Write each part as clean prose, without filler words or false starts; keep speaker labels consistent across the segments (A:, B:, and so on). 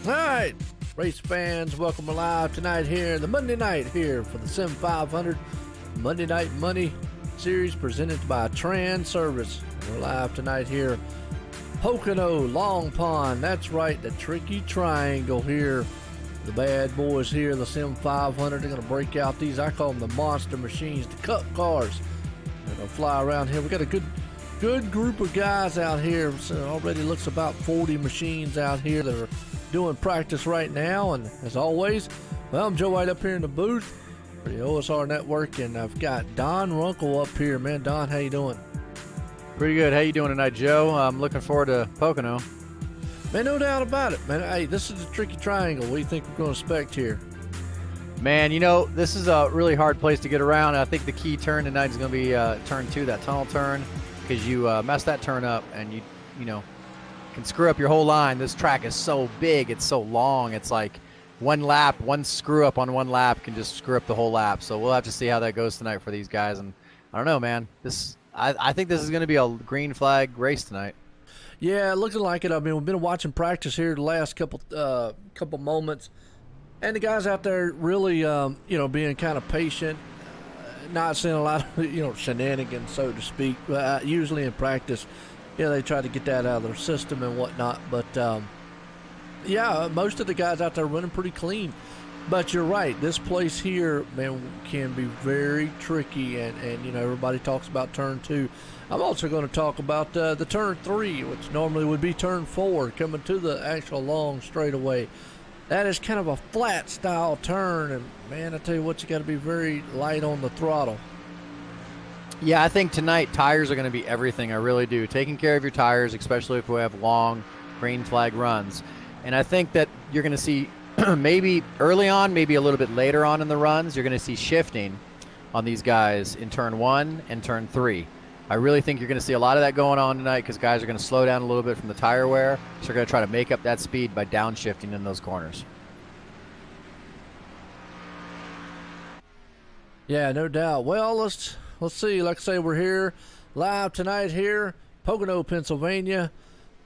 A: All right, race fans, welcome alive tonight here, the Monday night here for the Sim500 Monday Night Money Series presented by Transervice. We're live tonight here, Pocono, Long Pond. That's right, the tricky triangle here. The bad boys here, the Sim500, are going to break out these, I call them the monster machines, the cup cars. They're going to fly around here. We got a good group of guys out here. So already looks about 40 machines out here that are doing practice right now. And as always, well, I'm Joe White up here in the booth for the OSR Network, and I've got Don Runkle up here. Man, Don, how you doing?
B: Pretty good. How you doing tonight, Joe? I'm looking forward to Pocono.
A: Man, no doubt about it, man. Hey, this is a tricky triangle. What do you think we're going to expect here?
B: Man, you know, this is a really hard place to get around. I think the key turn tonight is going to be turn 2, that tunnel turn, because you mess that turn up and you know, can screw up your whole line. This track is so big, it's so long. It's like one screw up on one lap can just screw up the whole lap. So we'll have to see how that goes tonight for these guys. And I don't know, man. I think this is going to be a green flag race tonight.
A: Yeah, looking like it. I mean, we've been watching practice here the last couple moments, and the guys out there really, being kind of patient, not seeing a lot of, shenanigans, so to speak. Usually in practice, they try to get that out of their system and whatnot. But most of the guys out there running pretty clean. But you're right. This place here, man, can be very tricky, and everybody talks about turn 2. I'm also going to talk about the turn 3, which normally would be turn 4, coming to the actual long straightaway. That is kind of a flat style turn, and man, I tell you what, you got to be very light on the throttle.
B: Yeah, I think tonight tires are going to be everything. I really do. Taking care of your tires, especially if we have long green flag runs. And I think that you're going to see maybe early on, maybe a little bit later on in the runs, you're going to see shifting on these guys in turn 1 and turn 3. I really think you're going to see a lot of that going on tonight because guys are going to slow down a little bit from the tire wear. So they're going to try to make up that speed by downshifting in those corners.
A: Yeah, no doubt. Well, let's see. Like I say, we're here live tonight here, Pocono, Pennsylvania.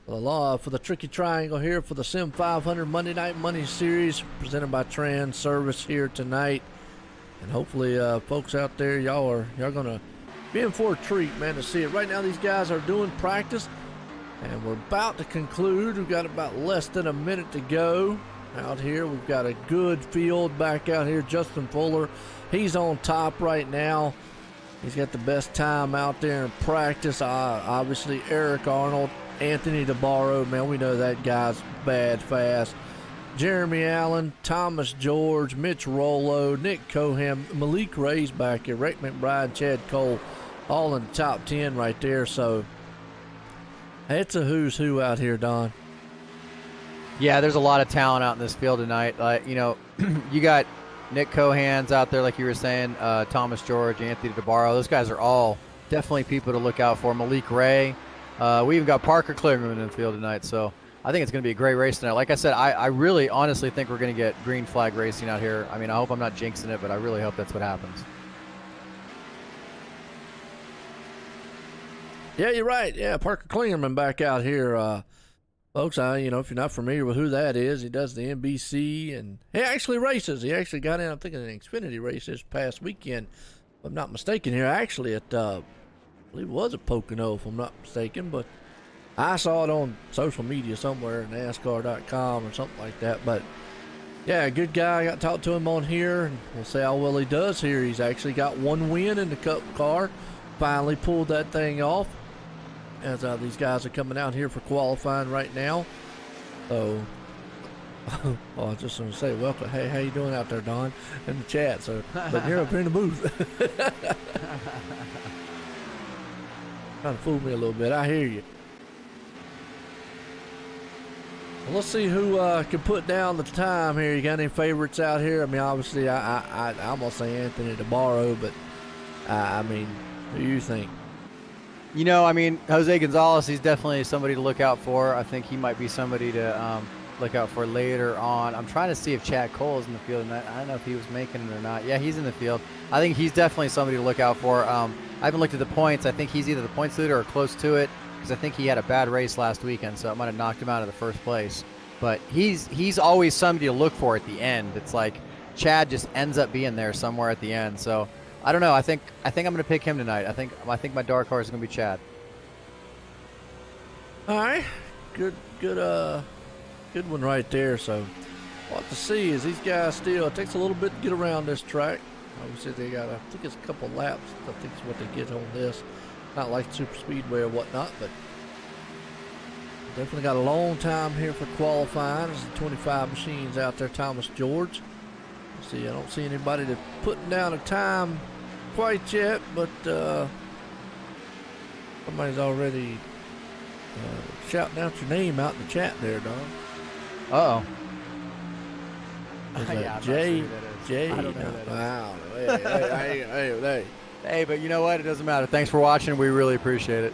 A: For the tricky triangle here for the Sim500 Monday Night Money Series presented by Transervice here tonight. And hopefully, folks out there, y'all are going to be in for a treat, man, to see it. Right now, these guys are doing practice. And we're about to conclude. We've got about less than a minute to go out here. We've got a good field back out here. Justin Fuller, he's on top right now. He's got the best time out there in practice. Obviously, Eric Arnold, Anthony DeBarro, man, we know that guy's bad fast. Jeremy Allen, Thomas George, Mitch Rollo, Nick Coham, Malik Ray's back here, Rick McBride, Chad Cole, all in the top 10 right there. So it's a who's who out here, Don.
B: Yeah, there's a lot of talent out in this field tonight. You know, you got Nick Cohan's out there, like you were saying, Thomas George, Anthony DeBarro. Those guys are all definitely people to look out for. Malik Ray. We even got Parker Kligerman in the field tonight. So I think it's going to be a great race tonight. Like I said, I really honestly think we're going to get green flag racing out here. I mean, I hope I'm not jinxing it, but I really hope that's what happens.
A: Yeah, you're right. Yeah, Parker Kligerman back out here. Folks, you know, if you're not familiar with who that is, he does the NBC, and he actually races. He actually got in, I think, an Xfinity race this past weekend, if I'm not mistaken here. Actually, at, I believe it was at Pocono, if I'm not mistaken, but I saw it on social media somewhere, NASCAR.com or something like that. But, yeah, good guy. I got to talk to him on here, and we'll see how well he does here. He's actually got one win in the Cup car, finally pulled that thing off. As these guys are coming out here for qualifying right now. So, well, I was just going to say, welcome. Hey, how you doing out there, Don, in the chat? So, but you're up here in the booth. Trying to fool me a little bit. I hear you. Well, let's see who can put down the time here. You got any favorites out here? I mean, obviously, I'm going to say Anthony DeBarro, but, I mean, who do you think?
B: You know, I mean, Jose Gonzalez, he's definitely somebody to look out for. I think he might be somebody to look out for later on. I'm trying to see if Chad Cole is in the field tonight. I don't know if he was making it or not. Yeah, he's in the field. I think he's definitely somebody to look out for. I haven't looked at the points. I think he's either the points leader or close to it, because I think he had a bad race last weekend, so it might have knocked him out of the first place. But he's always somebody to look for at the end. It's like Chad just ends up being there somewhere at the end. So I don't know. I think I'm going to pick him tonight. I think my dark horse is going to be Chad.
A: All right, good one right there. So what to see is these guys still. It takes a little bit to get around this track. Obviously, they got I think it's a couple laps. I think is what they get on this. Not like super speedway or whatnot, but definitely got a long time here for qualifying. There's 25 machines out there. Thomas George. See, I don't see anybody that's putting down a time quite yet, but somebody's already shouting out your name out in the chat there, Don.
B: Uh-oh.
A: Is that
B: yeah,
A: Jay? Jay?
B: I don't know who that is.
A: Wow. Hey.
B: Hey, but you know what? It doesn't matter. Thanks for watching. We really appreciate it.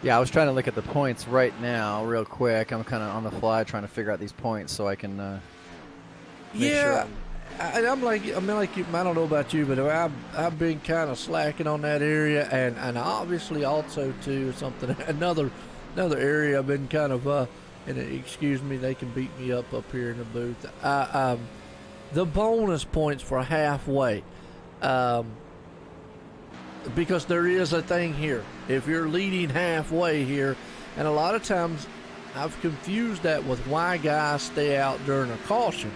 B: Yeah, I was trying to look at the points right now real quick. I'm kind of on the fly trying to figure out these points so I can make sure.
A: I'm like, I mean, like you, I don't know about you, but I've been kind of slacking on that area, and obviously also too something another area I've been kind of and excuse me, they can beat me up here in the booth. The bonus points for halfway, because there is a thing here. If you're leading halfway here, and a lot of times I've confused that with why guys stay out during a caution.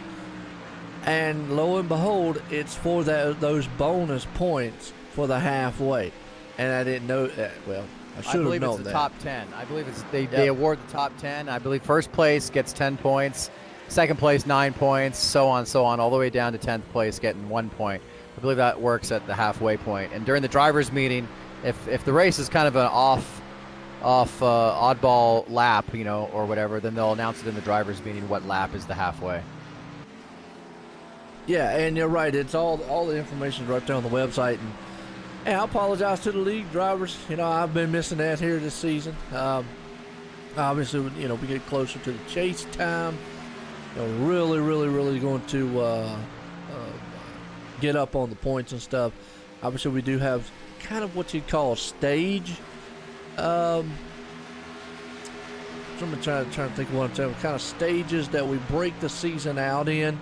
A: And lo and behold, it's for those bonus points for the halfway. And I didn't know that. Well, I should have known that.
B: I believe it's the top 10. I believe it's they award the top 10. I believe first place gets 10 points, second place 9 points, so on, all the way down to 10th place getting 1 point. I believe that works at the halfway point. And during the drivers' meeting, if the race is kind of an oddball lap, you know, or whatever, then they'll announce it in the drivers' meeting what lap is the halfway.
A: Yeah, and you're right. It's all the information right there on the website. And I apologize to the league drivers. You know, I've been missing that here this season. Obviously, you know, we get closer to the chase time. You know, really going to get up on the points and stuff. Obviously, we do have kind of what you'd call a stage. So I'm trying to think of what I'm saying. Kind of stages that we break the season out in.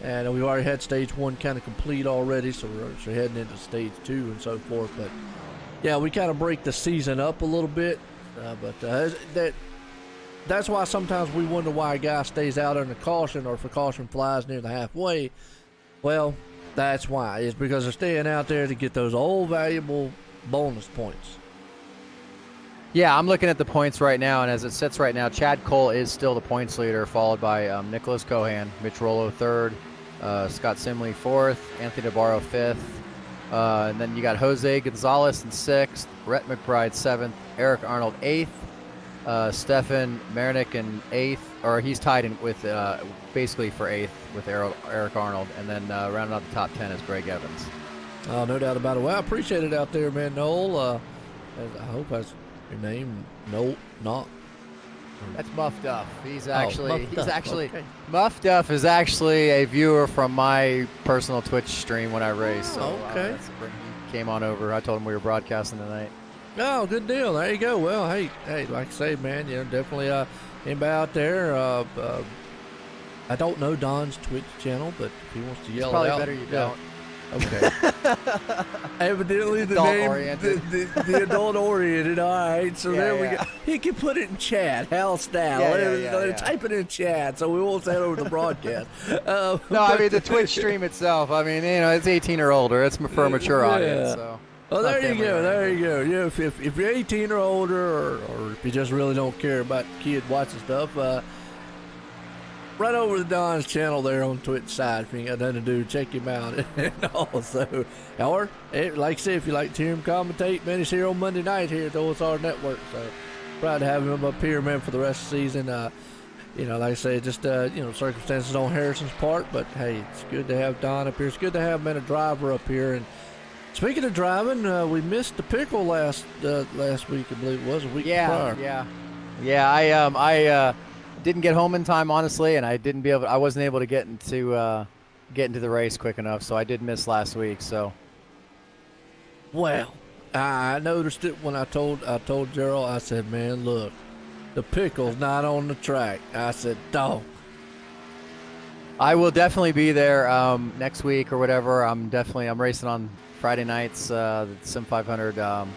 A: And we've already had stage 1 kind of complete already, so we're actually heading into stage 2 and so forth. But yeah, we kind of break the season up a little bit, that's why sometimes we wonder why a guy stays out under caution, or if a caution flies near the halfway. Well, that's why. It's because they're staying out there to get those old valuable bonus points.
B: Yeah, I'm looking at the points right now, and as it sits right now, Chad Cole is still the points leader, followed by Nicholas Cohan, Mitch Rollo third, Scott Simley fourth, Anthony DeBarro fifth, and then you got Jose Gonzalez in sixth, Rhett McBride seventh, Eric Arnold eighth, Stefan Marinick in eighth, or he's tied in with basically for eighth with Eric Arnold, and then rounding out the top 10 is Greg Evans.
A: Oh, no doubt about it. Well, I appreciate it out there, man. Noel, I hope that's your name. Noel, not.
B: That's Muff Duff. He's actually
A: okay.
B: Muff Duff is actually a viewer from my personal Twitch stream when I race. So
A: okay.
B: He came on over. I told him we were broadcasting tonight.
A: Oh, good deal. There you go. Well, hey, like I say, man, definitely anybody out there. I don't know Don's Twitch channel, but if he wants to yell
B: probably
A: it out,
B: better you don't.
A: Okay. Evidently, the name, the adult-oriented. All right, so there we go. He can put it in chat, Hal style. Type it in chat, so we won't say it over the broadcast.
B: No, I mean the Twitch stream itself. I mean, it's 18 or older. It's for a mature audience. So.
A: Well, there you go. There you go. Yeah, if you're 18 or older, or if you just really don't care about kid watching stuff, right over to Don's channel there on Twitch side. If you ain't got nothing to do, check him out. And also, or like I said, if you like to hear him commentate, man, he's here on Monday night here at the OSR Network. So proud to have him up here, man, for the rest of the season. Like I say, just circumstances on Harrison's part, but hey, it's good to have Don up here. It's good to have, man, a driver up here. And speaking of driving, we missed the pickle last week, I believe it was, a week prior.
B: Yeah. I didn't get home in time, honestly, and I wasn't able to get into the race quick enough, so I did miss last week. So,
A: well, I noticed it when I told Gerald. I said, man, look, the pickle's not on the track. I said, dog.
B: I will definitely be there next week or whatever. I'm racing on Friday nights, the Sim500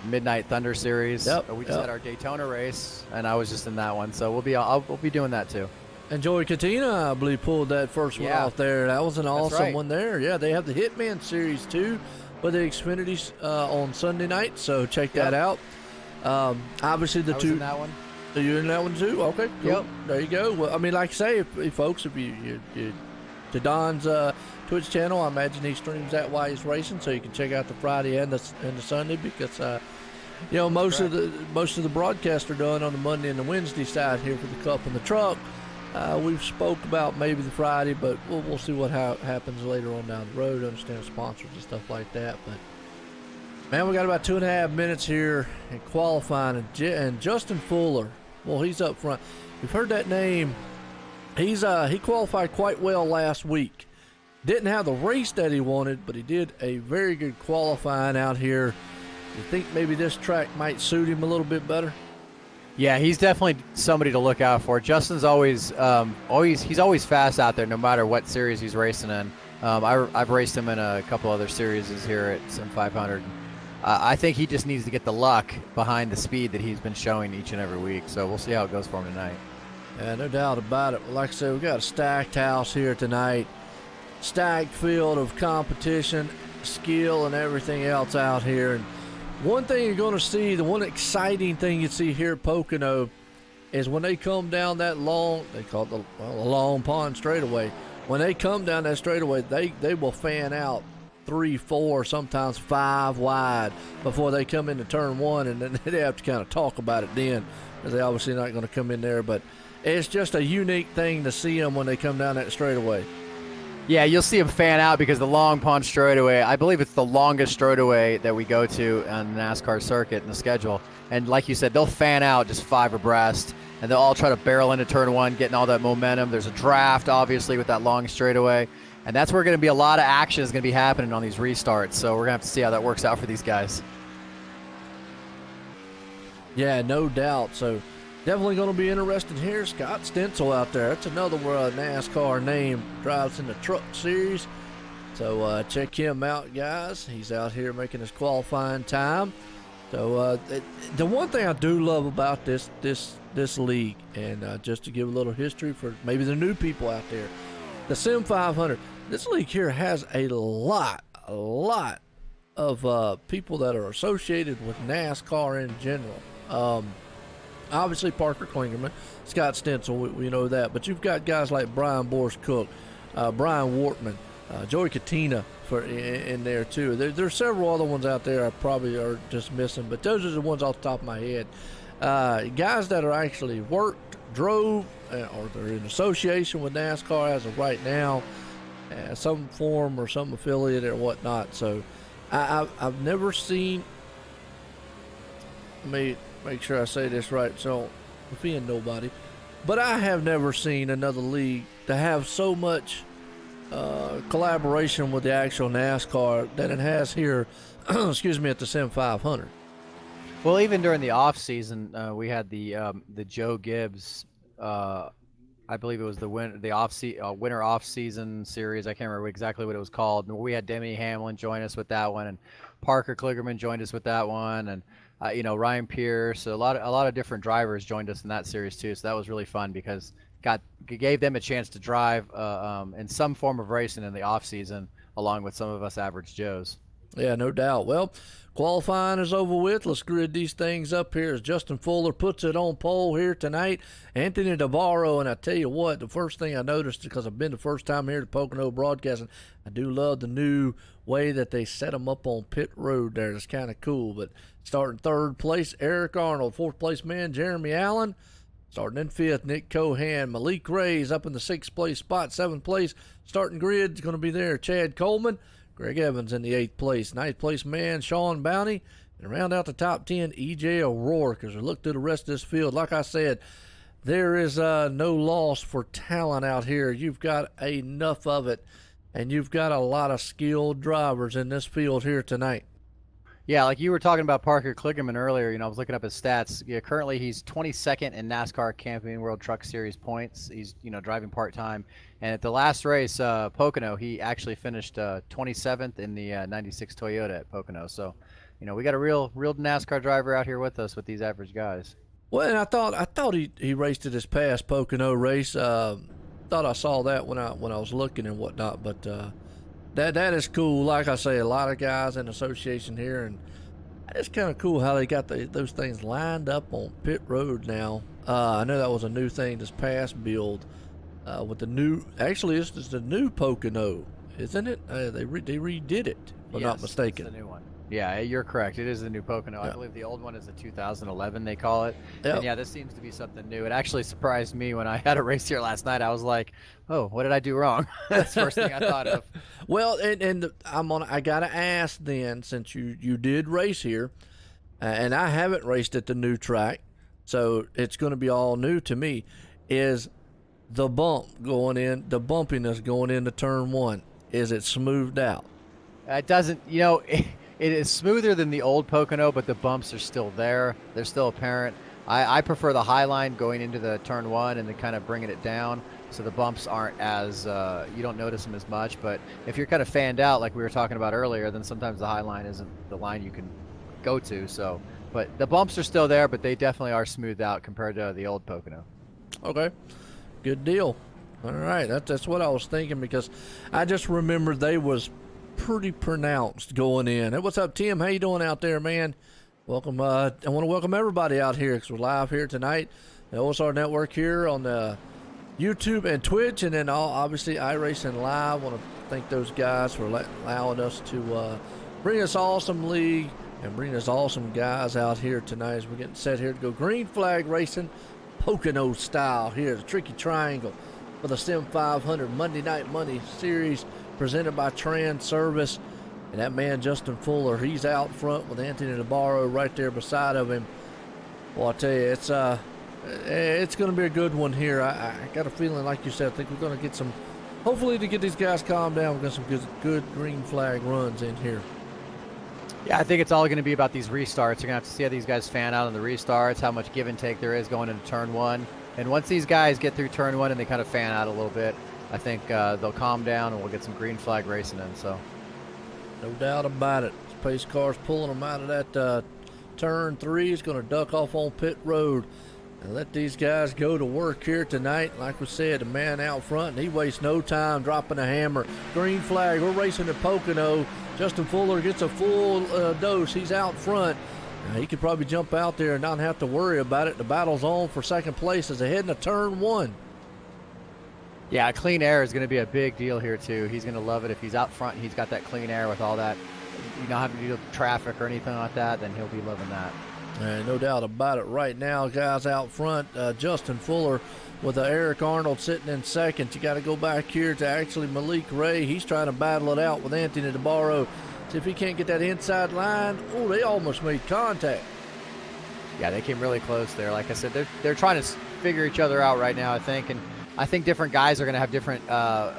B: Midnight Thunder Series. We just had our Daytona race, and I was just in that one, so we'll be doing that too.
A: And Joey Katina, I believe, pulled that first one off there. That was an awesome one there. Yeah, they have the Hitman Series too, with the Xfinity's on Sunday night, so check that out. Obviously, the two. In that one. Are you in that one too? Okay, cool. Yep. There you go. Well, I mean, like I say, if folks, if you to Don's Twitch channel, I imagine he streams that while he's racing, so you can check out the Friday and the Sunday, because most of the broadcasts are done on the Monday and the Wednesday side here for the Cup and the Truck. We've spoke about maybe the Friday, but we'll see what happens later on down the road. Understand sponsors and stuff like that, but man, we got about 2.5 minutes here in qualifying, and Justin Fuller, well, he's up front. We've heard that name. He qualified quite well last week. Didn't have the race that he wanted, but he did a very good qualifying out here. You think maybe this track might suit him a little bit better?
B: Yeah, he's definitely somebody to look out for. Justin's always fast out there, no matter what series he's racing in. I've raced him in a couple other series here at Sim500. I think he just needs to get the luck behind the speed that he's been showing each and every week. So we'll see how it goes for him tonight.
A: Yeah, no doubt about it. Like I said, we've got a stacked house here tonight. Stacked field of competition, skill, and everything else out here. And one thing you're going to see, the one exciting thing you see here at Pocono, is when they come down that long, they call it the long pond straightaway. When they come down that straightaway, they will fan out 3, 4, sometimes 5 wide before they come into turn 1, and then they have to kind of talk about it then, because they're obviously not going to come in there. But it's just a unique thing to see them when they come down that straightaway.
B: Yeah, you'll see them fan out because the long pond straightaway, I believe it's the longest straightaway that we go to on the NASCAR circuit in the schedule. And like you said, they'll fan out just 5 abreast, and they'll all try to barrel into turn 1, getting all that momentum. There's a draft, obviously, with that long straightaway. And that's where going to be a lot of action is going to be happening on these restarts. So we're going to have to see how that works out for these guys.
A: Yeah, no doubt. So Definitely going to be interesting here. Scott Stencil out there. That's another NASCAR name. Drives in the Truck Series. So check him out, guys. He's out here making his qualifying time. So the one thing I do love about this league, and just to give a little history for maybe the new people out there, the Sim500. This league here has a lot of people that are associated with NASCAR in general. Obviously Parker Klingerman, Scott Stencil, we know that, but you've got guys like Brian Boris Cook, Brian Wortman, Joey Katina in there too. There's several other ones out there I probably are just missing, but those are the ones off the top of my head. Guys that are actually worked, drove, or they're in association with NASCAR as of right now, some form or some affiliate or whatnot. So I've never seen, let me make sure I say this right so I don't offend nobody, but I have never seen another league to have so much collaboration with the actual NASCAR that it has here excuse me, at the Sim500.
B: Well, even during the off season, we had the Joe Gibbs, I believe it was the winter off season series. I can't remember exactly what it was called. We had Demi Hamlin join us with that one, and Parker Kligerman joined us with that one, and Ryan Pierce. So a lot of different drivers joined us in that series too. So that was really fun because gave them a chance to drive in some form of racing in the off season, along with some of us average Joes.
A: Yeah, no doubt. Well, qualifying is over with. Let's grid these things up here as Justin Fuller puts it on pole here tonight. Anthony Navarro, and I tell you what, the first thing I noticed, because I've been the first time here to Pocono Broadcasting, I do love the new way that they set them up on pit road there. It's kind of cool. But starting third place, Eric Arnold. Fourth place man, Jeremy Allen. Starting in fifth, Nick Cohan. Malik Ray's up in the sixth place spot. Seventh place, starting grid is going to be there, Chad Coleman. Greg Evans in the eighth place. Ninth place man, Sean Bounty. And round out the top 10, E.J. O'Rourke. As we look through the rest of this field, like I said, there is no loss for talent out here. You've got enough of it, and you've got a lot of skilled drivers in this field here tonight.
B: Yeah, like you were talking about Parker Kligerman earlier, I was looking up his stats. Yeah, currently he's 22nd in NASCAR Camping World Truck Series points. He's, driving part-time. And at the last race, Pocono, he actually finished 27th in the 96 Toyota at Pocono. So, we got a real NASCAR driver out here with us with these average guys.
A: Well, and I thought he raced at his past Pocono race. Thought I saw that when I was looking and whatnot, but that is cool. Like I say, a lot of guys in association here, and it's kind of cool how they got those things lined up on pit road now. I know that was a new thing this past build with the new. Actually, this is the new Pocono, isn't it? They redid it, if I'm not mistaken.
B: It's the new one. Yeah, you're correct. It is the new Pocono. I believe the old one is the 2011, they call it. Yep. And yeah, this seems to be something new. It actually surprised me when I had a race here last night. I was like, oh, what did I do wrong? That's the first thing I thought of.
A: Well, I got to ask then, since you did race here, and I haven't raced at the new track, so it's going to be all new to me, is the bumpiness going into turn one, is it smoothed out?
B: It doesn't, it is smoother than the old Pocono, but the bumps are still there. They're still apparent. I prefer the high line going into the turn one and then kind of bringing it down, so the bumps aren't as, you don't notice them as much. But if you're kind of fanned out like we were talking about earlier, then sometimes the high line isn't the line you can go to. So, but the bumps are still there, but they definitely are smoothed out compared to the old Pocono.
A: Okay, good deal. All right, that's what I was thinking, because I just remembered they was pretty pronounced going in. Hey, what's up, Tim? How you doing out there, man? Welcome. I want to welcome everybody out here, because we're live here tonight, the OSR Network here on the YouTube and Twitch, and then obviously iRacing Live. I want to thank those guys for allowing us to bring us awesome league and bring us awesome guys out here tonight as we're getting set here to go green flag racing, Pocono style here, the Tricky Triangle for the Sim500 Monday Night Money Series, presented by Transervice. And that man, Justin Fuller, he's out front with Anthony Navarro right there beside of him. Well, I tell you, it's going to be a good one here. I got a feeling, like you said, I think we're going to get some, hopefully to get these guys calmed down, we're going to get some good green flag runs in here.
B: Yeah, I think it's all going to be about these restarts. You're going to have to see how these guys fan out on the restarts, how much give and take there is going into turn one. And once these guys get through turn one and they kind of fan out a little bit, I think they'll calm down and we'll get some green flag racing in. So,
A: no doubt about it. This pace car's pulling them out of that turn three. He's going to duck off on pit road and let these guys go to work here tonight. Like we said, the man out front, he wastes no time dropping a hammer. Green flag. We're racing at Pocono. Justin Fuller gets a full dose. He's out front. He could probably jump out there and not have to worry about it. The battle's on for second place as they head into turn one.
B: Yeah, clean air is going to be a big deal here, too. He's going to love it. If he's out front and he's got that clean air with all that, you not having to deal with traffic or anything like that, then he'll be loving that.
A: No doubt about it. Right now, guys out front, Justin Fuller with Eric Arnold sitting in second. You got to go back here to actually Malik Ray. He's trying to battle it out with Anthony DeBarro. See if he can't get that inside line. Oh, they almost made contact.
B: Yeah, they came really close there. Like I said, they're trying to figure each other out right now, I think. And I think different guys are going to have different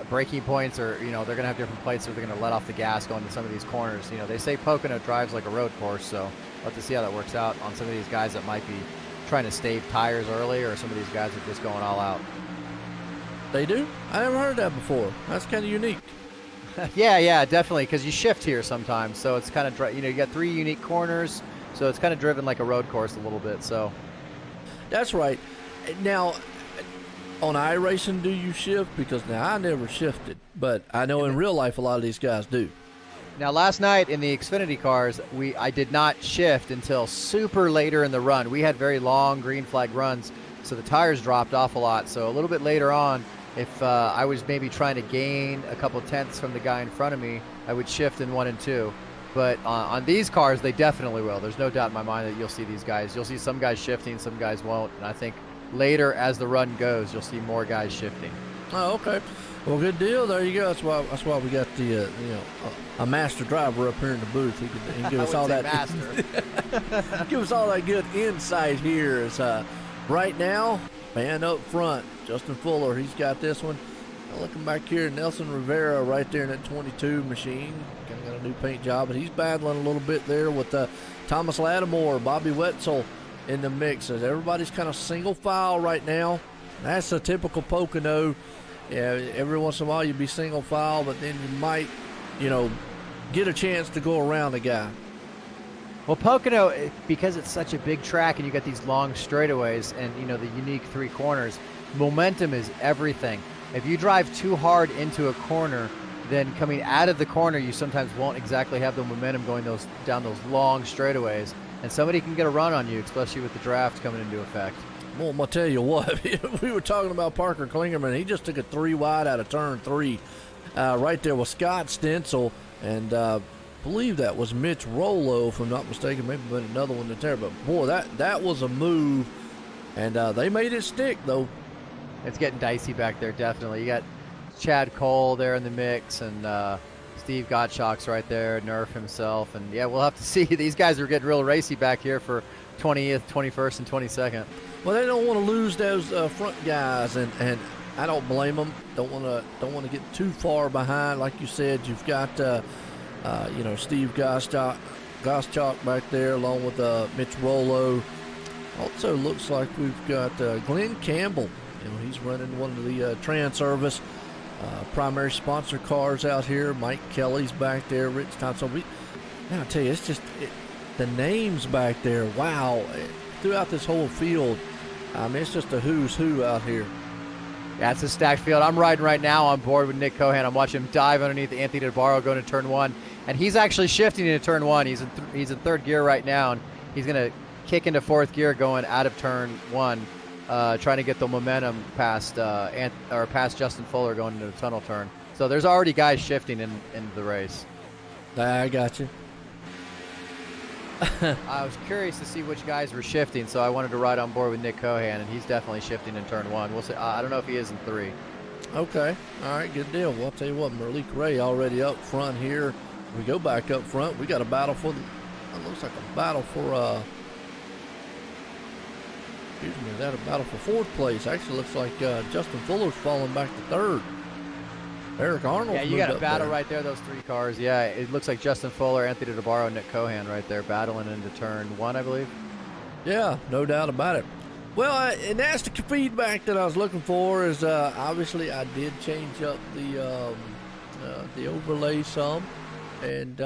B: braking points, or, they're going to have different places where they're going to let off the gas going to some of these corners. They say Pocono drives like a road course, so we'll have to see how that works out on some of these guys that might be trying to stave tires early, or some of these guys are just going all out.
A: They do? I never heard that before. That's kind of unique.
B: Yeah, definitely, because you shift here sometimes, so it's kind of, you got 3 unique corners, so it's kind of driven like a road course a little bit. So
A: that's right. Now, on iRacing, do you shift? Because now I never shifted, but I know in real life a lot of these guys do.
B: Now, last night in the Xfinity cars, I did not shift until super later in the run. We had very long green flag runs, so the tires dropped off a lot. So a little bit later on, if I was maybe trying to gain a couple tenths from the guy in front of me, I would shift in 1 and 2. But on these cars, they definitely will. There's no doubt in my mind that you'll see these guys. You'll see some guys shifting, some guys won't. And I think later as the run goes, you'll see more guys shifting.
A: Oh, okay. Well, good deal. There you go. That's why we got the a master driver up here in the booth. He can give us all that
B: master.
A: give us all that good insight here. Is right now, man up front, Justin Fuller. He's got this one. Looking back here, Nelson Rivera right there in that 22 machine. Kind of got a new paint job, but he's battling a little bit there with Thomas Lattimore, Bobby Wetzel in the mix. As everybody's kind of single file right now. That's a typical Pocono. Yeah, every once in a while you'd be single file, but then you might, get a chance to go around a guy.
B: Well, Pocono, because it's such a big track and you got these long straightaways and, the unique 3 corners, momentum is everything. If you drive too hard into a corner, then coming out of the corner, you sometimes won't exactly have the momentum going down those long straightaways. And somebody can get a run on you, especially with the draft coming into effect.
A: Well, I'm going to tell you what, we were talking about Parker Klingerman. He just took a 3 wide out of turn 3 right there with Scott Stencil. And I believe that was Mitch Rollo, if I'm not mistaken. Maybe been another one there. But, boy, that was a move. And they made it stick, though.
B: It's getting dicey back there, definitely. You got Chad Cole there in the mix, and Steve Gottschalk's right there, Nerf himself. And, yeah, we'll have to see. These guys are getting real racy back here for 20th, 21st, and 22nd.
A: Well, they don't want to lose those front guys, and I don't blame them. Don't want to get too far behind. Like you said, you've got Steve Gottschalk back there, along with Mitch Rollo. Also, looks like we've got Glenn Campbell. He's running one of the Transervice primary sponsor cars out here. Mike Kelly's back there. Rich Thompson. I tell you, it's just the names back there. Wow, throughout this whole field. It's just a who's who out here.
B: Yeah, it's a stacked field. I'm riding right now on board with Nick Cohan. I'm watching him dive underneath Anthony DeBarro going to turn 1, and he's actually shifting into turn 1. He's in third gear right now, and he's going to kick into fourth gear going out of turn 1, trying to get the momentum past Justin Fuller going into the tunnel turn. So there's already guys shifting in the race.
A: I got you.
B: I was curious to see which guys were shifting, so I wanted to ride on board with Nick Cohan, and he's definitely shifting in turn 1. We'll see. I don't know if he is in 3.
A: Okay. All right, good deal. Well, I'll tell you what, Malik Ray already up front here. We go back up front. We got a battle for it looks like a battle for is that a battle for 4th place? Actually looks like Justin Fuller's falling back to 3rd. Eric Arnold.
B: Yeah, you got a battle right there, those 3 cars. Yeah, it looks like Justin Fuller, Anthony DeBarro, Nick Cohan right there battling into turn 1, I believe.
A: Yeah, no doubt about it. Well, and that's the feedback that I was looking for. Is obviously I did change up the overlay some, and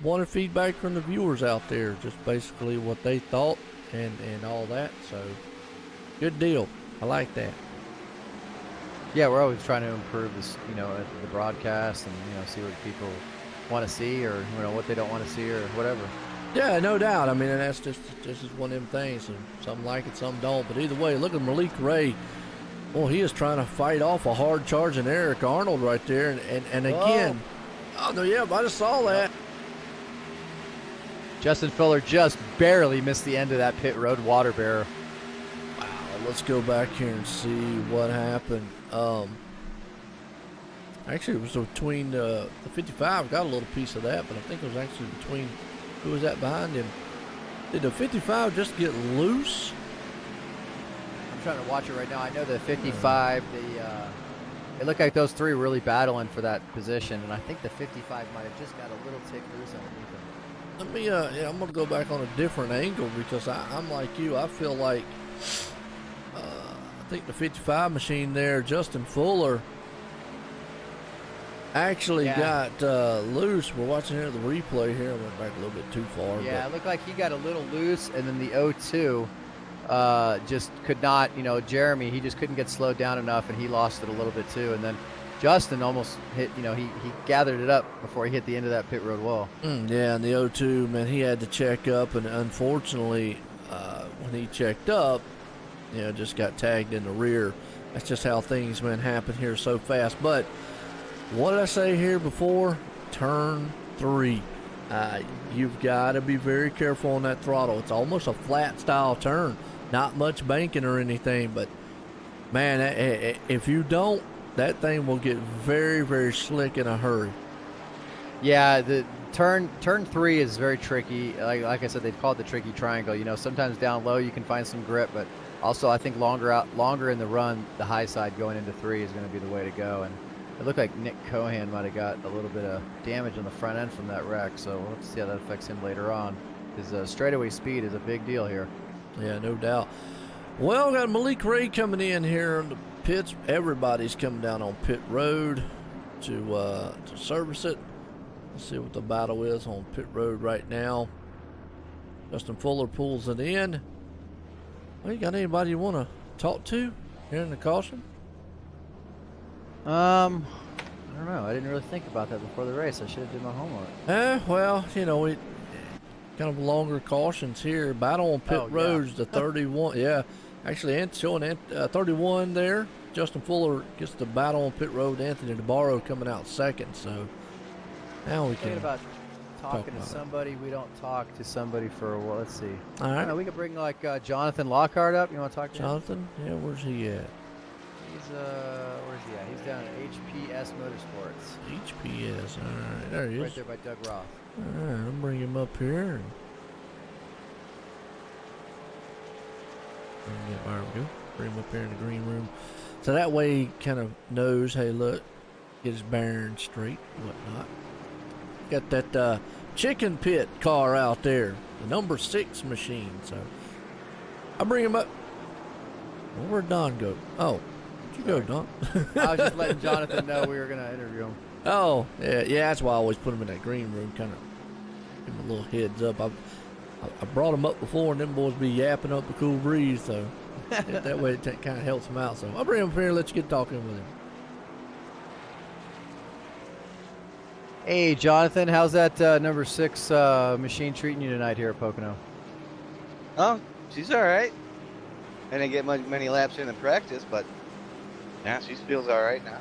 A: wanted feedback from the viewers out there, just basically what they thought and all that. So, good deal. I like that.
B: Yeah, we're always trying to improve this, the broadcast, and see what people want to see, or what they don't want to see, or whatever.
A: Yeah, no doubt. I mean, and that's just one of them things. And some like it, some don't. But either way, look at Malik Ray. Well, he is trying to fight off a hard charging Eric Arnold right there, and again, oh no, yeah, I just saw that.
B: Justin Fuller just barely missed the end of that pit road water barrier.
A: Wow, let's go back here and see what happened. Actually, it was between the 55. Got a little piece of that, but I think it was actually between. Who was that behind him? Did the 55 just get loose?
B: I'm trying to watch it right now. I know the 55. It looked like those 3 really battling for that position, and I think the 55 might have just got a little tick loose underneath him.
A: Let me. I'm gonna go back on a different angle because I'm like you. I feel like I think the 55 machine there, Justin Fuller, actually got loose. We're watching here the replay here. I went back a little bit too far.
B: Yeah, it looked like he got a little loose, and then the 02 just could not, Jeremy, he just couldn't get slowed down enough, and he lost it a little bit too. And then Justin almost hit, he gathered it up before he hit the end of that pit road wall.
A: Yeah, and the 02, man, he had to check up, and unfortunately, when he checked up, just got tagged in the rear. That's just how things, man, happen here so fast. But what did I say here before? Turn 3. You've got to be very careful on that throttle. It's almost a flat style turn. Not much banking or anything, but man, if you don't, that thing will get very, very slick in a hurry.
B: Yeah, the turn 3 is very tricky. Like I said, they call it the tricky triangle. Sometimes down low you can find some grip, but also I think longer in the run, the high side going into 3 is going to be the way to go. And it looked like Nick Cohan might have got a little bit of damage on the front end from that wreck, so we'll have to see how that affects him later on. His straightaway speed is a big deal here.
A: Yeah, no doubt. Well, got Malik Ray coming in here in the pits. Everybody's coming down on pit road to service it. Let's see what the battle is on pit road right now. Justin Fuller pulls it in. Well, you got anybody you want to talk to here in the caution?
B: I don't know. I didn't really think about that before the race. I should have did my homework.
A: Well, we kind of longer cautions here. Battle on pit roads, the 31. Yeah, actually, showing 31 there. Justin Fuller gets the battle on pit road. Anthony DeBarro coming out second. So now we can
B: about talking to somebody. We don't talk to somebody for a while. Let's see.
A: All right.
B: We could bring like Jonathan Lockhart up. You want to talk to
A: Jonathan? Yeah, where's he at?
B: Where's he at? He's down at HPS Motorsports.
A: HPS. All right, there he is.
B: Right there by Doug Roth.
A: All right, I'll bring him up here. There we go. Bring him up here in the green room. So that way he kind of knows, hey, look, get his bearings straight and whatnot. Got that chicken pit car out there, the number 6 machine. So I'll bring him up. Well, where'd Don go? Oh, where'd you go, Don?
B: I was just letting Jonathan know we were going to interview him.
A: Oh, yeah, that's why I always put him in that green room, kind of give him a little heads up. I brought him up before, and them boys be yapping up the cool breeze, so that way it kind of helps him out. So I'll bring him up here and let you get talking with him.
B: Hey, Jonathan, how's that number 6 machine treating you tonight here at Pocono?
C: Oh, she's all right. I didn't get many laps in practice, but yeah, she feels all right now.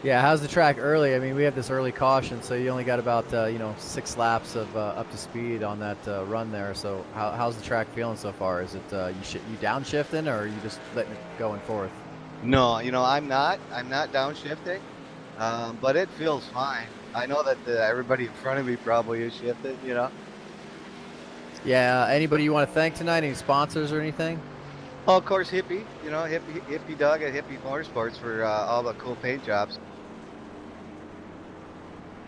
B: Yeah, how's the track early? I mean, we have this early caution, so you only got about 6 laps of up to speed on that run there. So how's the track feeling so far? Is it you downshifting, or are you just letting it go and forth?
C: No, I'm not downshifting, but it feels fine. I know that everybody in front of me probably is shifted,
B: Yeah. Anybody you want to thank tonight? Any sponsors or anything?
C: Oh, of course, Hippie. You know, Hippie Doug at Hippie Motorsports for all the cool paint jobs.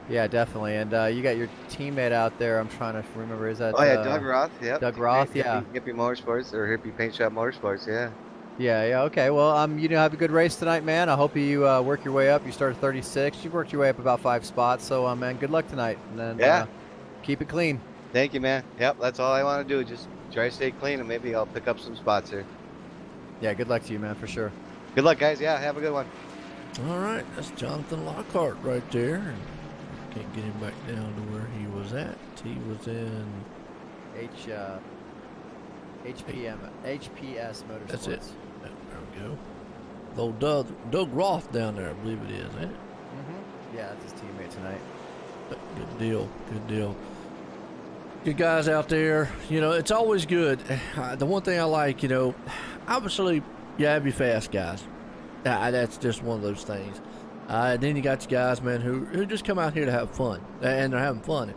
B: Yeah, definitely. And you got your teammate out there. I'm trying to remember. Is that?
C: Oh yeah, Doug Roth. Yep.
B: Doug Roth.
C: Hippie,
B: Yeah.
C: Hippie Motorsports or Hippie Paint Shop Motorsports. Yeah.
B: Yeah. Yeah. Okay. Well, you know, have a good race tonight, man. I hope you work your way up. You started 36. You worked your way up about 5 spots. So, man, good luck tonight. And then
C: Yeah.
B: keep it clean.
C: Thank you, man. Yep, that's all I want to do. Just try to stay clean, and maybe I'll pick up some spots here.
B: Yeah. Good luck to you, man, for sure.
C: Good luck, guys. Yeah, have a good one.
A: All right, that's Jonathan Lockhart right there. Can't get him back down to where he was at. He was in
B: HPS Motorsports.
A: That's it. There we go. Old Doug Roth down there, I believe it is, ain't it?
B: Yeah, that's his teammate tonight.
A: Good deal. Good deal. Good guys out there. You know, it's always good. The one thing I like, you know, obviously, you have your fast guys. That's just one of those things. Then you got your guys, man, who just come out here to have fun, and they're having fun.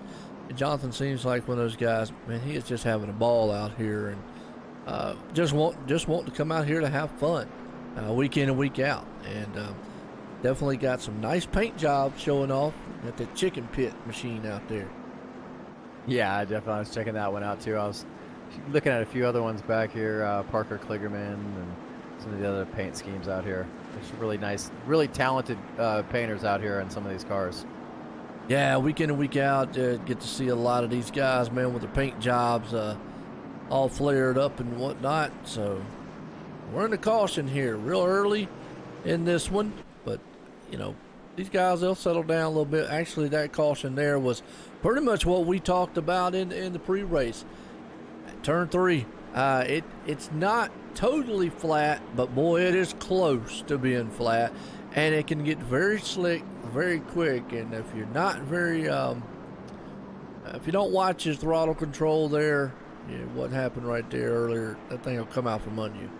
A: And Jonathan seems like one of those guys, man. He is just having a ball out here, and just wanting to come out here to have fun, week in and week out. And definitely got some nice paint jobs showing off at the chicken pit machine out there.
B: Yeah, I definitely was checking that one out too. I was looking at a few other ones back here, Parker Kligerman and some of the other paint schemes out here. There's really nice, really talented painters out here on some of these cars.
A: Yeah, week in and week out, get to see a lot of these guys, man, with their paint jobs all flared up and whatnot. So we're in the caution here real early in this one. But, you know, these guys, they'll settle down a little bit. Actually, that caution there was pretty much what we talked about in the pre-race. Turn 3, it's not totally flat, but boy, it is close to being flat, and it can get very slick very quick. And if you're not very if you don't watch your throttle control there, what happened right there earlier, that thing will come out from under you.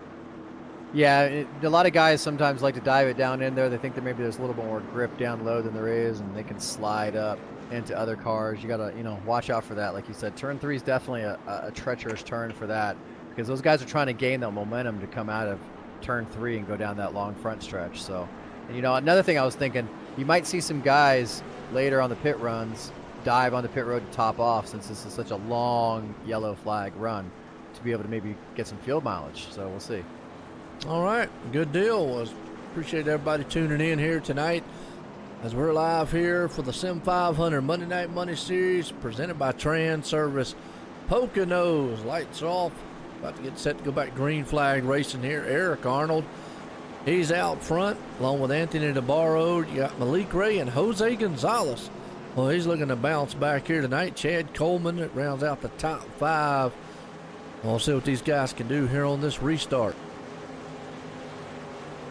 B: Yeah, a lot of guys sometimes like to dive it down in there. They think that maybe there's a little bit more grip down low than there is, and they can slide up into other cars. You gotta, you know, watch out for that. Like you said, turn 3 is definitely a treacherous turn for that, because those guys are trying to gain that momentum to come out of turn 3 and go down that long front stretch. So, and you know, another thing I was thinking, you might see some guys later on the pit runs dive on the pit road to top off, since this is such a long yellow flag run, to be able to maybe get some field mileage. So we'll see.
A: All right, good deal. Well, appreciate everybody tuning in here tonight as we're live here for the Sim500 Monday Night Money Series presented by Transervice Poconos. Lights off. About to get set to go back green flag racing here. Eric Arnold, he's out front along with Anthony DeBarro. You got Malik Ray and Jose Gonzalez. Well, he's looking to bounce back here tonight. Chad Coleman, that rounds out the top 5. We'll see what these guys can do here on this restart.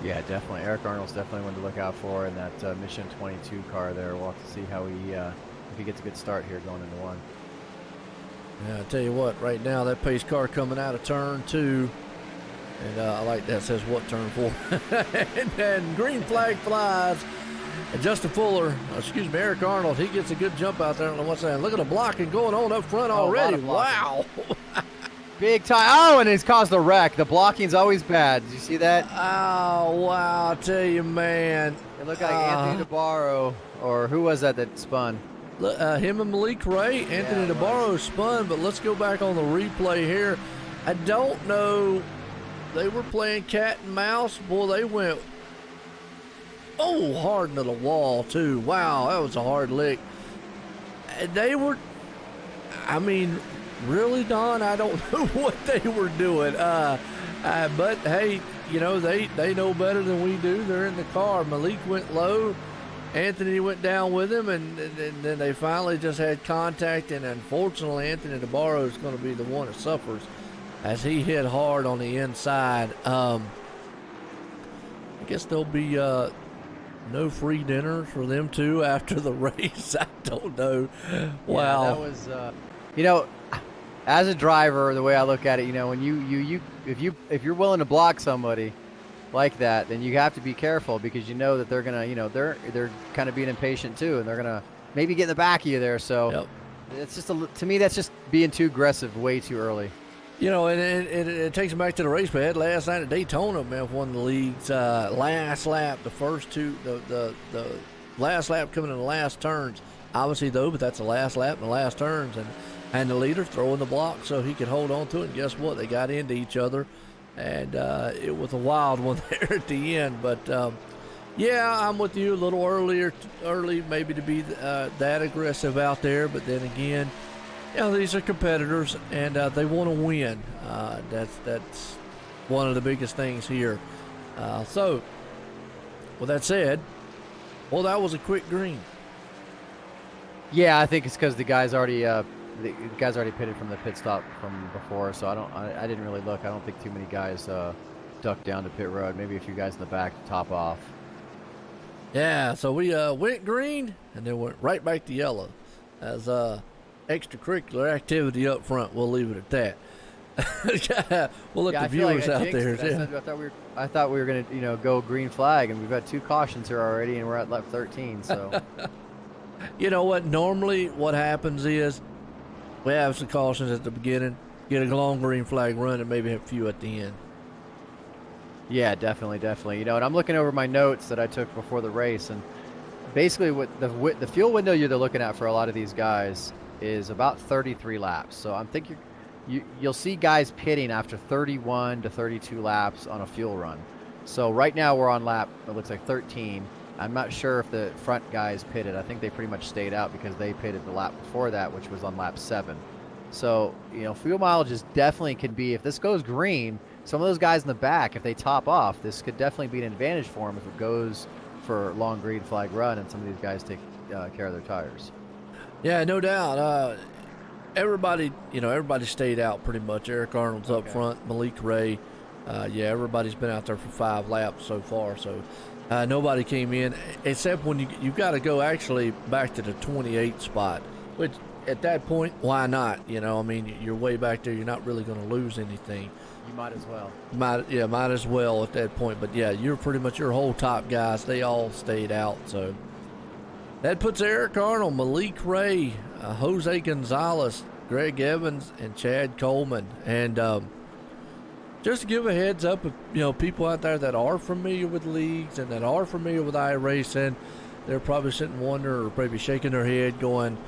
B: Yeah, definitely. Eric Arnold's definitely one to look out for in that Mission 22 car there. We'll have to see how he if he gets a good start here going into 1.
A: Yeah, I tell you what, right now that pace car coming out of turn 2, and I like that, says what turn 4. and green flag flies. And Justin Fuller, Eric Arnold, he gets a good jump out there. I don't know what's that. Look at the blocking going on up front already. Wow.
B: Big time. Oh, and it's caused a wreck. The blocking's always bad. Did you see that?
A: Oh, wow. I tell you, man.
B: It looked like Anthony DeBarro, or who was that spun?
A: Him and Malik Ray. Anthony DeBarro spun, but let's go back on the replay here. I don't know. They were playing cat and mouse. Boy, they went hard into the wall, too. Wow, that was a hard lick. They were, I mean, really, Don? I don't know what they were doing. But, hey, you know, they know better than we do. They're in the car. Malik went low. Anthony went down with him, and then they finally just had contact. And unfortunately, Anthony DeBarro is going to be the one that suffers as he hit hard on the inside. I guess there'll be no free dinner for them two after the race. I don't know. Wow.
B: Yeah, that was, you know, as a driver, the way I look at it, you know, when if you're willing to block somebody like that, then you have to be careful, because you know that they're gonna, you know, they're kind of being impatient too, and they're gonna maybe get in the back of you there. So it's just to me, that's just being too aggressive way too early.
A: You know, and it takes them back to the race we had last night at Daytona. Man, won the league's last lap, the first two, the last lap coming in the last turns. Obviously, though, but that's the last lap and the last turns, and the leader throwing the block so he could hold on to it. And guess what? They got into each other, and it was a wild one there at the end. But yeah, I'm with you. A little early maybe to be that aggressive out there, but then again. You know, these are competitors, and they want to win. That's one of the biggest things here. So, with that said, well, that was a quick green.
B: Yeah, I think it's because the guys already pitted from the pit stop from before, so I didn't really look. I don't think too many guys ducked down to pit road. Maybe a few guys in the back to top off.
A: Yeah, so we went green and then went right back to yellow as extracurricular activity up front. We'll leave it at that. We'll let the viewers out there.
B: I thought we were gonna go green flag, and we've got 2 cautions here already, and we're at lap 13. So,
A: you know what? Normally, what happens is we have some cautions at the beginning, get a long green flag run, and maybe have a few at the end.
B: Yeah, definitely. You know, and I'm looking over my notes that I took before the race, and basically, what the fuel window you're looking at for a lot of these guys is about 33 laps. So I'm thinking you'll see guys pitting after 31 to 32 laps on a fuel run. So right now we're on lap, it looks like 13. I'm not sure if the front guys pitted. I think they pretty much stayed out because they pitted the lap before that, which was on lap 7. So, you know, fuel mileage is definitely can be, if this goes green, some of those guys in the back, if they top off, this could definitely be an advantage for them if it goes for a long green flag run and some of these guys take care of their tires.
A: Yeah, no doubt. Everybody stayed out pretty much. Eric Arnold's up front, Malik Ray. Yeah, everybody's been out there for 5 laps so far. So nobody came in, except when you've got to go actually back to the 28 spot, which at that point, why not? You know, I mean, you're way back there. You're not really going to lose anything.
B: You might as well.
A: Might as well at that point. But yeah, you're pretty much your whole top guys. They all stayed out. So that puts Eric Arnold, Malik Ray, Jose Gonzalez, Greg Evans, and Chad Coleman. And just to give a heads up, people out there that are familiar with leagues and that are familiar with iRacing, they're probably sitting wondering or probably shaking their head going,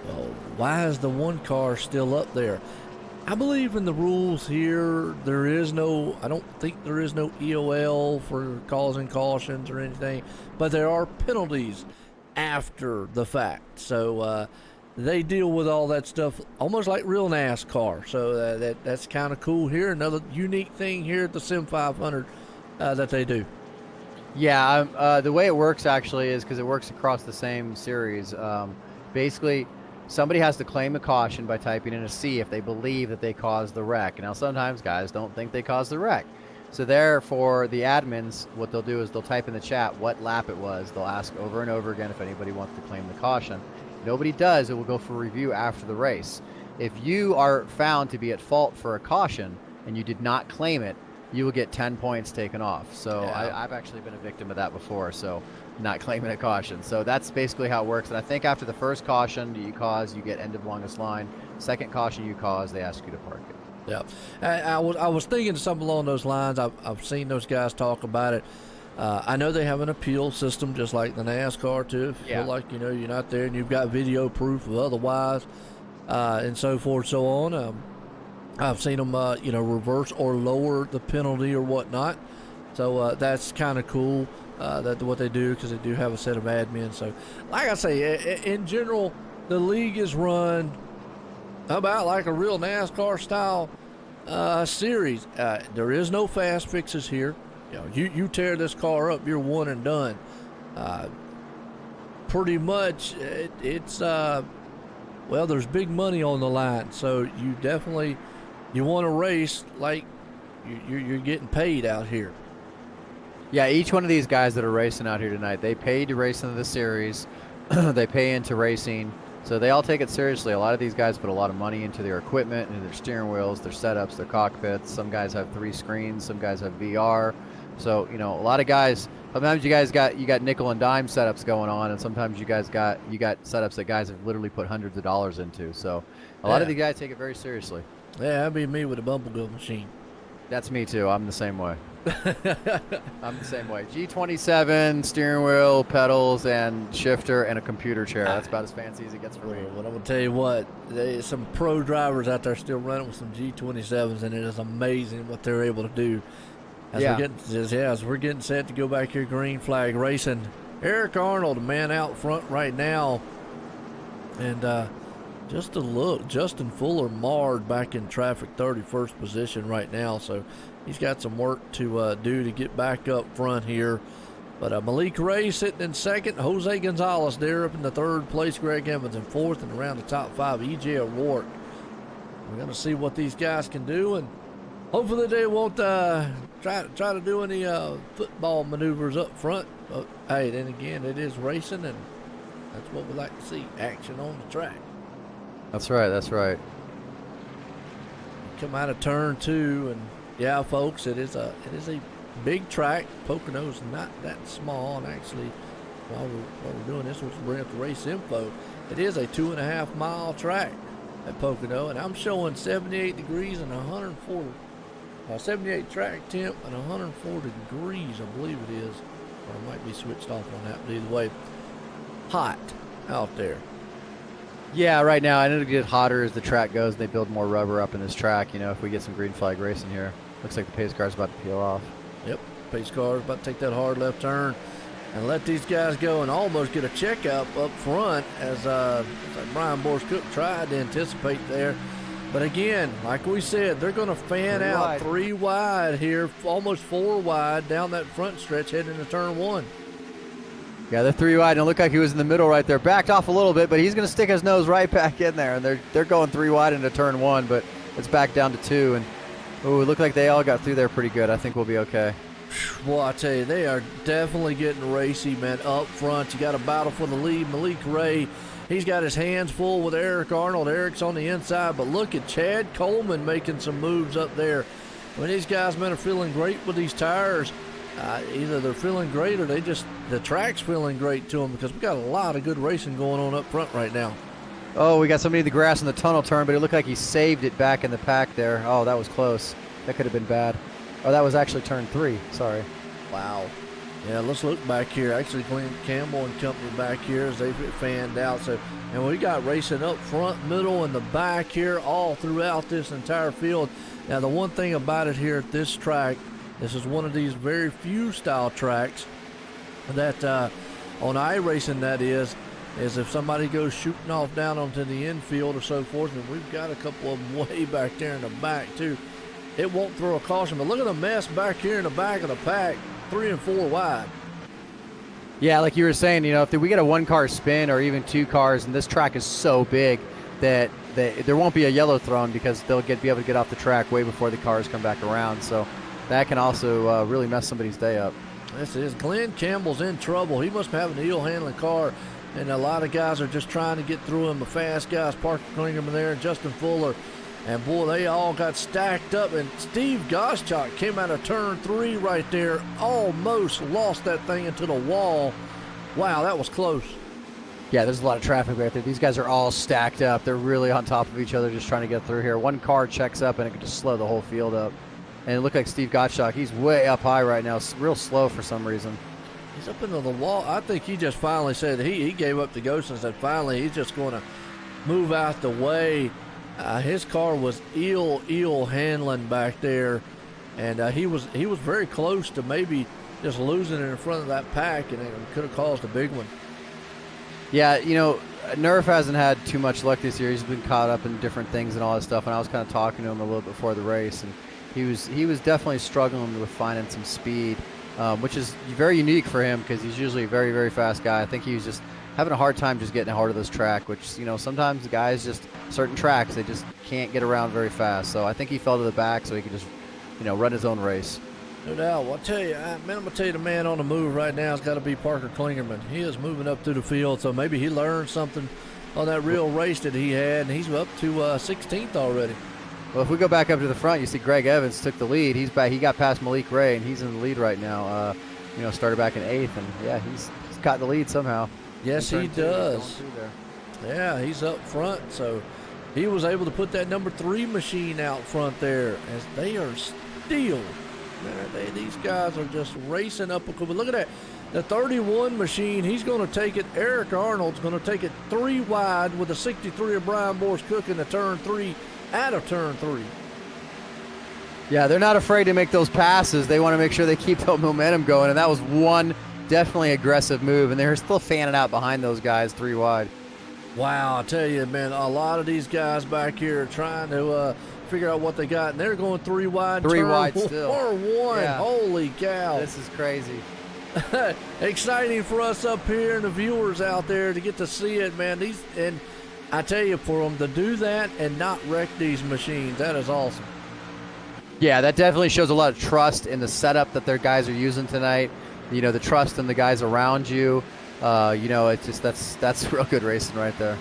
A: well, why is the one car still up there? I believe in the rules here. I don't think there is no EOL for causing cautions or anything, but there are penalties after the fact. So they deal with all that stuff almost like real NASCAR. So that's kind of cool here. Another unique thing here at the Sim500 that they do.
B: Yeah, the way it works actually is because it works across the same series. Basically, somebody has to claim a caution by typing in a C if they believe that they caused the wreck. Now, sometimes guys don't think they caused the wreck. So therefore, the admins, what they'll do is they'll type in the chat what lap it was. They'll ask over and over again if anybody wants to claim the caution. If nobody does, it will go for review after the race. If you are found to be at fault for a caution and you did not claim it, you will get 10 points taken off. So yeah. I've actually been a victim of that before, so not claiming a caution. So that's basically how it works. And I think after the first caution you cause, you get end of longest line. Second caution you cause, they ask you to park it.
A: Yeah, I was thinking something along those lines. I've seen those guys talk about it. I know they have an appeal system just like the NASCAR too. If you feel like you're not there and you've got video proof of otherwise, and so forth, so on. I've seen them, reverse or lower the penalty or whatnot. So that's kind of cool. That what they do because they do have a set of admins. So, like I say, in general, the league is run about like a real NASCAR style series. There is no fast fixes here. You tear this car up, you're one and done. Pretty much, it's there's big money on the line, so you definitely want to race like you're getting paid out here.
B: Yeah, each one of these guys that are racing out here tonight, they pay to race into the series. They pay into racing. So they all take it seriously. A lot of these guys put a lot of money into their equipment, into their steering wheels, their setups, their cockpits. Some guys have 3 screens. Some guys have VR. So, a lot of guys, sometimes you got nickel and dime setups going on, and sometimes you got setups that guys have literally put hundreds of dollars into. So a lot of these guys take it very seriously.
A: Yeah, that'd be me with a bumble machine.
B: That's me too. I'm the same way. I'm the same way. G27, steering wheel, pedals, and shifter, and a computer chair. That's about as fancy as it gets for me.
A: Well, I'm gonna tell you what, there's some pro drivers out there still running with some G27s, and it is amazing what they're able to do. As we're getting set to go back here, green flag racing. Eric Arnold, man out front right now, and just a look, Justin Fuller marred back in traffic, 31st position right now, so he's got some work to do to get back up front here. But Malik Ray sitting in second, Jose Gonzalez there up in the third place, Greg Evans in fourth, and around the top five, E.J. O'Rourke. We're going to see what these guys can do, and hopefully they won't try to do any football maneuvers up front. But hey, then again, it is racing, and that's what we like to see, action on the track.
B: That's right. That's right.
A: Come out of turn two, and yeah, folks, it is a big track. Pocono's not that small, and actually, while we're doing this, we'll bring up the race info. It is a 2.5 mile track at Pocono, and I'm showing 78 degrees and 104. 78 track temp and 104 degrees, I believe it is. Or I might be switched off on that, but either way, hot out there.
B: Yeah, right now, I know it'll get hotter as the track goes. They build more rubber up in this track, you know, if we get some green flag racing here. Looks like the pace car's about to peel off.
A: Yep, pace car's about to take that hard left turn and let these guys go and almost get a checkup up front as Brian Borscook tried to anticipate there. But again, like we said, they're going to fan out three wide here, almost four wide down that front stretch heading into turn one.
B: Yeah, they're three wide, and it looked like he was in the middle right there. Backed off a little bit, but he's going to stick his nose right back in there, and they're going three wide into turn one, but it's back down to two. And it looked like they all got through there pretty good. I think we'll be okay.
A: Well, I tell you, they are definitely getting racy, man, up front. You got a battle for the lead. Malik Ray, he's got his hands full with Eric Arnold. Eric's on the inside, but look at Chad Coleman making some moves up there. When these guys, man, are feeling great with these tires, either they're feeling great or the track's feeling great to them, because we got a lot of good racing going on up front right now.
B: Oh, we got somebody in the grass in the tunnel turn, but it looked like he saved it back in the pack there. Oh, that was close. That could have been bad. Oh, that was actually turn three. Sorry.
A: Wow. Yeah, let's look back here. Actually, Glenn Campbell and company back here as they fanned out. So, and we got racing up front, middle, and the back here all throughout this entire field. Now, the one thing about it here at this track, this is one of these very few style tracks that on iRacing, that is if somebody goes shooting off down onto the infield or so forth, and we've got a couple of them way back there in the back too, it won't throw a caution. But look at the mess back here in the back of the pack, 3 and 4 wide.
B: Yeah, like you were saying, you know, if we get a one-car spin or even 2 cars, and this track is so big that there won't be a yellow thrown, because they'll be able to get off the track way before the cars come back around. So that can also really mess somebody's day up.
A: This is Glenn Campbell's in trouble. He must have an eel-handling car, and a lot of guys are just trying to get through him. The fast guys, Parker Klingerman there, and Justin Fuller. And, boy, they all got stacked up. And Steve Goschak came out of turn 3 right there, almost lost that thing into the wall. Wow, that was close.
B: Yeah, there's a lot of traffic right there. These guys are all stacked up. They're really on top of each other just trying to get through here. One car checks up, and it could just slow the whole field up. And it looked like Steve Gottschalk, he's way up high right now, real slow for some reason.
A: He's up into the wall. I think he just finally said he gave up the ghost and said finally he's just going to move out the way. His car was eel handling back there, and he was very close to maybe just losing it in front of that pack, and it could have caused a big one.
B: Yeah, you know, Nerf hasn't had too much luck this year. He's been caught up in different things and all that stuff, and I was kind of talking to him a little bit before the race, and he was definitely struggling with finding some speed, which is very unique for him, because he's usually a very, very fast guy. I think he was just having a hard time just getting a hold of this track, which, you know, sometimes the guys just, certain tracks, they just can't get around very fast. So I think he fell to the back so he could just, you know, run his own race.
A: No doubt. Well, I'll tell you, man, I'm going to tell you, the man on the move right now has got to be Parker Klingerman. He is moving up through the field, so maybe he learned something on that real race that he had, and he's up to 16th already.
B: Well, if we go back up to the front, you see Greg Evans took the lead. He's back. He got past Malik Ray, and he's in the lead right now. You know, started back in 8th, and yeah, he's got the lead somehow.
A: Yes, he does. Yeah, he's up front. So, he was able to put that number 3 machine out front there, as they are still, man, these guys are just racing up. But look at that. The 31 machine, he's going to take it. Eric Arnold's going to take it 3 wide with a 63 of Brian Boris Cook in the turn 3 out of turn 3.
B: Yeah, they're not afraid to make those passes. They want to make sure they keep that momentum going, and that was one definitely aggressive move, and they're still fanning out behind those guys 3 wide.
A: Wow, I tell you, man, a lot of these guys back here are trying to figure out what they got, and they're going 3 wide.
B: 3
A: turn
B: wide still.
A: 4-1.
B: Yeah.
A: Holy cow.
B: This is crazy.
A: Exciting for us up here and the viewers out there to get to see it, man. And I tell you, for them to do that and not wreck these machines, that is awesome.
B: Yeah, that definitely shows a lot of trust in the setup that their guys are using tonight. You know, the trust in the guys around you. You know, it's just that's real good racing right there.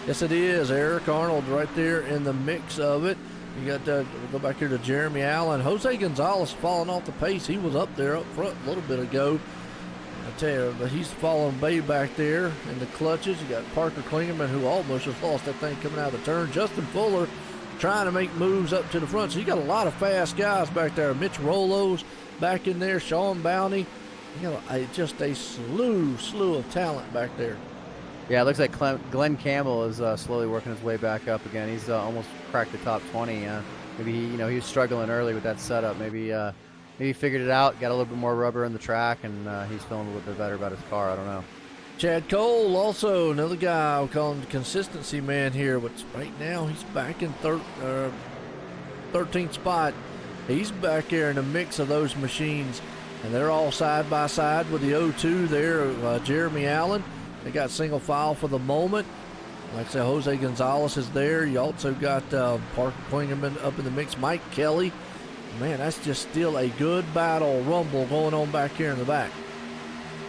A: Yes, it is. Eric Arnold right there in the mix of it. You got we'll go back here to Jeremy Allen. Jose Gonzalez falling off the pace. He was up there up front a little bit ago. I tell you, but he's following Bay back there in the clutches. You got Parker Klingerman, who almost just lost that thing coming out of the turn. Justin Fuller trying to make moves up to the front. So you got a lot of fast guys back there. Mitch Rolos back in there. Sean Bounty. You know, just a slew of talent back there.
B: Yeah, it looks like Glenn Campbell is slowly working his way back up again. He's almost cracked the top 20. Maybe he was struggling early with that setup. Maybe he figured it out, got a little bit more rubber in the track, and he's feeling a little bit better about his car. I don't know.
A: Chad Cole, also another guy I'll call him the consistency man here, but right now he's back in 13th spot. He's back there in the mix of those machines, and they're all side by side with the 02 there, Jeremy Allen. They got single file for the moment. Like I said, Jose Gonzalez is there. You also got Parker Klingerman up in the mix. Mike Kelly. Man, that's just still a good battle rumble going on back here in the back.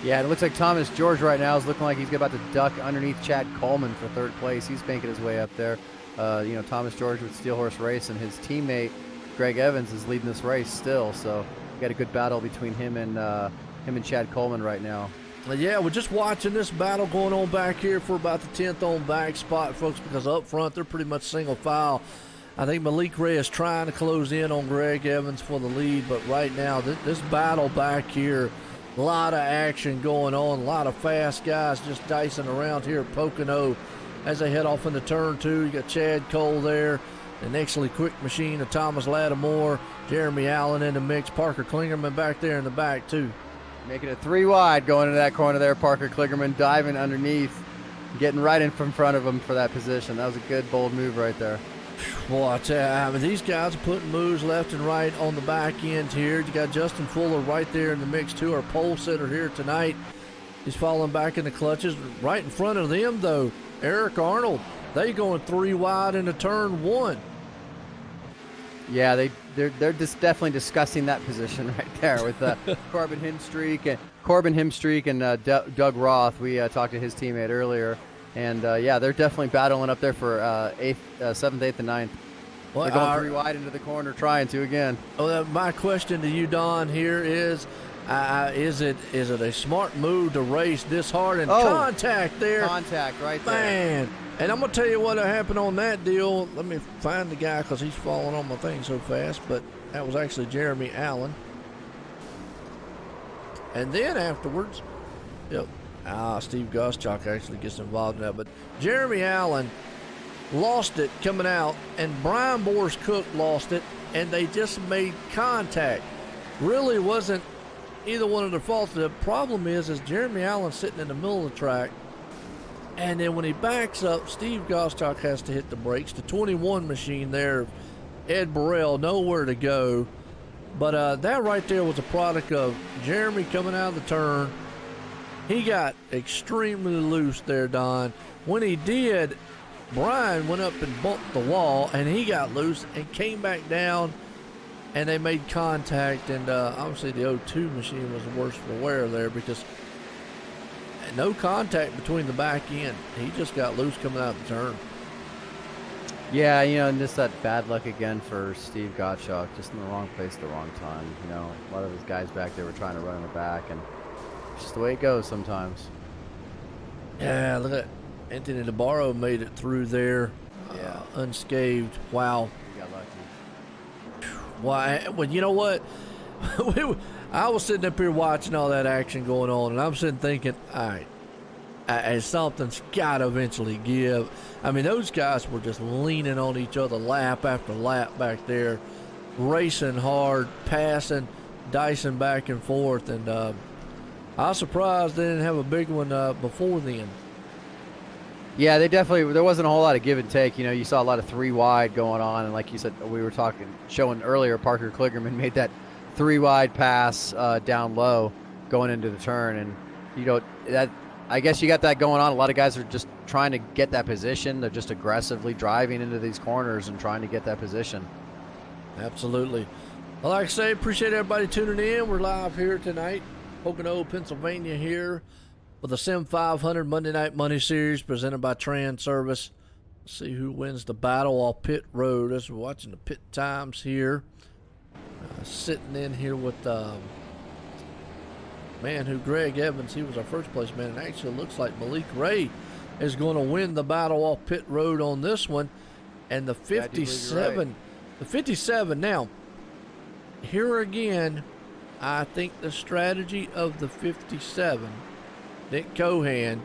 B: Yeah, it looks like Thomas George right now is looking like he's about to duck underneath Chad Coleman for 3rd place. He's making his way up there. Thomas George with Steel Horse Race, and his teammate Greg Evans is leading this race still. So you got a good battle between him and Chad Coleman right now.
A: Yeah, we're just watching this battle going on back here for about the 10th on back spot, folks, because up front they're pretty much single file. I think Malik Ray is trying to close in on Greg Evans for the lead, but right now this battle back here, a lot of action going on, a lot of fast guys just dicing around here at Pocono as they head off into turn 2. You got Chad Cole there, an excellently quick machine of Thomas Lattimore, Jeremy Allen in the mix, Parker Klingerman back there in the back too.
B: Making it 3 wide going into that corner there. Parker Klingerman diving underneath, getting right in from front of him for that position. That was a good, bold move right there.
A: Boy, I tell you, these guys are putting moves left and right on the back end here. You got Justin Fuller right there in the mix too, our pole sitter here tonight. He's falling back in the clutches. Right in front of them, though, Eric Arnold. They going 3 wide into turn 1.
B: Yeah, they're just definitely discussing that position right there with Corbin Himstreak and Doug Roth. We talked to his teammate earlier, and yeah, they're definitely battling up there for 7th, 8th, and 9th. Well, they're going 3 wide into the corner, trying to again.
A: Well, my question to you, Don, here is it a smart move to race this hard and contact there?
B: Contact right there.
A: Man. And I'm going to tell you what happened on that deal. Let me find the guy because he's falling on my thing so fast. But that was actually Jeremy Allen. And then afterwards, Steve Goschalk actually gets involved in that. But Jeremy Allen lost it coming out, and Brian Boris Cook lost it, and they just made contact. Really wasn't either one of their faults. The problem is Jeremy Allen sitting in the middle of the track. And then when he backs up, Steve Goschalk has to hit the brakes. The 21 machine there, Ed Burrell, nowhere to go. But that right there was a product of Jeremy coming out of the turn. He got extremely loose there, Don. When he did, Brian went up and bumped the wall, and he got loose and came back down, and they made contact. And obviously the 02 machine was the worst for wear there because no contact between the back end. He just got loose coming out the turn.
B: Yeah, and just that bad luck again for Steve Gottschalk, just in the wrong place at the wrong time. A lot of his guys back there were trying to run in the back, and it's just the way it goes sometimes.
A: Yeah, look at Anthony DeBarro made it through there. unscathed. Wow.
B: You got lucky.
A: Why? Well, you know what? I was sitting up here watching all that action going on, and I'm sitting thinking, all right, something's got to eventually give. I mean, those guys were just leaning on each other lap after lap back there, racing hard, passing, dicing back and forth, and I was surprised they didn't have a big one before then.
B: Yeah, there wasn't a whole lot of give and take. You know, you saw a lot of 3 wide going on, and like you said, we were showing earlier, Parker Kligerman made that 3 wide pass down low going into the turn, and you know that. I guess you got that going on. A lot of guys are just trying to get that position. They're just aggressively driving into these corners and trying to get that position.
A: Absolutely. Well, like I say, appreciate everybody tuning in. We're live here tonight, Pocono, Pennsylvania, here with the Sim500 Monday Night Money Series presented by Transervice. Let's see who wins the battle off pit road as we're watching the pit times here. Sitting in here with man who Greg Evans, he was our first place man, and actually looks like Malik Ray is going to win the battle off pit road on this one. And the 57, the 57 now, here again, I think the strategy of the 57, Nick Cohan,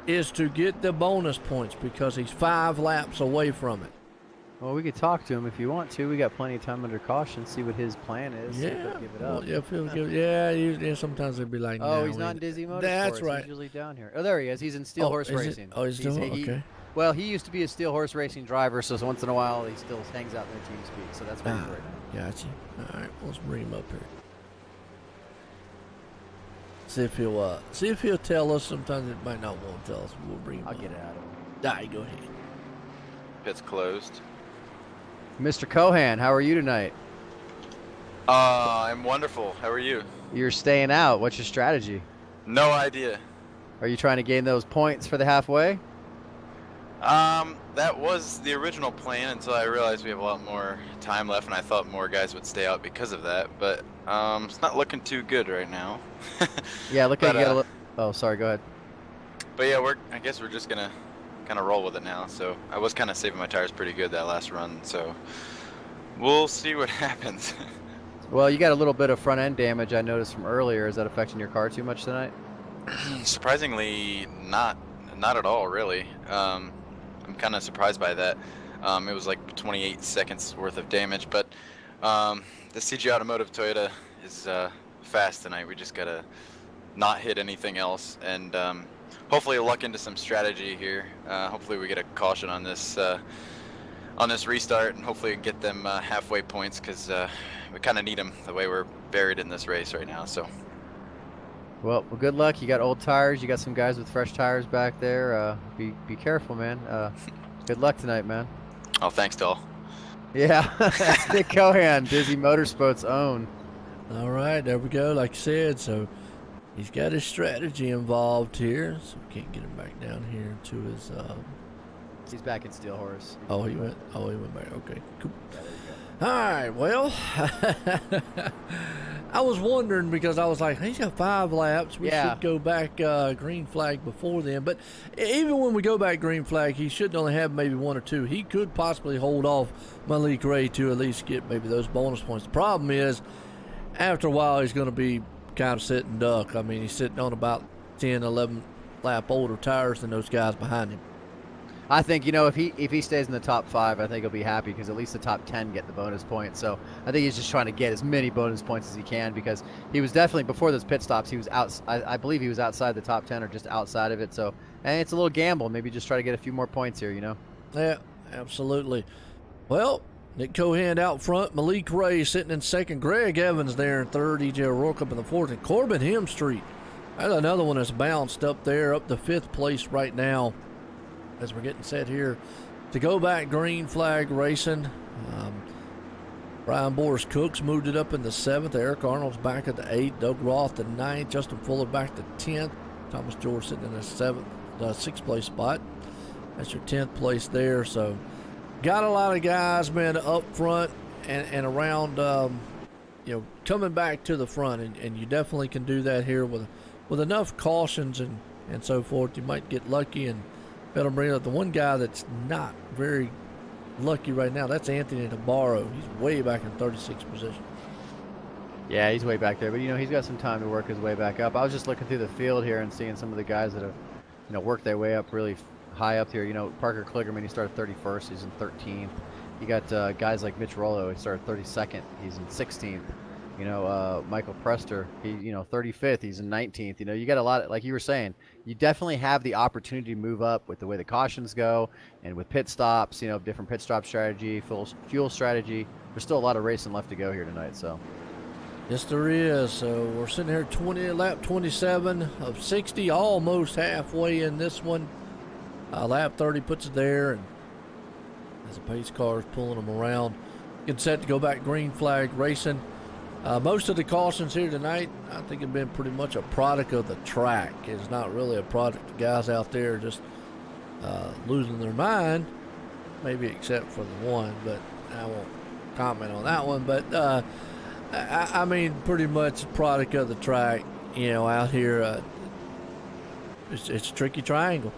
A: is to get the bonus points because he's 5 laps away from it.
B: Well, we could talk to him if you want to. We got plenty of time under caution. See what his plan is.
A: Yeah,
B: give it up.
A: Well, yeah. Sometimes they'd be like,
B: "Oh,
A: no,
B: he's not in Dizzy Motorsports.
A: That's right.
B: He's usually down here. Oh, there he is. He's in Steel Horse Racing.
A: He's doing okay.
B: Well, he used to be a Steel Horse Racing driver, so once in a while he still hangs out in their team speak. So that's where he's right now.
A: Gotcha. All right, let's bring him up here. See if he'll tell us. Sometimes it might not want to tell us. We'll bring him.
B: I'll
A: up.
B: get it out of him.
A: All right, go ahead.
D: Pit's closed.
B: Mr. Cohan, how are you tonight?
D: I'm wonderful. How are you?
B: You're staying out. What's your strategy?
D: No idea.
B: Are you trying to gain those points for the halfway?
D: That was the original plan until I realized we have a lot more time left, and I thought more guys would stay out because of that. But it's not looking too good right now.
B: Yeah, look like you got a Oh, sorry. Go ahead.
D: But yeah, I guess we're just gonna kind of roll with it now. So I was kind of saving my tires pretty good that last run. So we'll see what happens.
B: Well, you got a little bit of front end damage I noticed from earlier. Is that affecting your car too much tonight?
D: Surprisingly, not at all, really. I'm kind of surprised by that. It was like 28 seconds worth of damage, but the CG Automotive Toyota is fast tonight. We just gotta not hit anything else, and hopefully luck into some strategy here. Hopefully we get a caution on this restart, and hopefully we can get them halfway points, because we kind of need them the way we're buried in this race right now. So.
B: Well, good luck. You got old tires. You got some guys with fresh tires back there. Be careful, man. Good luck tonight, man.
D: Oh, thanks to all.
B: Yeah, that's Nick Cohan, Dizzy Motorsports' own.
A: All right, there we go. Like I said, so he's got his strategy involved here, so we can't get him back down here to his.
B: He's back in Steel Horse.
A: He went back. Okay, cool. All right, well, I was wondering because I was like, he's got 5 laps. We should go back green flag before then. But even when we go back green flag, he should only have maybe 1 or 2. He could possibly hold off Malik Ray to at least get maybe those bonus points. The problem is, after a while, he's going to be kind of sitting duck. I mean, he's sitting on about 10, 11 lap older tires than those guys behind him.
B: I think, if he stays in the top 5, I think he'll be happy because at least the top 10 get the bonus points. So I think he's just trying to get as many bonus points as he can, because he was definitely, before those pit stops, he was out. I believe he was outside the top 10 or just outside of it. So, and it's a little gamble. Maybe just try to get a few more points here,
A: Yeah, absolutely. Well, Nick Cohan out front, Malik Ray sitting in second, Greg Evans there in third, EJ O'Rourke up in the fourth, and Corbin Hemstreet. That's another one that's bounced up there, up to 5th place right now, as we're getting set here to go back green flag racing. Brian Boris Cooks moved it up in the 7th. Eric Arnold's back at the 8th. Doug Roth the 9th. Justin Fuller back to 10th. Thomas George sitting in the 6th place spot. That's your 10th place there. So got a lot of guys, man, up front and around, coming back to the front. And you definitely can do that here with enough cautions and so forth. You might get lucky and Better bring up the one guy that's not very lucky right now. That's Anthony Navarro. He's way back in 36th position.
B: Yeah, he's way back there, but he's got some time to work his way back up. I was just looking through the field here and seeing some of the guys that have, worked their way up really high up here. Parker Kligerman, he started 31st. He's in 13th. You got guys like Mitch Rollo. He started 32nd. He's in 16th. Michael Prester, he 35th. He's in 19th. You got a lot, like you were saying, you definitely have the opportunity to move up with the way the cautions go and with pit stops, different pit stop strategy, fuel strategy. There's still a lot of racing left to go here tonight, so.
A: Yes, there is. So we're sitting here lap 27 of 60, almost halfway in this one. Lap 30 puts it there, and as the pace car is pulling them around, getting set to go back green flag racing. Most of the cautions here tonight, I think, have been pretty much a product of the track. It's not really a product of guys out there just losing their mind, maybe except for the one, but I won't comment on that one. But I mean, pretty much a product of the track, out here. It's a tricky triangle.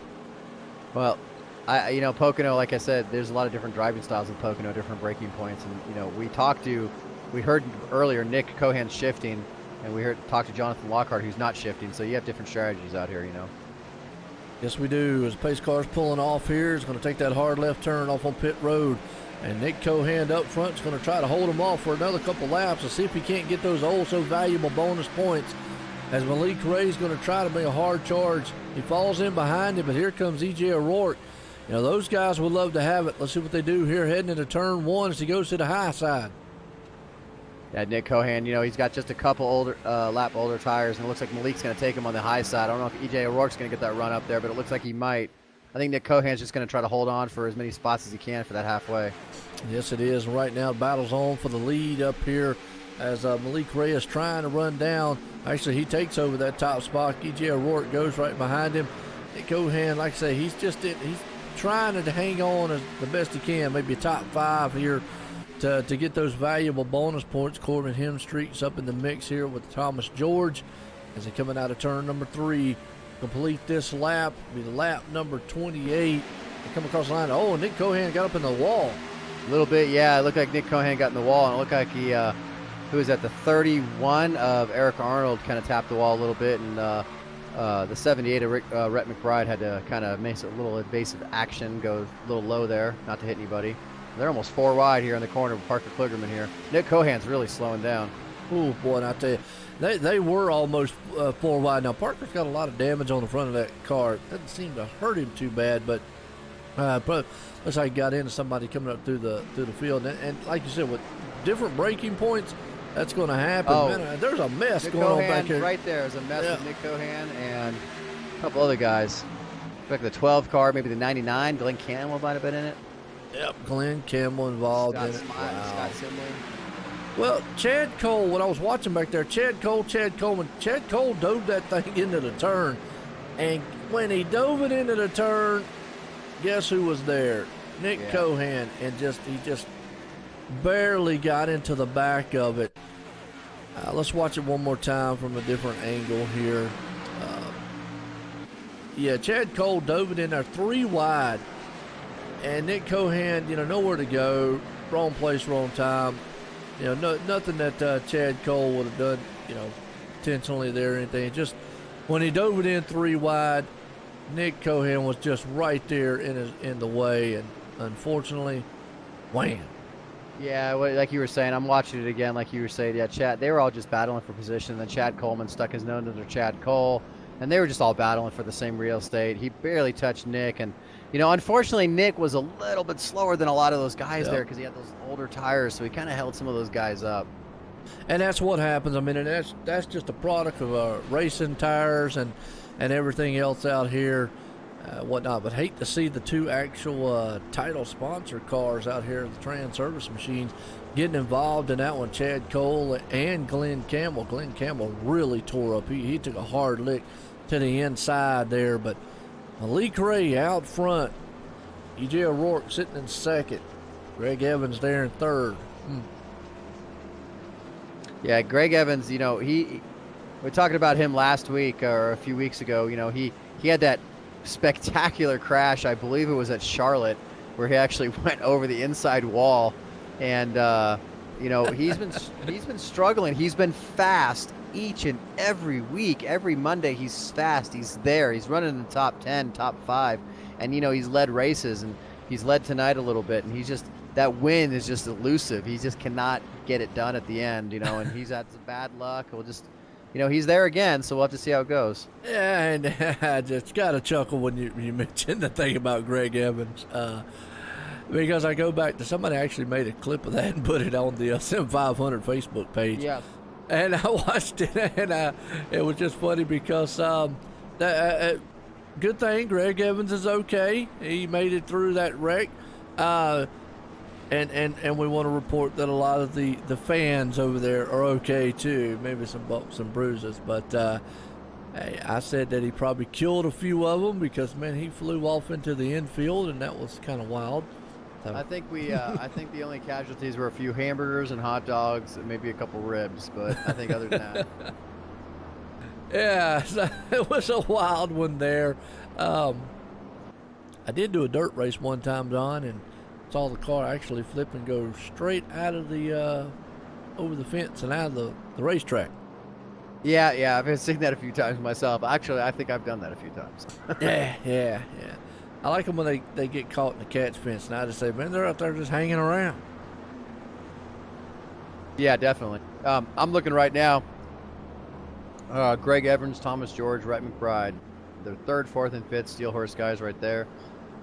B: Well, Pocono, like I said, there's a lot of different driving styles in Pocono, different braking points, and we heard earlier Nick Cohan's shifting, and we talked to Jonathan Lockhart, who's not shifting, so you have different strategies out here,
A: Yes, we do. As the pace car's pulling off here, it's going to take that hard left turn off on pit road. And Nick Cohan up front is going to try to hold him off for another couple laps to see if he can't get those so valuable bonus points. As Malik Ray is going to try to make a hard charge. He falls in behind him, but here comes E.J. O'Rourke. Those guys would love to have it. Let's see what they do here heading into turn one as he goes to the high side.
B: Yeah, Nick Cohan, he's got just a couple lap older tires, and it looks like Malik's going to take him on the high side. I don't know if E.J. O'Rourke's going to get that run up there, but it looks like he might. I think Nick Cohan's just going to try to hold on for as many spots as he can for that halfway.
A: Yes, it is. Right now, battle's on for the lead up here as Malik Ray is trying to run down. Actually, he takes over that top spot. E.J. O'Rourke goes right behind him. Nick Cohan, like I say, he's trying to hang on as the best he can, maybe top 5 here to get those valuable bonus points. Corbin Hemstreet's up in the mix here with Thomas George as they're coming out of turn number 3. Complete this lap, be lap number 28. They come across the line. Oh, Nick Cohan got up in the wall.
B: A little bit, yeah. It looked like Nick Cohan got in the wall, and it looked like he, who was at the 31 of Eric Arnold, kind of tapped the wall a little bit, and the 78 of Rhett McBride had to kind of make a little evasive action, go a little low there, not to hit anybody. They're almost 4 wide here in the corner with Parker Kligerman here. Nick Cohan's really slowing down.
A: Oh, boy, and I tell you, they were almost 4 wide. Now, Parker's got a lot of damage on the front of that car. Doesn't seem to hurt him too bad, but looks like he got into somebody coming up through the field. And like you said, with different braking points, that's going to happen.
B: Oh,
A: man, there's a mess
B: Nick
A: going
B: Cohan,
A: on back here.
B: Right there is a mess with Nick Cohan and a couple other guys. Like the 12 car, maybe the 99. Glenn Campbell might have been in it.
A: Yep, Glenn Campbell involved in it.
B: Wow. Scott Simley.
A: Well, Chad Cole, when I was watching back there, Chad Cole dove that thing into the turn. And when he dove it into the turn, guess who was there? Nick Cohan. And he just barely got into the back of it. Let's watch it one more time from a different angle here. Chad Cole dove it in there 3 wide. And Nick Cohan, nowhere to go. Wrong place, wrong time. Nothing that Chad Cole would have done, intentionally there or anything. Just when he dove it in 3 wide, Nick Cohan was just right there in the way, and unfortunately, wham.
B: Yeah, like you were saying, I'm watching it again. Like you were saying, Chad. They were all just battling for position. And then Chad Coleman stuck his nose under Chad Cole, and they were just all battling for the same real estate. He barely touched Nick, and unfortunately, Nick was a little bit slower than a lot of those guys there because he had those older tires, so he kind of held some of those guys up.
A: And that's what happens. I mean, and that's just a product of racing tires and everything else out here, whatnot. But hate to see the 2 actual title sponsor cars out here, the Transervice machines, getting involved in that one. Chad Cole and Glenn Campbell. Glenn Campbell really tore up. He took a hard lick to the inside there, but Malik Ray out front. E.J. O'Rourke sitting in second. Greg Evans there in third.
B: Yeah, Greg Evans, we were talking about him last week or a few weeks ago. He had that spectacular crash. I believe it was at Charlotte, where he actually went over the inside wall, and you know, he's been struggling. He's been fast each and every week. Every Monday he's fast. He's there. He's running in the top 10, top 5, and you know, he's led races, and he's led tonight a little bit, and he's just, that win is just elusive. He just cannot get it done at the end, you know, and he's had some bad luck. We'll just, you know, he's there again, so we'll have to see how it goes.
A: Yeah, and I just got to chuckle when you mentioned the thing about Greg Evans, because I go back to, somebody actually made a clip of that and put it on the Sim500 Facebook page.
B: Yeah.
A: And I watched it, and it was just funny because good thing Greg Evans is okay. He made it through that wreck. And we want to report that a lot of the fans over there are okay too. Maybe some bumps and bruises, but hey, I said that he probably killed a few of them because, man, he flew off into the infield, and that was kind of wild. So.
B: I think I think the only casualties were a few hamburgers and hot dogs, and maybe a couple ribs. But I think other than that,
A: yeah, so it was a wild one there. I did do a dirt race one time, Don, and saw the car actually flip and go straight out of the over the fence and out of the racetrack.
B: yeah, I've been seeing that a few times myself. Actually, I think I've done that a few times.
A: Yeah. I like them when they get caught in the catch fence, and I just say, man, they're out there just hanging around.
B: Yeah, definitely. I'm looking right now. Greg Evans, Thomas George, Rhett McBride. They're 3rd, 4th, and 5th Steel Horse guys right there.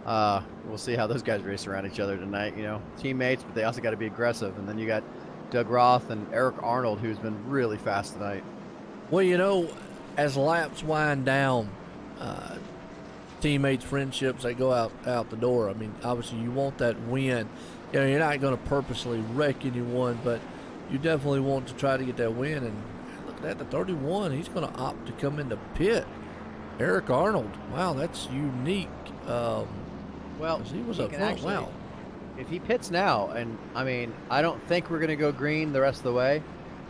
B: We'll see how those guys race around each other tonight. You know, teammates, but they also got to be aggressive. And then you got Doug Roth and Eric Arnold, who's been really fast tonight.
A: Well, you know, as laps wind down, teammates, friendships, they go out the door. I mean, obviously you want that win. You know, you're not going to purposely wreck anyone, but you definitely want to try to get that win. And look at that, the 31, he's going to opt to come into pit. Eric Arnold, wow, that's unique.
B: Well,
A: he was up front.
B: Actually,
A: wow.
B: If he pits now, and I mean, I don't think we're going to go green the rest of the way,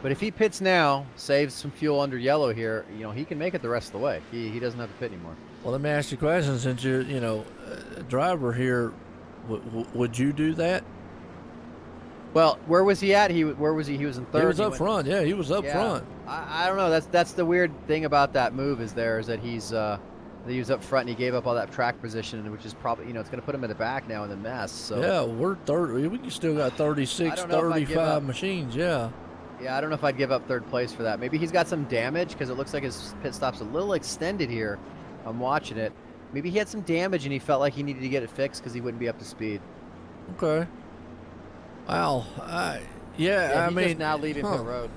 B: but if he pits now, saves some fuel under yellow here, you know, he can make it the rest of the way. He doesn't have to pit anymore.
A: Well, let me ask you a question. Since you're, you know, a driver here, would you do that?
B: Well, where was he at? Where was he? He was in 3rd.
A: He was up front. Yeah, he was up front.
B: I don't know. That's the weird thing about that move is that he was up front and he gave up all that track position, which is probably, you know, it's going to put him in the back now in the mess. So
A: yeah, we're 30. We still got 36, 35 machines. Yeah.
B: Yeah, I don't know if I'd give up 3rd place for that. Maybe he's got some damage because it looks like his pit stop's a little extended here. I'm watching it. Maybe he had some damage and he felt like he needed to get it fixed because he wouldn't be up to speed.
A: Okay. Wow. I mean,
B: just now leaving pit road.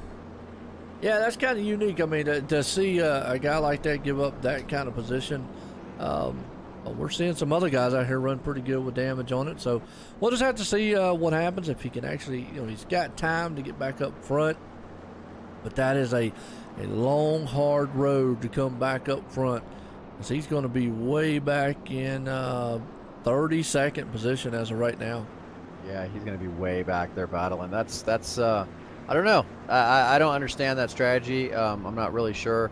A: Yeah, that's kind of unique. I mean, to see a guy like that give up that kind of position, we're seeing some other guys out here run pretty good with damage on it. So we'll just have to see what happens if he can actually, you know, he's got time to get back up front. But that is a long, hard road to come back up front. So he's going to be way back in 32nd position as of right now.
B: Yeah, he's going to be way back there battling. That's I don't know. I don't understand that strategy. I'm not really sure.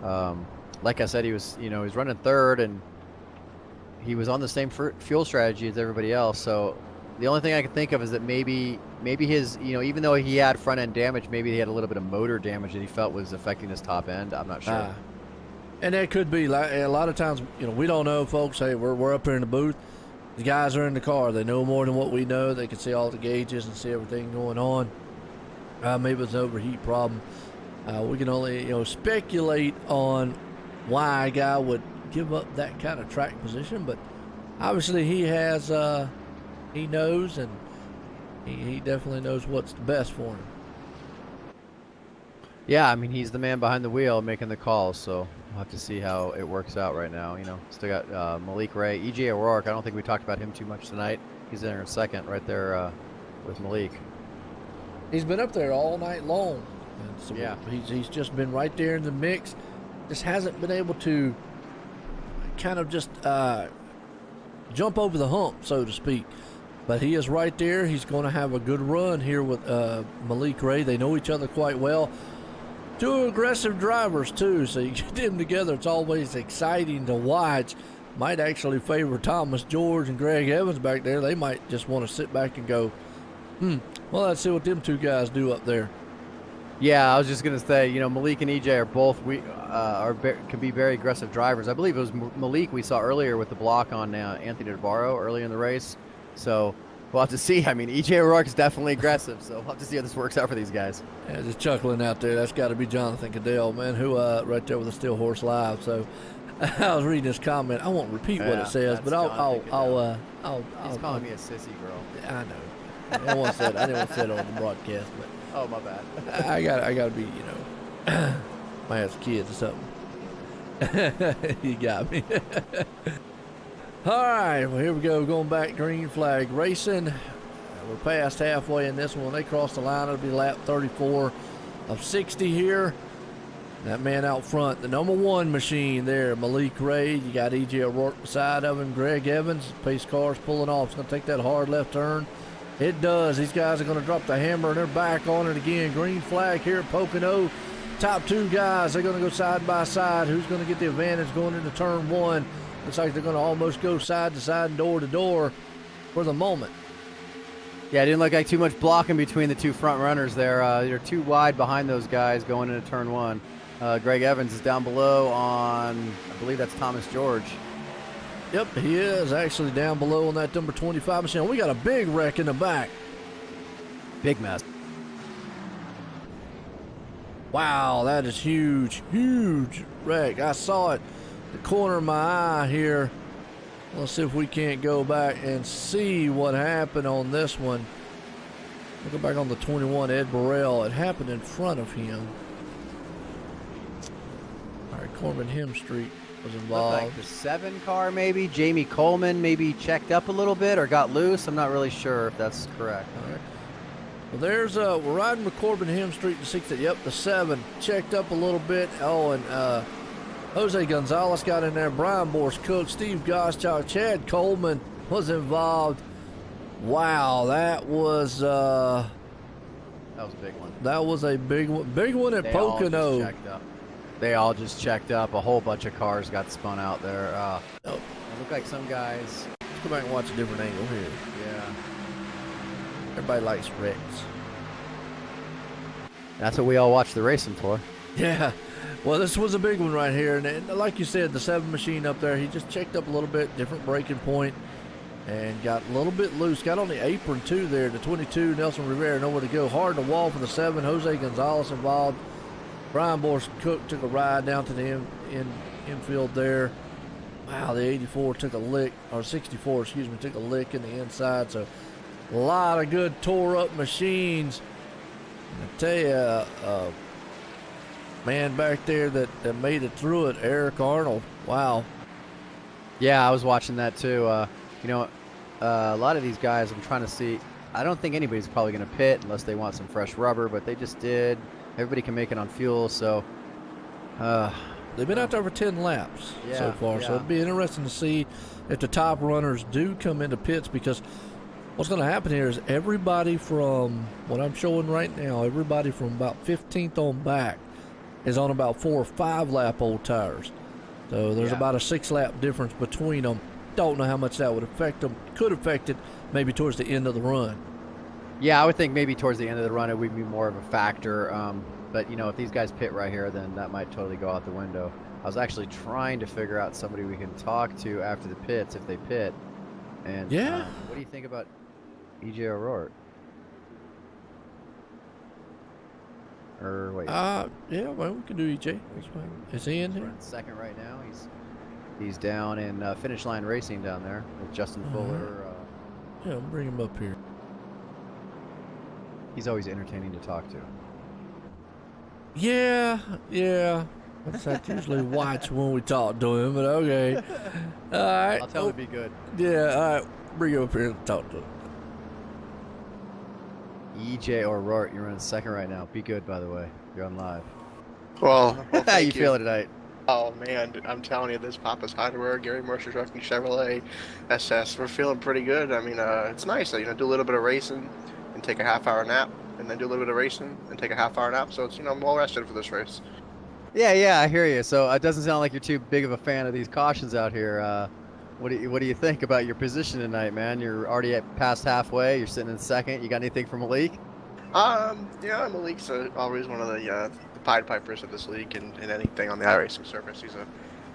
B: Like I said, he was running 3rd and he was on the same fuel strategy as everybody else. So the only thing I can think of is that maybe his, you know, even though he had front end damage, maybe he had a little bit of motor damage that he felt was affecting his top end. I'm not sure.
A: And that could be like a lot of times, you know, we don't know, folks. Hey, we're up here in the booth. The guys are in the car. They know more than what we know. They can see all the gauges and see everything going on. Maybe it's an overheat problem. We can only, you know, speculate on why a guy would give up that kind of track position, but obviously he has, he knows, and he definitely knows what's the best for him.
B: Yeah, I mean, he's the man behind the wheel making the calls, so we'll have to see how it works out right now. You know, still got Malik Ray, EJ O'Rourke. I don't think we talked about him too much tonight. He's in 2nd right there with Malik.
A: He's been up there all night long. And so
B: yeah,
A: he's just been right there in the mix. Just hasn't been able to kind of just jump over the hump, so to speak. But he is right there. He's going to have a good run here with Malik Ray. They know each other quite well. 2 aggressive drivers, too, so you get them together. It's always exciting to watch. might actually favor Thomas George and Greg Evans back there. They might just want to sit back and go, well, let's see what them two guys do up there.
B: Yeah, I was just gonna say, you know, Malik and EJ are both can be very aggressive drivers. I believe it was Malik we saw earlier with the block on Anthony DeBarro earlier in the race. So we'll have to see. I mean, EJ O'Rourke is definitely aggressive, so we'll have to see how this works out for these guys.
A: Yeah, just chuckling out there. That's got to be Jonathan Cadell, man, who right there with the Steel Horse Live. So I was reading his comment. I won't repeat what it says, but I'll
B: He's calling me a sissy girl.
A: I know. I didn't want to say it on the broadcast, but
B: Oh, my bad.
A: I gotta be, you know, might have some kids or something. You got me. All right, well, here we go. Going back, green flag racing. We're past halfway in this one. When they cross the line, it'll be lap 34 of 60 here. That man out front, the number one machine there, Malik Ray. You got EJ O'Rourke beside of him, Greg Evans. Pace car's pulling off. It's going to take that hard left turn. It does. These guys are going to drop the hammer, and they're back on it again. Green flag here at Pocono. Top two guys, they're going to go side by side. Who's going to get the advantage going into turn one? Looks like they're going to almost go side to side and door to door for the moment.
B: Yeah, it didn't look like too much blocking between the two front runners there. They're too wide behind those guys going into turn one. Greg Evans is down below on, I believe that's Thomas George.
A: Yep, he is actually down below on that number 25 machine. We got a big wreck in the back.
B: Big mess.
A: Wow, that is huge, huge wreck. I saw it the corner of my eye here. Let's see if we can't go back and see what happened on this one. We'll go back on the 21, Ed Burrell. It happened in front of him. All right, Corbin Hemstreet was involved.
B: Looked like the 7 car maybe. Jamie Coleman maybe checked up a little bit or got loose. I'm not really sure if that's correct.
A: All right. Well, there's we're riding with Corbin Hemstreet the 6. Yep, the 7 checked up a little bit. Oh, and Jose Gonzalez got in there. Brian Boris Cook, Steve Goschalk, Chad Coleman was involved. Wow, that was
B: a big one.
A: That was a big one. Big one at Pocono.
B: All just checked up. They all just checked up. A whole bunch of cars got spun out there. It looked like some guys.
A: Let's go back and watch a different angle here.
B: Yeah.
A: Everybody likes wrecks.
B: That's what we all watch the racing for.
A: Yeah. Well, this was a big one right here. And like you said, the 7 machine up there, he just checked up a little bit, different braking point, and got a little bit loose. Got on the apron, too, there. The 22, Nelson Rivera, nowhere to go. Hard to wall for the 7. Jose Gonzalez involved. Brian Boris Cook took a ride down to the infield there. Wow, the 84 took a lick, or 64, excuse me, took a lick in the inside. So a lot of good tore-up machines. I tell you, man back there that made it through it, Eric Arnold. Wow.
B: Yeah, I was watching that too. You know, a lot of these guys, I'm trying to see. I don't think anybody's probably going to pit unless they want some fresh rubber, but they just did. Everybody can make it on fuel, so.
A: They've been out there for 10 laps so far, so it'll be interesting to see if the top runners do come into pits, because what's going to happen here is everybody from what I'm showing right now, everybody from about 15th on back is on about 4 or 5 lap old tires. So there's about a 6 lap difference between them. Don't know how much that would affect them. Could affect it maybe towards the end of the run.
B: Yeah, I would think maybe towards the end of the run it would be more of a factor. But, you know, if these guys pit right here, then that might totally go out the window. I was actually trying to figure out somebody we can talk to after the pits if they pit. And what do you think about EJ O'Rourke? Or wait.
A: Yeah, well, we can do EJ. That's fine. Is he in here?
B: Second right now. He's down in Finish Line Racing down there with Justin Fuller.
A: Yeah, I'll bring him up here.
B: He's always entertaining to talk to.
A: Yeah. I usually watch when we talk to him, but okay. All right.
B: I'll tell him to be good.
A: Yeah, all right. Bring him up here and talk to him.
B: EJ O'Rourke, you're running second right now. Be good, by the way. You're on live.
E: Well
B: How you feeling tonight?
E: Oh man, I'm telling you, this Papa's Hardware, Gary Mercer Trucking Chevrolet, SS, we're feeling pretty good. I mean, it's nice, you know, do a little bit of racing and take a half-hour nap, and then do a little bit of racing and take a half-hour nap. So it's, you know, I'm well rested for this race.
B: Yeah, I hear you. So it doesn't sound like you're too big of a fan of these cautions out here. What do you think about your position tonight, man? You're already at past halfway. You're sitting in second. You got anything from Malik?
E: Yeah, Malik's always one of the Pied Pipers of this league and anything on the iRacing surface. He's a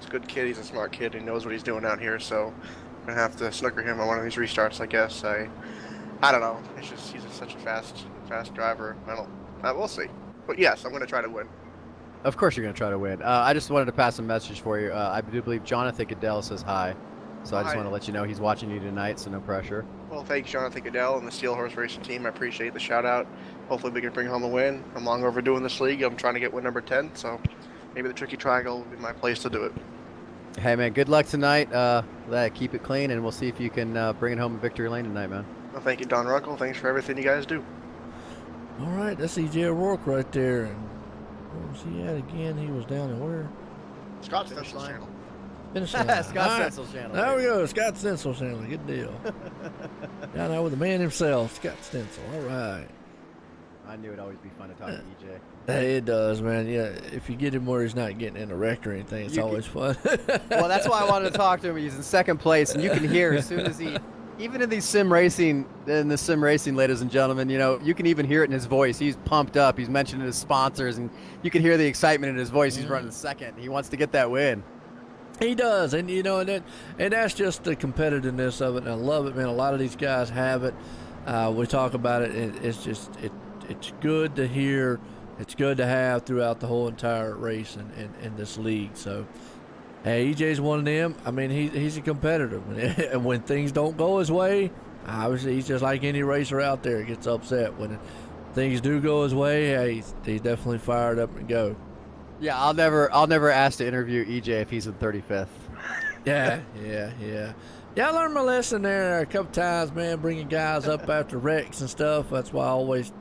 E: good kid. He's a smart kid. He knows what he's doing out here. So I'm gonna have to snooker him on one of these restarts, I guess. I don't know. It's just he's such a fast driver. We'll see. But yes, I'm gonna try to win.
B: Of course you're going to try to win. I just wanted to pass a message for you. I do believe Jonathan Goodell says hi. So I just
E: Hi.
B: want to let you know he's watching you tonight, so no pressure.
E: Well, thanks, Jonathan Goodell and the Steel Horse Racing team. I appreciate the shout out. Hopefully we can bring home a win. I'm long overdue in this league. I'm trying to get win number 10, so maybe the Tricky Triangle will be my place to do it.
B: Hey, man, good luck tonight. Keep it clean, and we'll see if you can bring it home in victory lane tonight, man.
E: Well, thank you, Don Runkle. Thanks for everything you guys do.
A: All right, that's EJ O'Rourke right there. And where was he at again? He was down in where?
E: Scott Stencil's channel.
A: Finish line.
B: Scott
A: All right.
B: Stensel's channel.
A: There we go. Scott Stencil channel. Good deal. Down there with the man himself, Scott Stencil. All right.
B: I knew it'd always be fun to talk to EJ.
A: Hey, it does, man. Yeah, if you get him where he's not getting in a wreck or anything, it's always fun.
B: Well, that's why I wanted to talk to him. He's in second place, and you can hear as soon as he, even in the sim racing, ladies and gentlemen, you know, you can even hear it in his voice. He's pumped up. He's mentioning his sponsors, and you can hear the excitement in his voice. He's running second. He wants to get that win.
A: He does, and you know, and that's just the competitiveness of it. And I love it, man. A lot of these guys have it. We talk about it. It's good to hear. It's good to have throughout the whole entire race in this league. So, hey, EJ's one of them. I mean, he's a competitor, and when things don't go his way, obviously he's just like any racer out there. He gets upset when things do go his way. Hey, he's definitely fired up and go.
B: Yeah, I'll never ask to interview EJ if he's in 35th.
A: Yeah. I learned my lesson there a couple times, man, bringing guys up after wrecks and stuff. That's why I always,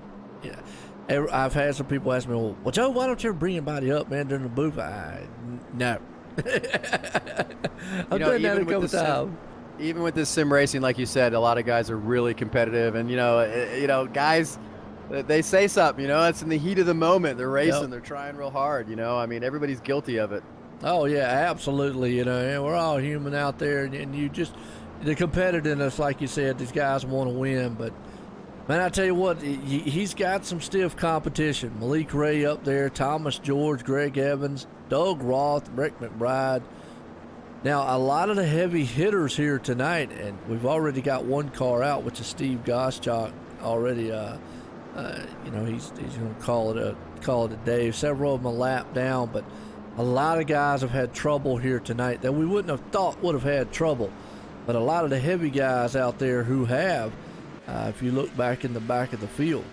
A: I've had some people ask me, well, Joe, why don't you ever bring anybody up, man, during the booth? No. I've done that a couple times.
B: Even with this sim racing, like you said, a lot of guys are really competitive, and guys, they say something, it's in the heat of the moment. They're racing,
A: Yep.
B: They're trying real hard, I mean, everybody's guilty of it.
A: Oh, yeah, absolutely. And we're all human out there, and you just, the competitiveness, like you said, these guys want to win. But, man, I tell you what, he's got some stiff competition. Malik Ray up there, Thomas George, Greg Evans, Doug Roth, Rick McBride. Now, a lot of the heavy hitters here tonight, and we've already got one car out, which is Steve Goschak already. He's going to call it a day. Several of them a lap down, but a lot of guys have had trouble here tonight that we wouldn't have thought would have had trouble. But a lot of the heavy guys out there who have, if you look back in the back of the field.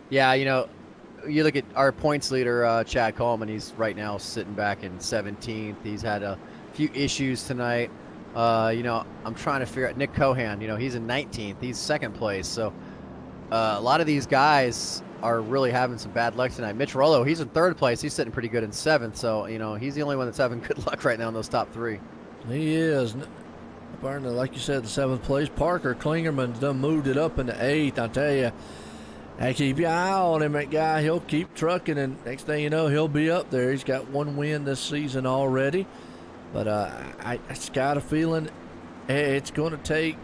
B: Yeah, you look at our points leader, Chad Coleman. He's right now sitting back in 17th. He's had a few issues tonight. I'm trying to figure out Nick Cohan. He's in 19th. He's second place. So a lot of these guys are really having some bad luck tonight. Mitch Rollo, he's in third place. He's sitting pretty good in 7th. So, he's the only one that's having good luck right now in those top 3.
A: He is. Like you said, the 7th place. Parker Klingerman's done moved it up into 8th. I tell you, keep your eye on him, that guy. He'll keep trucking, and next thing you know, he'll be up there. He's got one win this season already. But I just got a feeling it's going to take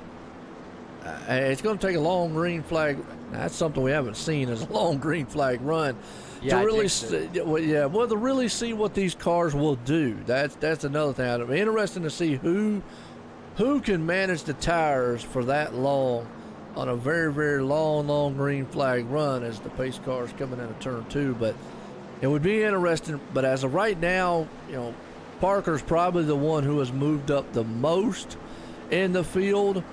A: a long green flag. That's something we haven't seen, is a long green flag run.
B: Yeah,
A: to really to really see what these cars will do. That's another thing. It'll be interesting to see who can manage the tires for that long on a very, very long green flag run as the pace cars coming into turn 2. But it would be interesting. But as of right now, Parker's probably the one who has moved up the most in the field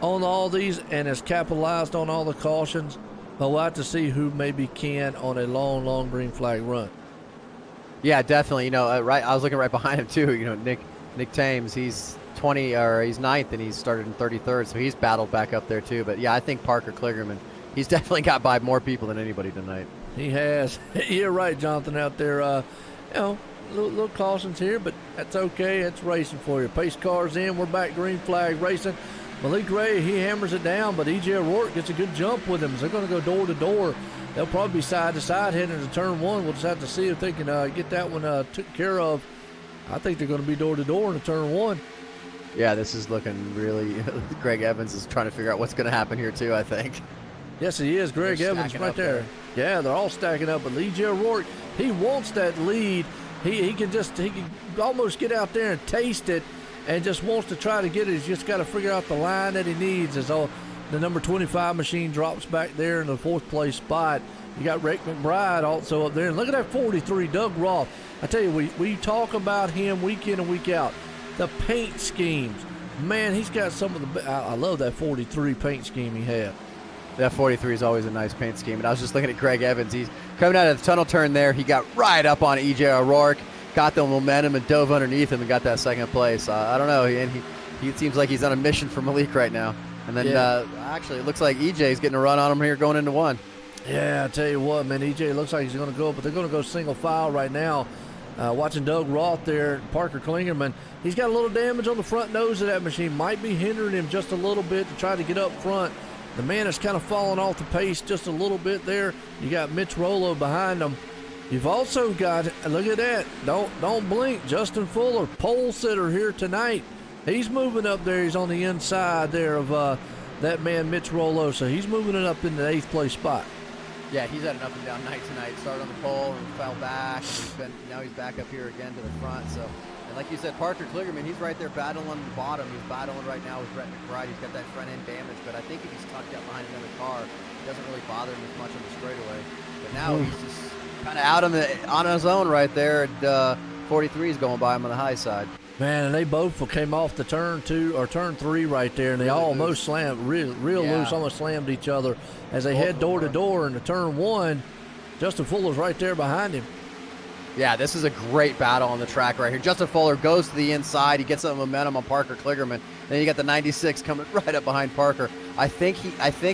A: on all these and has capitalized on all the cautions. But we'll have to see who maybe can on a long green flag run.
B: Yeah, definitely. Right. I was looking right behind him too. Nick Thames, he's 20 or he's 9th, and he's started in 33rd, so he's battled back up there too. But yeah, I think Parker Kligerman, he's definitely got by more people than anybody tonight.
A: He has. You're right, Jonathan, out there. Little cautions here, but that's okay. It's racing for you. Pace cars in. We're back green flag racing. Malik Ray, he hammers it down, but EJ O'Rourke gets a good jump with him. So they're going to go door to door they'll probably be side to side heading into turn one. We'll just have to see if they can get that one took care of. I think they're going to be door to door in turn one.
B: Yeah, this is looking really. Greg Evans is trying to figure out what's going to happen here too, I think.
A: Yes, he is. Greg
B: They're
A: Evans
B: stacking
A: right
B: up
A: there. Yeah, they're all stacking up. But Lee J. O'Rourke, he wants that lead. He can almost get out there and taste it, and just wants to try to get it. He's just got to figure out the line that he needs. As all the number 25 machine drops back there in the 4th place spot. You got Rick McBride also up there. And look at that 43, Doug Roth. I tell you, we talk about him week in and week out. The paint schemes. Man, he's got some of the. I love that 43 paint scheme he had.
B: That 43 is always a nice paint scheme. And I was just looking at Greg Evans. He's coming out of the tunnel turn there. He got right up on EJ O'Rourke, got the momentum, and dove underneath him and got that 2nd place. I don't know. He seems like he's on a mission for Malik right now. And then actually, it looks like EJ's getting a run on him here going into 1.
A: Yeah, I tell you what, man, EJ looks like he's going to go, but they're going to go single file right now. Watching Doug Roth there, Parker Klingerman, he's got a little damage on the front nose of that machine. Might be hindering him just a little bit to try to get up front. The man is kind of falling off the pace just a little bit there. You got Mitch Rollo behind him. You've also got, look at that, don't blink, Justin Fuller, pole sitter here tonight. He's moving up there. He's on the inside there of that man, Mitch Rollo. So he's moving it up into the 8th place spot.
B: Yeah, he's had an up and down night tonight. Started on the pole and fell back. And now he's back up here again to the front. So, and like you said, Parker Kligerman, he's right there battling on the bottom. He's battling right now with Brett McBride. He's got that front end damage, but I think if he's tucked up behind another car, it doesn't really bother him as much on the straightaway. But now he's just kind of out on his own right there. And 43 is going by him on the high side.
A: Man, and they both came off the turn 2 or turn 3 right there, and they almost slammed, real loose, almost slammed each other as they head door to door into turn 1. Justin Fuller's right there behind him.
B: Yeah, this is a great battle on the track right here. Justin Fuller goes to the inside. He gets some momentum on Parker Kligerman. Then you got the 96 coming right up behind Parker. I think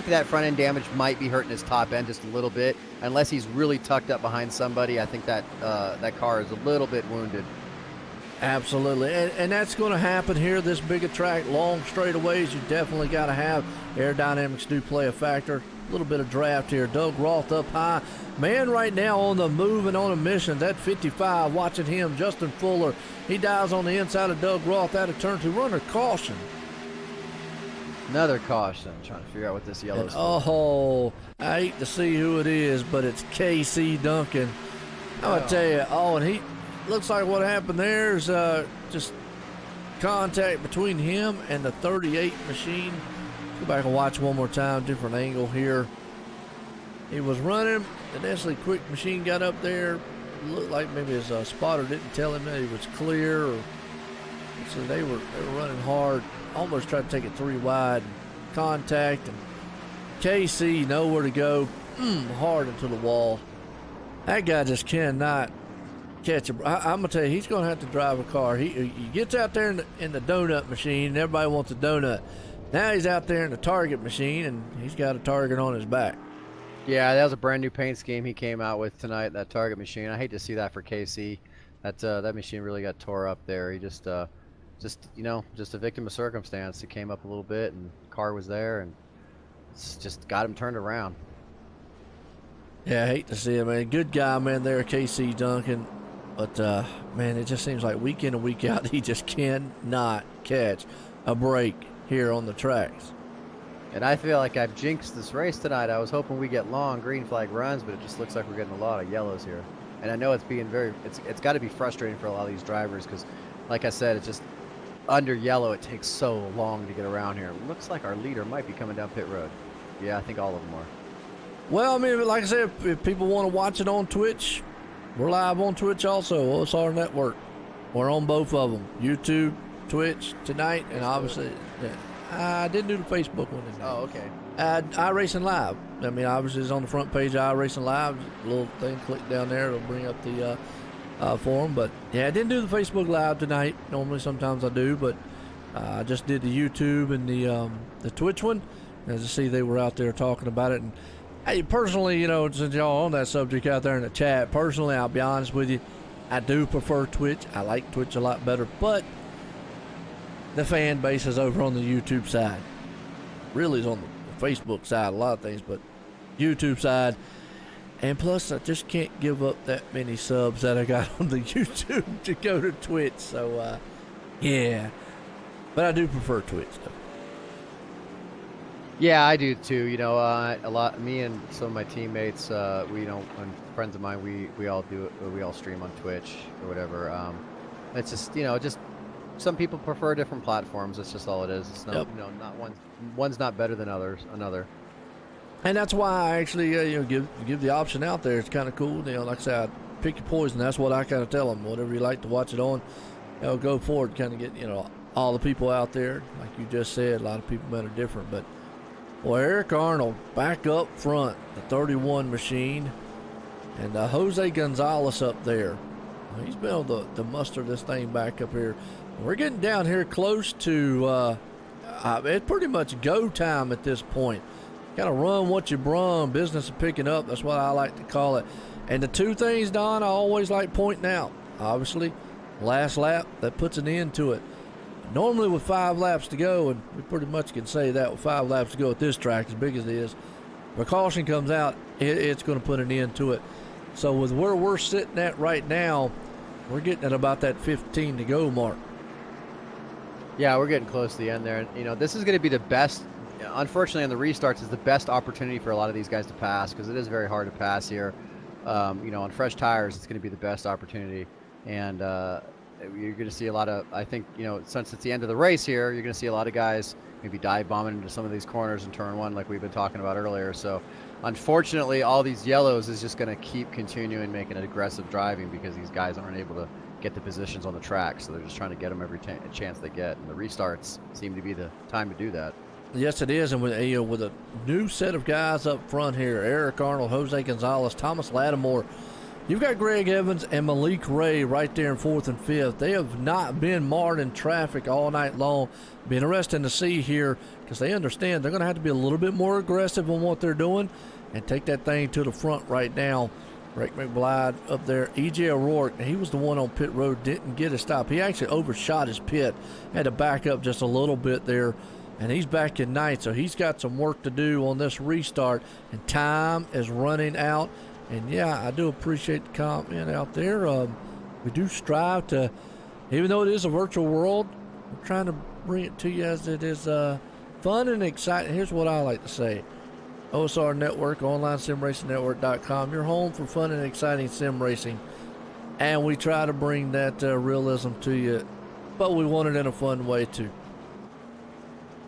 B: that front end damage might be hurting his top end just a little bit. Unless he's really tucked up behind somebody, I think that that car is a little bit wounded.
A: Absolutely, and that's going to happen here, this big a track, long straightaways. You definitely got to have aerodynamics do play a factor. A little bit of draft here. Doug Roth up high. Man right now on the move and on a mission. That 55, watching him, Justin Fuller. He dives on the inside of Doug Roth out of turn 2. Runner caution.
B: Another caution. I'm trying to figure out what this yellow is.
A: Oh, I hate to see who it is, but it's KC Duncan. I'm going to tell you, and he looks like what happened there is just contact between him and the 38 machine. Go back and watch one more time, different angle here. He was running, and Nestle Quick Machine got up there. Looked like maybe his spotter didn't tell him that he was clear. So they were running hard, almost tried to take it 3 wide. Contact, and KC nowhere to go, hard into the wall. That guy just cannot catch I'm gonna tell you, he's gonna have to drive a car. He gets out there in the donut machine, and everybody wants a donut. Now he's out there in the target machine, and he's got a target on his back.
B: Yeah, that was a brand new paint scheme he came out with tonight, that target machine. I hate to see that for KC. That machine really got tore up there. He just a victim of circumstance. He came up a little bit, and the car was there, and it's just got him turned around.
A: Yeah, I hate to see it, man. Good guy, man, there, KC Duncan. But, man, it just seems like week in and week out, he just cannot catch a break here on the tracks.
B: And I feel like I've jinxed this race tonight. I was hoping we get long green flag runs, but it just looks like we're getting a lot of yellows here. And I know it's being it's got to be frustrating for a lot of these drivers because, like I said, it's just under yellow, it takes so long to get around here. It looks like our leader might be coming down pit road. Yeah, I think all of them are.
A: Well, I mean, like I said, if people want to watch it on Twitch, we're live on Twitch also, OSR Network. We're on both of them, YouTube, Twitch tonight, and obviously, I didn't do the Facebook one tonight.
B: Oh, okay.
A: iRacing Live. I mean, obviously, it's on the front page of iRacing Live. A little thing, click down there, it'll bring up the forum. But yeah, I didn't do the Facebook Live tonight. Normally, sometimes I do, but I just did the YouTube and the Twitch one. As you see, they were out there talking about it. And hey, personally, since y'all on that subject out there in the chat, personally, I'll be honest with you, I do prefer Twitch. I like Twitch a lot better, but the fan base is over on the YouTube side. Really is on the Facebook side, a lot of things, but YouTube side, And plus, I just can't give up that many subs that I got on the YouTube to go to Twitch. So, yeah. But I do prefer Twitch, though.
B: Yeah, I do too. You know, a lot. Me and some of my teammates, we and friends of mine, we all do it. We all stream on Twitch or whatever. It's just just some people prefer different platforms. That's just all it is. It's not not one's not better than another.
A: And that's why I actually give the option out there. It's kind of cool. Like I said, pick your poison. That's what I kind of tell them. Whatever you like to watch it on, go forward. Kind of get all the people out there. Like you just said, a lot of people that are different, but. Well, Eric Arnold back up front, the 31 machine, and Jose Gonzalez up there. He's been able to muster this thing back up here. We're getting down here close to, it's pretty much go time at this point. Kind of run what you brung, business is picking up. That's what I like to call it. And the two things, Don, I always like pointing out. Obviously, last lap, that puts an end to it. Normally with 5 laps to go, and we pretty much can say that with 5 laps to go at this track, as big as it is, if a caution comes out, it's going to put an end to it. So with where we're sitting at right now, we're getting at about that 15 to go mark.
B: Yeah, we're getting close to the end there. And, this is going to be the best, unfortunately on the restarts, is the best opportunity for a lot of these guys to pass, because it is very hard to pass here. On fresh tires, it's going to be the best opportunity. And, you're going to see a lot of, I think, since it's the end of the race here, you're going to see a lot of guys maybe dive bombing into some of these corners in turn 1 like we've been talking about earlier. So unfortunately, all these yellows is just going to keep continuing making it aggressive driving because these guys aren't able to get the positions on the track. So they're just trying to get them every chance they get. And the restarts seem to be the time to do that.
A: Yes, it is. And with a new set of guys up front here, Eric Arnold, Jose Gonzalez, Thomas Lattimore, you've got Greg Evans and Malik Ray right there in 4th and 5th. They have not been marred in traffic all night long. Be interesting to see here because they understand they're going to have to be a little bit more aggressive on what they're doing and take that thing to the front right now. Rick McBride up there. E.J. O'Rourke, he was the one on pit road, didn't get a stop. He actually overshot his pit, had to back up just a little bit there, and he's back in 9th, so he's got some work to do on this restart, and time is running out. And, yeah, I do appreciate the comment out there. We do strive to, even though it is a virtual world, we're trying to bring it to you as it is fun and exciting. Here's what I like to say. OSR Network, OnlineSimRacingNetwork.com, your home for fun and exciting sim racing. And we try to bring that realism to you, but we want it in a fun way, too.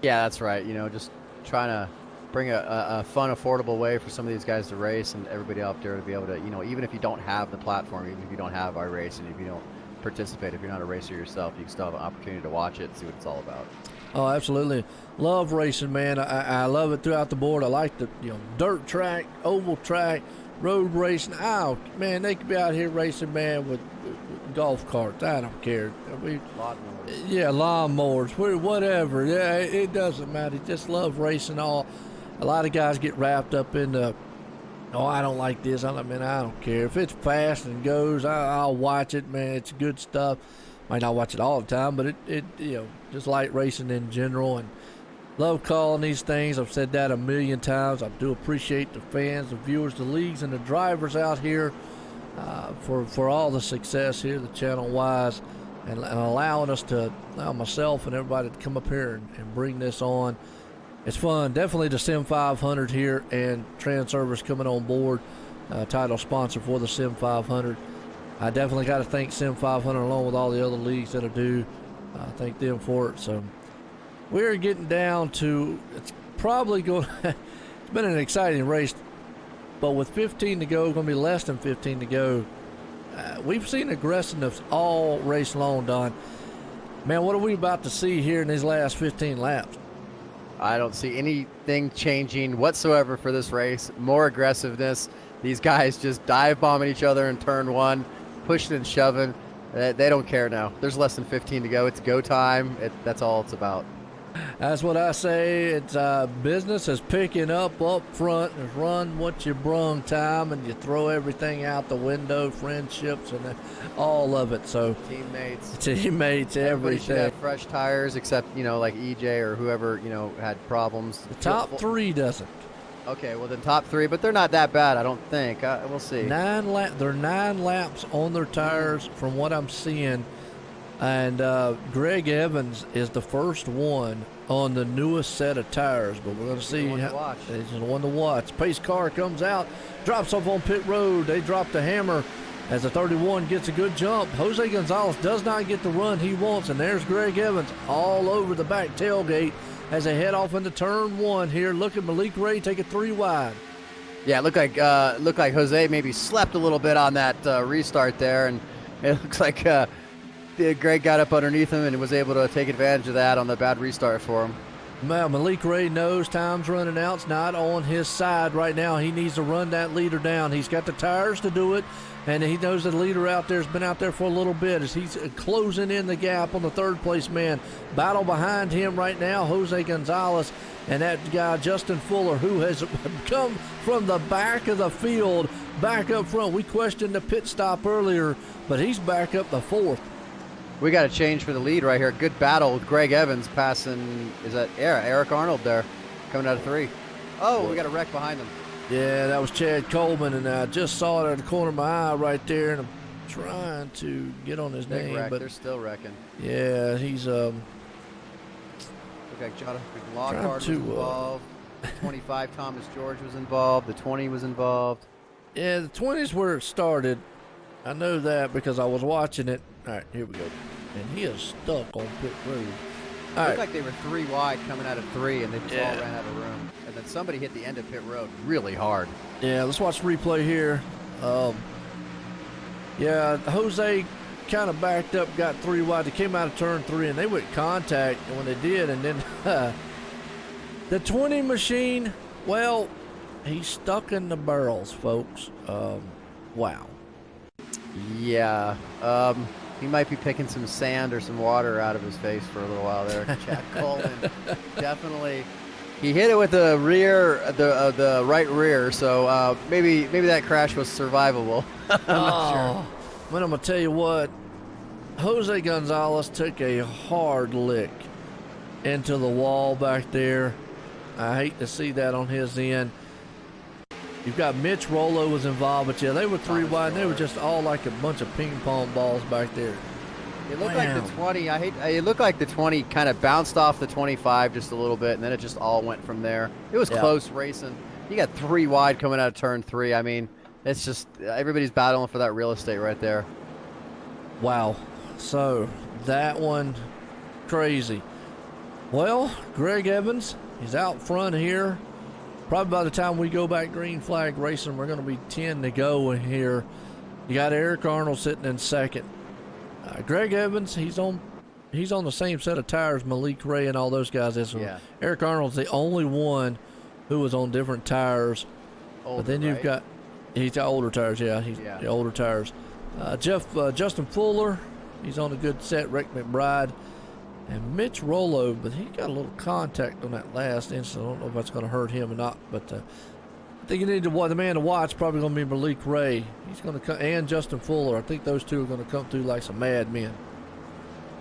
B: Yeah, that's right. Just trying to bring a fun, affordable way for some of these guys to race and everybody out there to be able to, even if you don't have the platform, even if you don't have iRacing, if you don't participate, if you're not a racer yourself, you can still have an opportunity to watch it and see what it's all about.
A: Oh, absolutely. Love racing, man. I love it throughout the board. I like the dirt track, oval track, road racing. Oh, man, they could be out here racing, man, with golf carts. I don't care.
B: Lawnmowers.
A: Yeah, lawnmowers, whatever. Yeah, it doesn't matter. Just love racing all. A lot of guys get wrapped up in the, I don't like this. I don't care. If it's fast and goes, I'll watch it, man. It's good stuff. Might not watch it all the time, but it just like racing in general, and love calling these things. I've said that a million times. I do appreciate the fans, the viewers, the leagues, and the drivers out here for all the success here, the channel-wise, and allowing us to, allow myself and everybody to come up here and bring this on. It's fun. Definitely the Sim500 here, and Transervice coming on board, title sponsor for the Sim500. I definitely got to thank Sim500 along with all the other leagues that I do. Thank them for it. So we're getting down to, it's probably going it's been an exciting race, but with 15 to go, going to be less than 15 to go. We've seen aggressiveness all race long, Don. Man, what are we about to see here in these last 15 laps?
B: I don't see anything changing whatsoever for this race. More aggressiveness. These guys just dive bombing each other in turn 1, pushing and shoving. They don't care now. There's less than 15 to go. It's go time. That's all it's about.
A: That's what I say. It's business is picking up front. It's run what you brung time, and you throw everything out the window, friendships and all of it. So
B: teammates,
A: everybody
B: should have fresh tires, except like EJ or whoever had problems.
A: The top 3 doesn't.
B: Okay, well then top 3, but they're not that bad, I don't think. We'll see.
A: They're 9 laps on their tires from what I'm seeing. And Greg Evans is the first one on the newest set of tires, but we're going to see. He's the one to watch. Pace car comes out, drops off on pit road. They drop the hammer as the 31 gets a good jump. Jose Gonzalez does not get the run he wants, and there's Greg Evans all over the back tailgate as they head off into turn 1 here. Look at Malik Ray take it 3 wide.
B: Yeah, it looked like Jose maybe slept a little bit on that restart there, and it looks like Greg got up underneath him and was able to take advantage of that on the bad restart for him.
A: Well, Malik Ray knows time's running out. It's not on his side right now. He needs to run that leader down. He's got the tires to do it, and he knows the leader out there has been out there for a little bit as he's closing in the gap on the third place man. Battle behind him right now, Jose Gonzalez and that guy Justin Fuller, who has come from the back of the field back up front. We questioned the pit stop earlier, but he's back up the 4th.
B: We got a change for the lead right here. Good battle with Greg Evans passing, is that Eric Arnold there, coming out of 3. Oh, we got a wreck behind him.
A: Yeah, that was Chad Coleman, and I just saw it at the corner of my eye right there, and I'm trying to get on his name.
B: Wreck.
A: But
B: they're still wrecking.
A: Yeah, he's
B: Look like Jonathan Lockhart was involved. 25 Thomas George was involved. The 20 was involved.
A: Yeah, the 20 is where it started. I know that because I was watching it. All right, here we go. And he is stuck on pit road.
B: It looked like they were 3 wide coming out of 3, and they just all ran out of room. And then somebody hit the end of pit road really hard.
A: Yeah, let's watch the replay here. Yeah, Jose kind of backed up, got 3 wide. They came out of turn 3, and they went contact when they did. And then the 20 machine, well, he's stuck in the barrels, folks. Wow.
B: Yeah. He might be picking some sand or some water out of his face for a little while there. Chad Coleman definitely. He hit it with the rear, the right rear, so maybe that crash was survivable. I'm not sure.
A: But I'm gonna tell you what, Jose Gonzalez took a hard lick into the wall back there. I hate to see that on his end. You've got Mitch Rollo was involved, but yeah, they were 3 wide. And they were just all like a bunch of ping pong balls back there.
B: It looked like the 20. It looked like the 20 kind of bounced off the 25 just a little bit, and then it just all went from there. It was close racing. You got 3 wide coming out of turn 3. I mean, it's just everybody's battling for that real estate right there.
A: Wow. So that one, crazy. Well, Greg Evans, he's out front here. Probably by the time we go back green flag racing, we're going to be 10 to go in here. You got Eric Arnold sitting in second. Greg Evans, he's on the same set of tires Malik Ray and all those guys. Eric Arnold's the only one who was on different tires.
B: Older,
A: but then you've got he's got older tires. He's the older tires. Justin Fuller, he's on a good set. Rick McBride. And Mitch Rollo, but he got a little contact on that last incident. I don't know if that's going to hurt him or not, but I think you need to the man to watch. Probably going to be Malik Ray. He's going to come, and Justin Fuller. I think those two are going to come through like some mad men.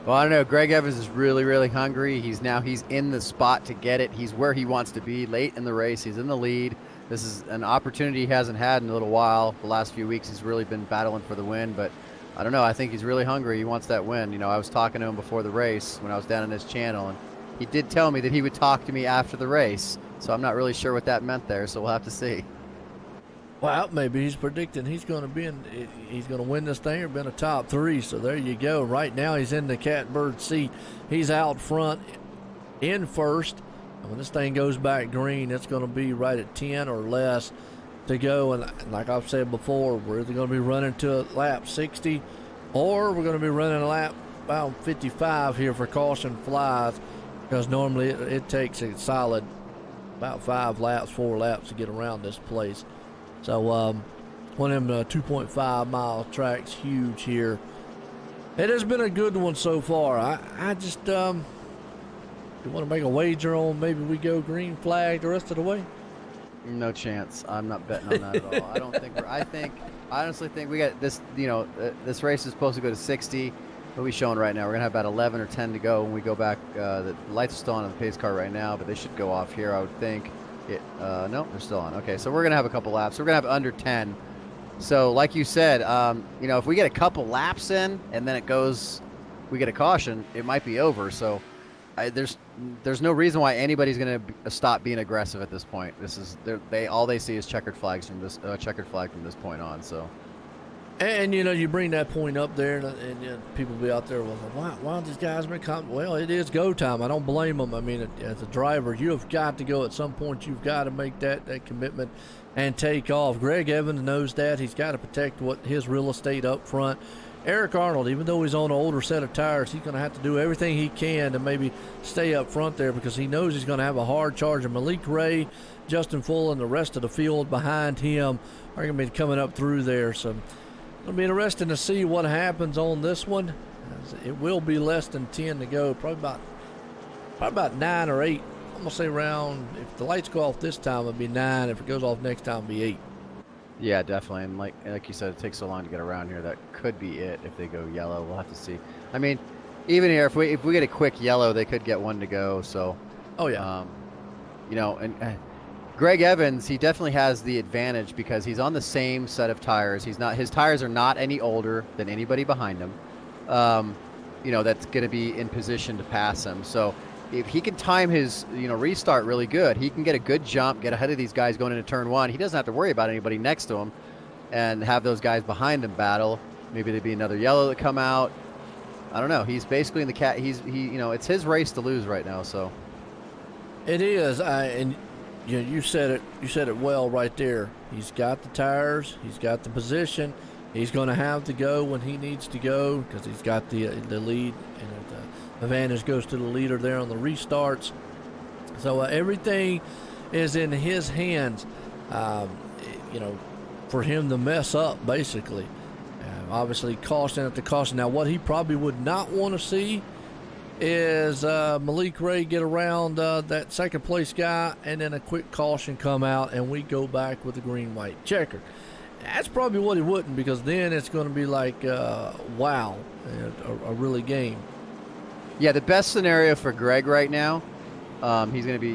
B: Well, I don't know. Greg Evans is really, really hungry. He's in the spot to get it. He's where he wants to be late in the race. He's in the lead. This is an opportunity he hasn't had in a little while. The last few weeks, he's really been battling for the win, but I don't know. I think he's really hungry. He wants that win. You know, I was talking to him before the race when I was down on his channel, and he did tell me that he would talk to me after the race. So I'm not really sure what that meant there. So we'll have to see.
A: Well, maybe he's predicting he's going to win this thing or be in a top 3. So there you go. Right now he's in the catbird seat. He's out front in first. And when this thing goes back green, it's going to be right at 10 or less to go. And like I've said before, we're either going to be running to lap 60 or we're going to be running a lap about 55 here for caution flies, because normally it takes a solid about 4 laps to get around this place. So one of them 2.5 mile tracks, huge here. It has been a good one so far. I just you want to make a wager on maybe we go green flag the rest of the way?
B: No chance. I'm not betting on that at all. I don't think I honestly think we got this. You know, this race is supposed to go to 60. What are we showing right now? We're gonna have about 11 or 10 to go when we go back. The lights are still on the pace car right now, but they should go off here, I would think. No, they're still on. Okay, so we're gonna have a couple laps. We're gonna have under 10. So, like you said, you know, if we get a couple laps in and then we get a caution, it might be over. So, there's no reason why anybody's gonna stop being aggressive at this point. All they see is checkered flag from this point on. So.
A: And you know, you bring that point up there, and you know, people be out there, well, why don't these guys been coming? Well, it is go time. I don't blame them. I mean, as a driver, you have got to go at some point. You've got to make that commitment and take off. Greg Evans knows that. He's got to protect his real estate up front. Eric Arnold, even though he's on an older set of tires, he's going to have to do everything he can to maybe stay up front there because he knows he's going to have a hard charge. And Malik Ray, Justin Full, and the rest of the field behind him are going to be coming up through there. So it'll be interesting to see what happens on this one. It will be less than 10 to go, probably about 9 or 8. I'm going to say around, if the lights go off this time, it'll be 9. If it goes off next time, it'll be 8.
B: Yeah, definitely. And like you said, it takes so long to get around here. That could be it if they go yellow. We'll have to see. I mean, even here, if we get a quick yellow, they could get 1 to go. So,
A: oh yeah.
B: You know, and Greg Evans, he definitely has the advantage because he's on the same set of tires. His tires are not any older than anybody behind him. You know, that's going to be in position to pass him. So if he can time his, restart really good, he can get a good jump, get ahead of these guys going into turn 1. He doesn't have to worry about anybody next to him and have those guys behind him battle. Maybe there'd be another yellow that come out. I don't know. He's basically in the it's his race to lose right now. So
A: it is. And you said it. You said it well right there. He's got the tires. He's got the position. He's going to have to go when he needs to go because he's got the lead, and the advantage goes to the leader there on the restarts. So everything is in his hands. For him to mess up basically. Obviously, caution after caution. Now, what he probably would not want to see is Malik Ray get around that second place guy and then a quick caution come out and we go back with the green-white checker. That's probably what he wouldn't, because then it's going to be like, wow, a really game.
B: Yeah, the best scenario for Greg right now, he's going to be,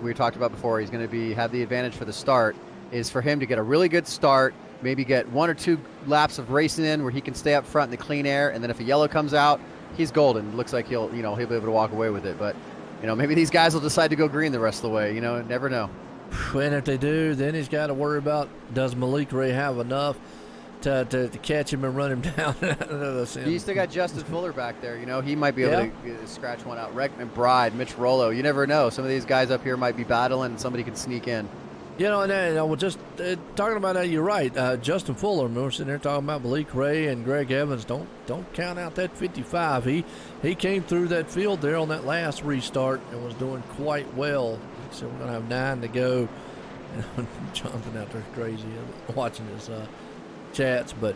B: we talked about before, he's going to have the advantage for the start, is for him to get a really good start, maybe get 1 or 2 laps of racing in where he can stay up front in the clean air, and then if a yellow comes out, he's golden. Looks like he'll be able to walk away with it. But, maybe these guys will decide to go green the rest of the way. Never know.
A: And if they do, then he's got to worry about, does Malik Ray have enough to catch him and run him down?
B: You still got Justin Fuller back there. He might be able to scratch one out. Rick McBride, Mitch Rollo. You never know. Some of these guys up here might be battling, and somebody can sneak in.
A: And I was just talking about that. You're right. Justin Fuller, we're sitting there talking about Malik Ray and Greg Evans. Don't count out that 55. He came through that field there on that last restart and was doing quite well. So we're going to have 9 to go. Jonathan out there is crazy watching his chats. But,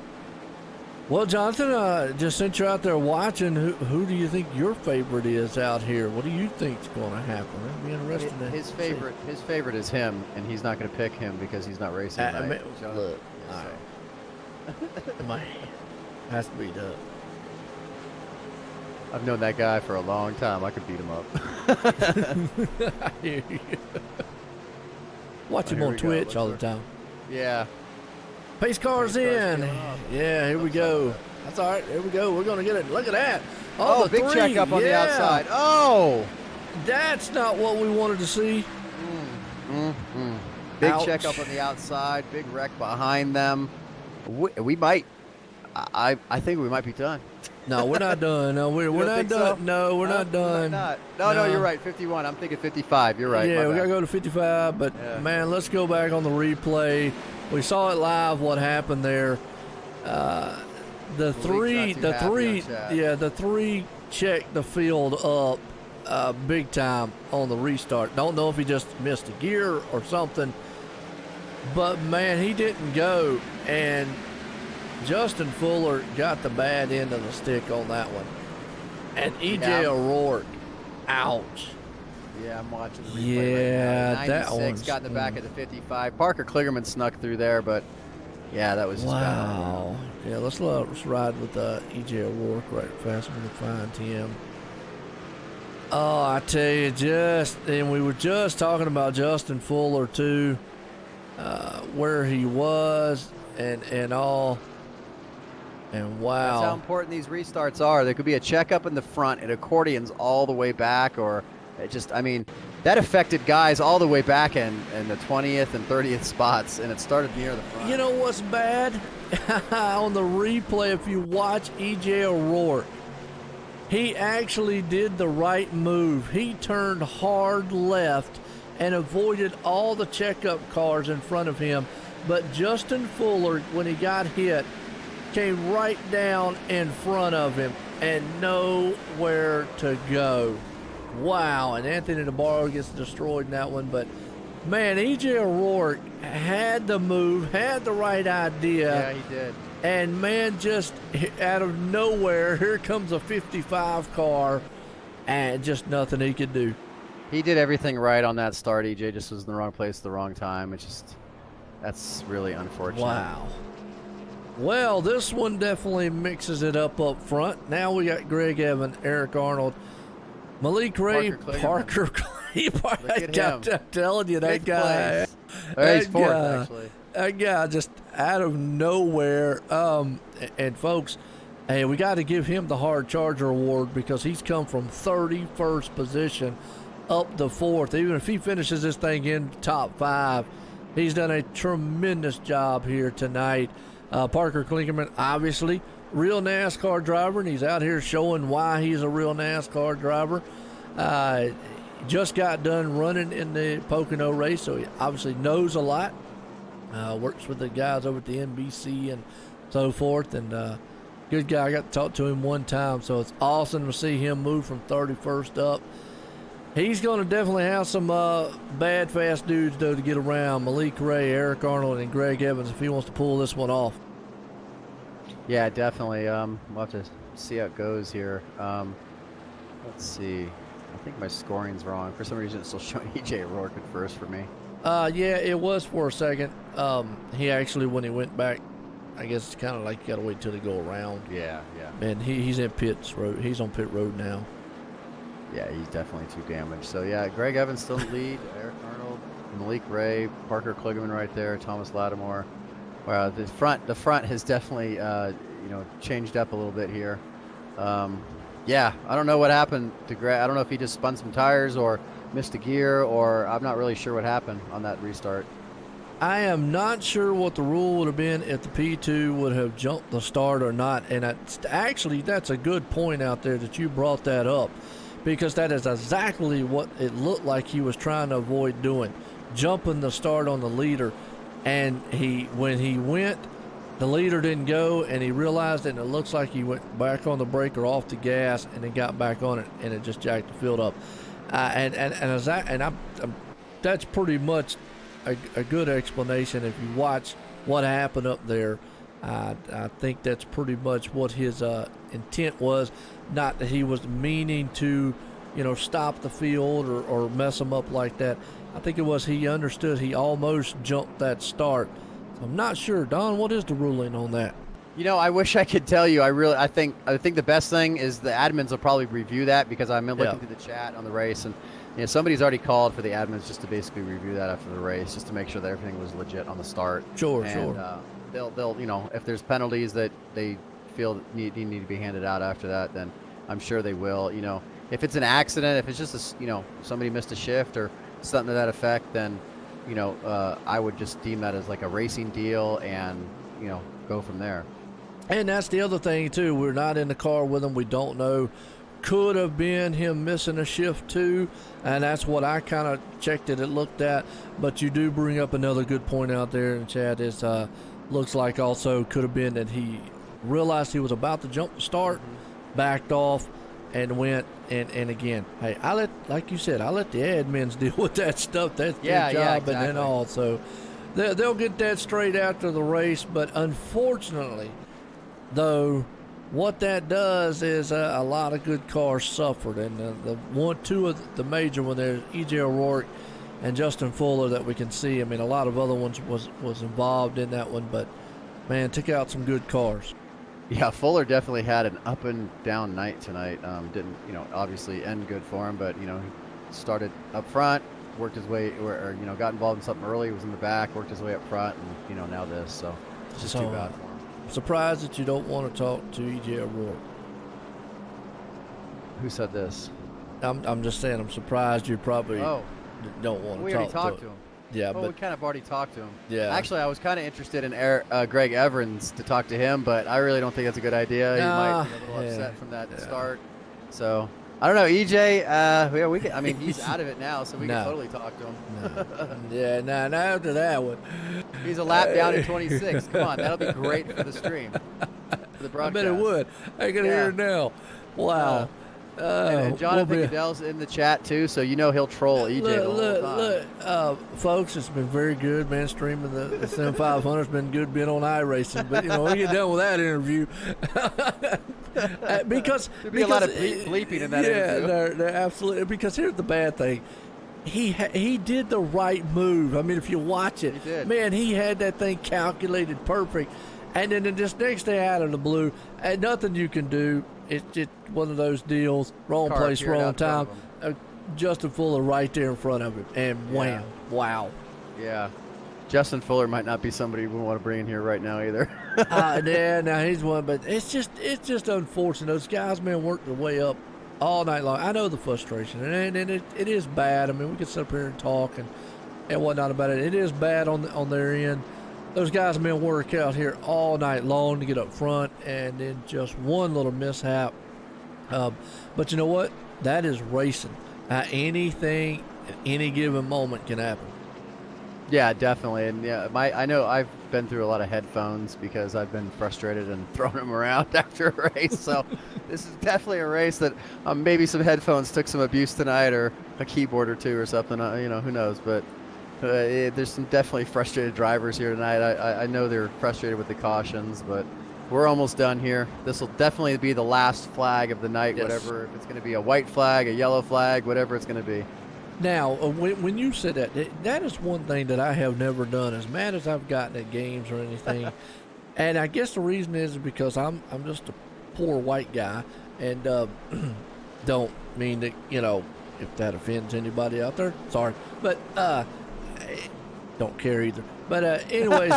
A: well, Jonathan, just since you're out there watching, who do you think your favorite is out here? What do you think is going to happen? It'll be interesting.
B: His favorite is him, and he's not going to pick him because he's not racing tonight.
A: Look, has to be done.
B: I've known that guy for a long time. I could beat him up.
A: I hear you. Watch him on Twitch all the time.
B: Yeah.
A: Pace car's in. Yeah, here we go. That's all right. Here we go. We're going to get it. Look at that.
B: Oh, the big check up on the outside. Oh.
A: That's not what we wanted to see.
B: Big check up on the outside. Big wreck behind them. We might. I think we might be done.
A: No, we're not done. No, we're not done. So? No, we're not done.
B: No, you're right. 51. I'm thinking 55. You're right.
A: Yeah, we got to go to 55. But, man, let's go back on the replay. We saw it live, what happened there. The three checked the field up big time on the restart. Don't know if he just missed a gear or something. But, man, he didn't go. And Justin Fuller got the bad end of the stick on that one. And E.J. O'Rourke, ouch.
B: Yeah, I'm watching the replay right now.
A: That one's
B: got in the back of the 55. Parker Kligerman snuck through there, but yeah, that was just bad.
A: Yeah, let's ride with E.J. O'Rourke right fast. I'm going to find him. Oh, I tell you, and we were just talking about Justin Fuller too, where he was and all. And wow.
B: That's how important these restarts are. There could be a checkup in the front and accordions all the way back, or it just, I mean, that affected guys all the way back in the 20th and 30th spots, and it started near the front.
A: You know what's bad? On the replay, if you watch E.J. O'Rourke, he actually did the right move. He turned hard left and avoided all the checkup cars in front of him. But Justin Fuller, when he got hit, came right down in front of him and nowhere to go. Wow, and Anthony Navarro gets destroyed in that one. But, man, E.J. O'Rourke had the move, had the right idea.
B: Yeah, he did.
A: And, man, just out of nowhere, here comes a 55 car, and just nothing he could do.
B: He did everything right on that start. EJ just was in the wrong place at the wrong time. It's just, that's really unfortunate.
A: Wow. Well, this one definitely mixes it up front. Now we got Greg Evan, Eric Arnold, Malik Ray, Parker Clayton. I'm telling you, that guy.
B: He's fourth, actually.
A: That guy just out of nowhere. And folks, hey, we got to give him the Hard Charger Award because he's come from 31st position up to 4th. Even if he finishes this thing in top 5, he's done a tremendous job here tonight. Parker Klinkerman, obviously, real NASCAR driver, and he's out here showing why he's a real NASCAR driver. Just got done running in the Pocono race, so he obviously knows a lot. Works with the guys over at the NBC and so forth, and good guy. I got to talk to him one time, so it's awesome to see him move from 31st up. He's going to definitely have some bad, fast dudes, though, to get around. Malik Ray, Eric Arnold, and Greg Evans, if he wants to pull this one off.
B: Yeah, definitely. We'll have to see how it goes here. Let's see. I think my scoring's wrong. For some reason, it's still showing E.J. O'Rourke at first for me.
A: Yeah, it was for a second. He actually, when he went back, I guess it's kind of like you got to wait till they go around.
B: Yeah.
A: And he's in pits road. He's on pit road now.
B: Yeah, he's definitely too damaged. So, yeah, Greg Evans still in the lead. Eric Arnold, Malik Ray, Parker Kligerman right there, Thomas Lattimore. Wow, the front has definitely, changed up a little bit here. Yeah, I don't know what happened to Greg. I don't know if he just spun some tires or missed a gear, or I'm not really sure what happened on that restart.
A: I am not sure what the rule would have been if the P2 would have jumped the start or not. And actually, that's a good point out there that you brought that up, because that is exactly what it looked like he was trying to avoid doing, jumping the start on the leader. And when he went, the leader didn't go, and he realized it, and it looks like he went back on the brake or off the gas and then got back on it, and it just jacked the field up. That's pretty much a good explanation. If you watch what happened up there, I think that's pretty much what his intent was. Not that he was meaning to, stop the field or mess them up like that. I think it was he understood he almost jumped that start. So I'm not sure. Don, what is the ruling on that?
B: I wish I could tell you. I think the best thing is the admins will probably review that, because I'm looking through the chat on the race, and somebody's already called for the admins just to basically review that after the race, just to make sure that everything was legit on the start.
A: Sure.
B: They'll if there's penalties that they feel need to be handed out after that, then I'm sure they will. If it's an accident, if it's just somebody missed a shift or something to that effect, then I would just deem that as like a racing deal and go from there.
A: And that's the other thing too. We're not in the car with him. We don't know. Could have been him missing a shift too, and that's what I kind of checked it looked at. But you do bring up another good point out there in chat. Is looks like also could have been that he realized he was about to jump the start, backed off, and went. And again, hey, like you said, I let the admins deal with that stuff. That's their job,
B: exactly.
A: And then also they'll get that straight after the race. But unfortunately, though, what that does is a lot of good cars suffered, and two of the major one there's E.J. O'Rourke and Justin Fuller that we can see. I mean, a lot of other ones was involved in that one, but man, took out some good cars.
B: Yeah, Fuller definitely had an up and down night tonight. Didn't, obviously end good for him, but, he started up front, worked his way, or got involved in something early, was in the back, worked his way up front, and, now this. So it's just too bad for him.
A: Surprised that you don't want to talk to EJ O'Rourke.
B: Who said this?
A: I'm just saying, I'm surprised you probably don't want to
B: we
A: talk
B: already talked to him.
A: Yeah,
B: we kind of already talked to him.
A: Yeah.
B: Actually, I was kind of interested in Greg Evans to talk to him, but I really don't think that's a good idea. He might be a little upset from that start. So I don't know, EJ. We can. I mean, he's out of it now, so we can totally talk to him.
A: Not after that one.
B: He's a lap down at 26. Come on, that'll be great for the stream, for the broadcast.
A: I bet it would. I can hear it now. Wow.
B: And Jonathan Goodell's in the chat too, so he'll troll EJ the whole time.
A: Folks, it's been very good, man. Streaming the Sim500 has been good being on iRacing, but we get done with that interview because
B: there'd be a lot of bleeping in that interview.
A: Yeah, they're absolutely. Because here's the bad thing. He did the right move. I mean, if you watch it, man, he had that thing calculated perfect. And then this next day out of the blue, and nothing you can do. It's just one of those deals. Wrong place, wrong time. Justin Fuller right there in front of him, and wham! Wow.
B: Yeah. Justin Fuller might not be somebody we want to bring in here right now either.
A: Now he's one, but it's just unfortunate. Those guys, man, work their way up all night long. I know the frustration, and it is bad. I mean, we can sit up here and talk and whatnot about it. It is bad on their end. Those guys have been work out here all night long to get up front, and then just one little mishap. But you know what? That is racing. Anything at any given moment can happen.
B: Yeah, definitely. And I know I've been through a lot of headphones because I've been frustrated and thrown them around after a race. So this is definitely a race that maybe some headphones took some abuse tonight, or a keyboard or two or something. Who knows? But there's some definitely frustrated drivers here tonight. I know they're frustrated with the cautions, but we're almost done here. This will definitely be the last flag of the night, whatever. If it's going to be a white flag, a yellow flag, whatever it's going to be.
A: Now, when you said that is one thing that I have never done, as mad as I've gotten at games or anything. And I guess the reason is because I'm just a poor white guy, and don't mean that, if that offends anybody out there, sorry. But don't care either. But anyways,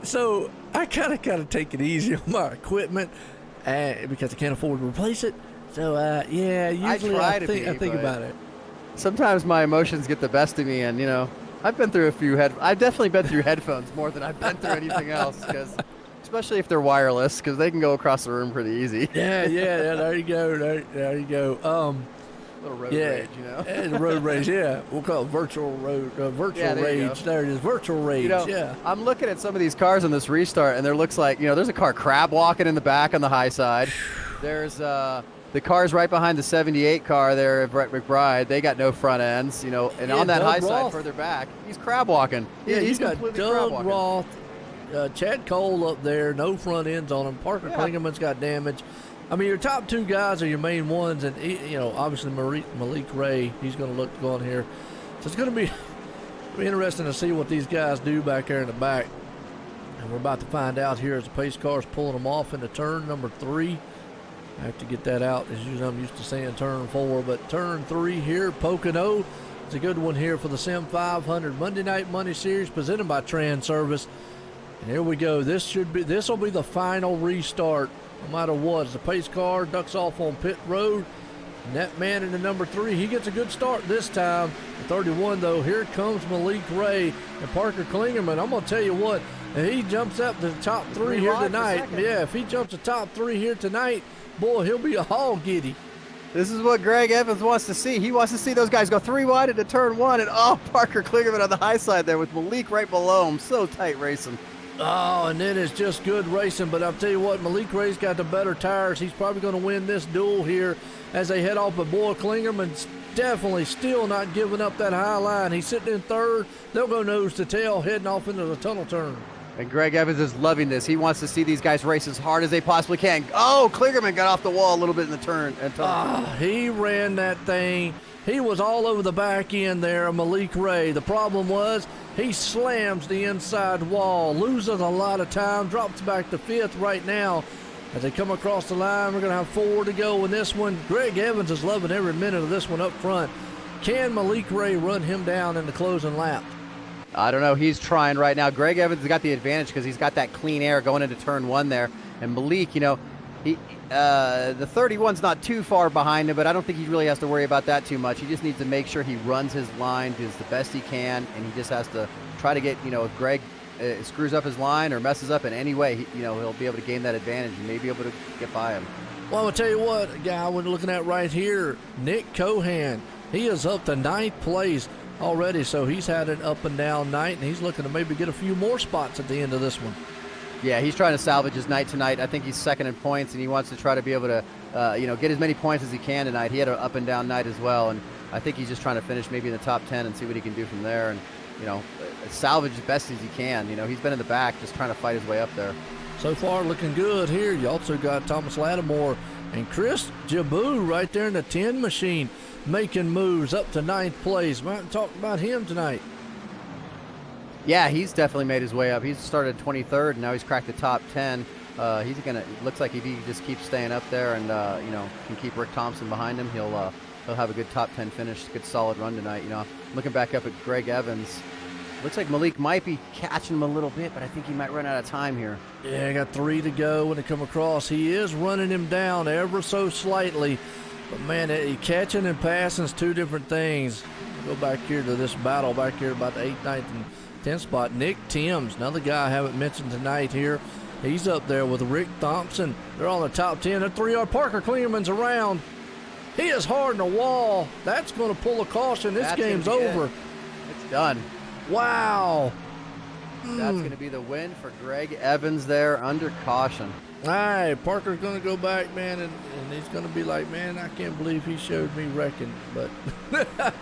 A: so I kind of take it easy on my equipment because I can't afford to replace it. So usually I think about it.
B: Sometimes my emotions get the best of me, and I've been through I've definitely been through headphones more than I've been through anything else, because especially if they're wireless, because they can go across the room pretty easy.
A: Yeah. There you go. There you go.
B: Little road rage,
A: And road rage, yeah. We'll call it virtual rage. There it is, virtual rage, yeah.
B: I'm looking at some of these cars on this restart, and there looks like, there's a car crab walking in the back on the high side. There's the cars right behind the 78 car there at Brett McBride. They got no front ends, and on that high side further back, he's crab walking.
A: Yeah,
B: he's
A: got Doug Roth, Chad Cole up there, no front ends on him. Parker Klingerman's got damage. I mean, your top two guys are your main ones, and obviously Malik Ray, he's going to look to go on here. So it's going to be interesting to see what these guys do back there in the back. And we're about to find out here as the pace car's pulling them off into turn number 3. I have to get that out. As usually I'm used to saying turn 4, but turn 3 here, Pocono. It's a good one here for the Sim500 Monday Night Money Series presented by Transervice. And here we go. This will be the final restart. No matter what, as the pace car ducks off on pit road, and that man in the number 3, he gets a good start this time. The 31, though, here comes Malik Ray and Parker Klingerman. I'm going to tell you what, if he jumps up to the top 3 here tonight, if he jumps the top 3 here tonight, boy, he'll be all giddy.
B: This is what Greg Evans wants to see. He wants to see those guys go 3 wide into turn 1, and Parker Klingerman on the high side there with Malik right below him. So tight racing.
A: Oh, and then it's just good racing. But I'll tell you what, Malik Ray's got the better tires. He's probably going to win this duel here as they head off. But boy, Klingerman's definitely still not giving up that high line. He's sitting in third. They'll go nose to tail heading off into the tunnel turn.
B: And Greg Evans is loving this. He wants to see these guys race as hard as they possibly can. Oh, Klingerman got off the wall a little bit in the turn.
A: He ran that thing. He was all over the back end there, Malik Ray. The problem was he slams the inside wall, loses a lot of time, drops back to 5th right now. As they come across the line, we're going to have 4 to go in this one. Greg Evans is loving every minute of this one up front. Can Malik Ray run him down in the closing lap?
B: I don't know. He's trying right now. Greg Evans has got the advantage because he's got that clean air going into turn 1 there. And Malik, you know, the 31's not too far behind him, but I don't think he really has to worry about that too much. He just needs to make sure he runs his line, does the best he can, and he just has to try to get, you know, if Greg screws up his line or messes up in any way, he'll be able to gain that advantage and maybe able to get by him.
A: Well, I'll tell you what, a guy we're looking at right here, Nick Cohan. He is up to 9th place already, so he's had an up and down night, and he's looking to maybe get a few more spots at the end of this one.
B: Yeah, he's trying to salvage his night tonight. I think he's second in points, and he wants to try to be able to, get as many points as he can tonight. He had an up and down night as well, and I think he's just trying to finish maybe in the top 10 and see what he can do from there, and salvage as best as he can. He's been in the back just trying to fight his way up there.
A: So far, looking good here. You also got Thomas Lattimore and Chris Jaboo right there in the 10 machine, making moves up to 9th place. Might talk about him tonight.
B: Yeah, he's definitely made his way up. He's started 23rd, and now he's cracked the top 10. Looks like if he just keeps staying up there and can keep Rick Thompson behind him, he'll have a good top 10 finish, good solid run tonight. Looking back up at Greg Evans, looks like Malik might be catching him a little bit, but I think he might run out of time here.
A: Yeah, I got 3 to go when they come across. He is running him down ever so slightly, but man, he catching and passing is 2 different things. Go back here to this battle back here about the 8th, 9th, and 10th spot. Nick Timms, another guy I haven't mentioned tonight here. He's up there with Rick Thompson. They're on the top 10. That 3-yard Parker Kleeman's around. He is hard in the wall. That's going to pull a caution. This game's over.
B: It's done.
A: Wow.
B: That's going to be the win for Greg Evans there under caution.
A: All right, Parker's going to go back, man, and he's going to be like, man, I can't believe he showed me wrecking. But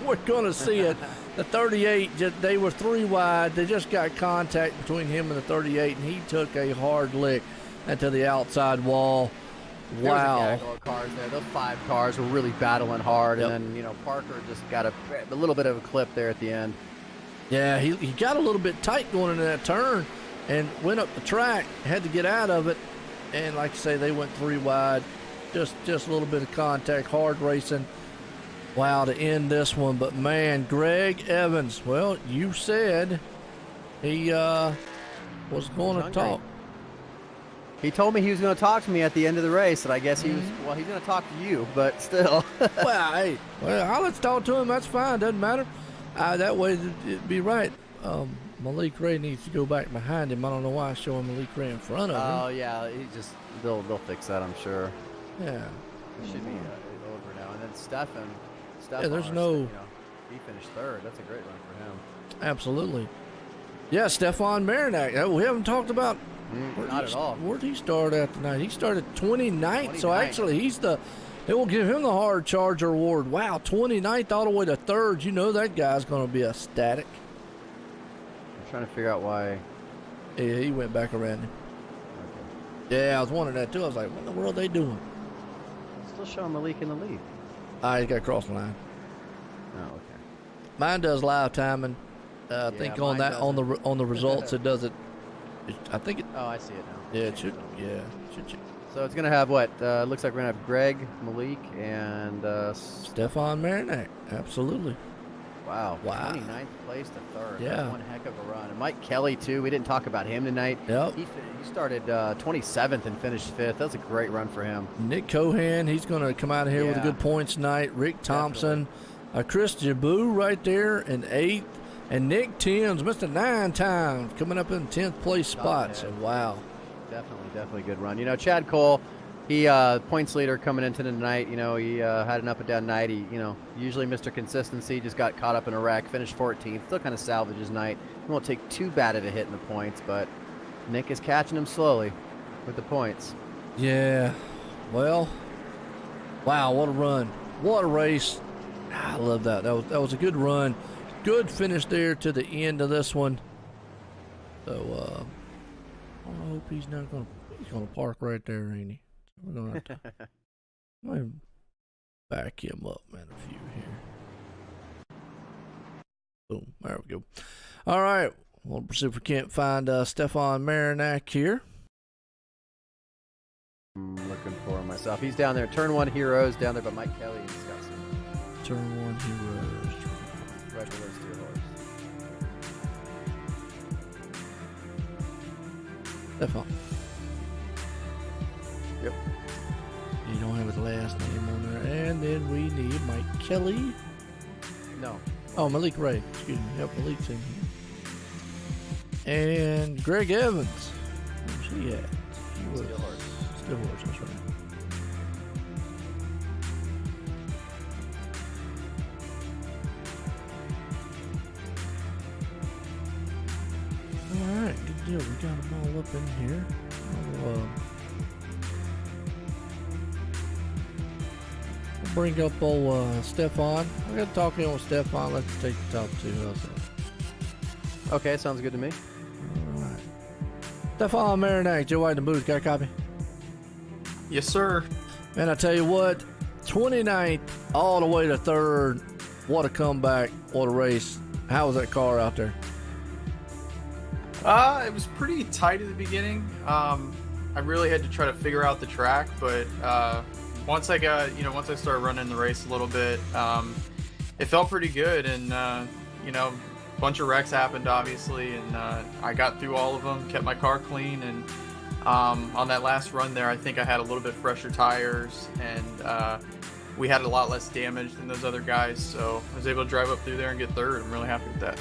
A: we're going to see it. The 38, they were 3 wide. They just got contact between him and the 38, and he took a hard lick into the outside wall. Wow.
B: There was a gaggle of cars there. Those 5 cars were really battling hard, and then, Parker just got a little bit of a clip there at the end.
A: Yeah, he got a little bit tight going into that turn and went up the track, had to get out of it. And like I say, they went 3 wide. Just a little bit of contact, hard racing. Wow, to end this one. But man, Greg Evans, well, you said he was going to talk.
B: He told me he was going to talk to me at the end of the race, and I guess he's going to talk to you, but still.
A: Well, hey, I'll let's talk to him. That's fine. Doesn't matter. That way it'd be right. Malik Ray needs to go back behind him. I don't know why I show him Malik Ray in front of him.
B: Oh yeah, they'll fix that, I'm sure.
A: Yeah.
B: It should be over now. And then Stefan.
A: Yeah, there's no.
B: He finished 3rd. That's a great run for him.
A: Absolutely. Yeah, Stefan Marinac. We haven't talked about.
B: Not at all.
A: Where'd he start at tonight? He started 29th, so actually they will give him the hard charger award. Wow, 29th all the way to 3rd. You know that guy's going to be ecstatic.
B: I'm trying to figure out why.
A: Yeah, he went back around him. Okay. Yeah, I was wondering that too. I was like, what in the world are they doing?
B: Still showing Malik in the lead.
A: He got across the line.
B: Oh, okay.
A: Mine does live timing. I think on the results it does it. I think it.
B: Oh, I see it now.
A: Yeah, it should. Yeah, should.
B: So it's gonna have what? Looks like we're gonna have Greg, Malik, and
A: Stefan Marinac. Absolutely.
B: Wow. 29th place to 3rd.
A: Yeah.
B: That's one heck of a run. And Mike Kelly too. We didn't talk about him tonight.
A: Yep.
B: He started 27th and finished 5th. That's a great run for him.
A: Nick Cohan, he's going to come out of here with a good points tonight. Rick Thompson, Chris Jaboo right there in 8th, and Nick Timms, Mr. 9 times, coming up in 10th place spot. So wow.
B: Definitely good run. Chad Cole, he points leader coming into the night. He had an up and down night. He, usually Mr. Consistency, just got caught up in a wreck, finished 14th. Still kind of salvaged his night. He won't take too bad of a hit in the points, but Nick is catching him slowly with the points.
A: Yeah. Well, wow, what a run. What a race. I love that. That was a good run. Good finish there to the end of this one. So, I hope he's gonna park right there, ain't he? We're gonna have to back him up, man, a few here. Boom. There we go. All right. We'll see if we can't find Stefan Marinak here.
B: I'm looking for him myself. He's down there. Turn 1 Heroes down there, but Mike Kelly and Scott.
A: Turn 1 Heroes.
B: Right below Steel Horse.
A: Stefan.
B: Yep.
A: You don't have his last name on there. And then we need Mike Kelly.
B: No.
A: Oh, Malik Ray. Excuse me. Yep, Malik's in here. And Greg Evans. Where's he at? He was
B: Steel Horse.
A: Steel Horse, that's right. Alright, good deal. We got them all up in here. I'll bring up old Stefan. I got to talk in with Stefan. Let's take the top two. How's that?
B: Okay, sounds good to me.
A: Alright. Stefan Marinak, Joe White in the booth. Got a copy?
F: Yes, sir.
A: Man, I tell you what, 29th all the way to 3rd. What a comeback. What a race. How was that car out there?
F: It was pretty tight at the beginning. I really had to try to figure out the track, but once I started running the race a little bit, it felt pretty good. And a bunch of wrecks happened, obviously, and I got through all of them, kept my car clean, and on that last run there, I think I had a little bit fresher tires, and we had a lot less damage than those other guys, so I was able to drive up through there and get 3rd. I'm really happy with that.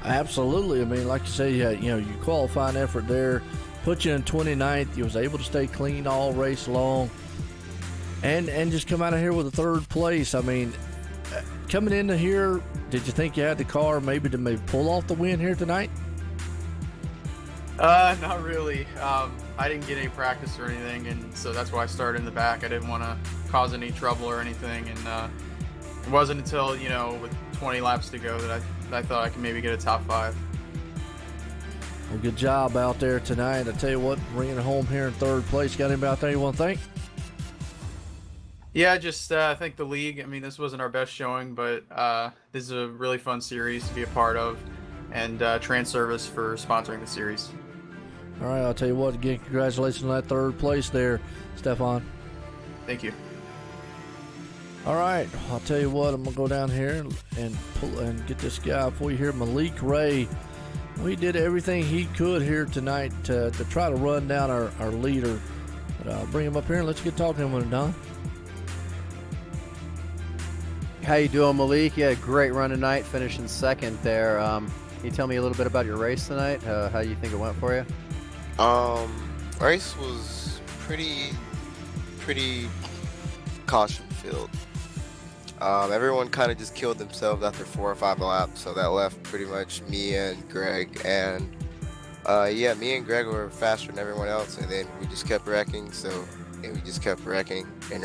A: Absolutely. I mean, like you say, your qualifying effort there put you in 29th. You was able to stay clean all race long, and just come out of here with a 3rd place. I mean, coming into here, did you think you had the car maybe to pull off the win here tonight?
F: Not really. I didn't get any practice or anything, and so that's why I started in the back. I didn't want to cause any trouble or anything, and it wasn't until, with 20 laps to go that I thought I could maybe get a top 5.
A: Well, good job out there tonight. I tell you what, bringing it home here in 3rd place. Got anybody out there you want to thank?
F: Yeah, just thank the league. I mean, this wasn't our best showing, but this is a really fun series to be a part of, and Transervice for sponsoring the series.
A: All right, I'll tell you what, again, congratulations on that 3rd place there, Stefan.
F: Thank you.
A: All right, I'll tell you what, I'm going to go down here and pull and get this guy for you here, Malik Ray. He did everything he could here tonight to try to run down our leader. But I'll bring him up here and let you get talking to him when it's done.
B: How you doing, Malik? You had a great run tonight, finishing 2nd there. Can you tell me a little bit about your race tonight? How you think it went for you?
G: Race was pretty caution filled. Everyone kind of just killed themselves after 4 or 5 laps, so that left pretty much me and Greg. And me and Greg were faster than everyone else, and then we just kept wrecking. And we just kept wrecking, and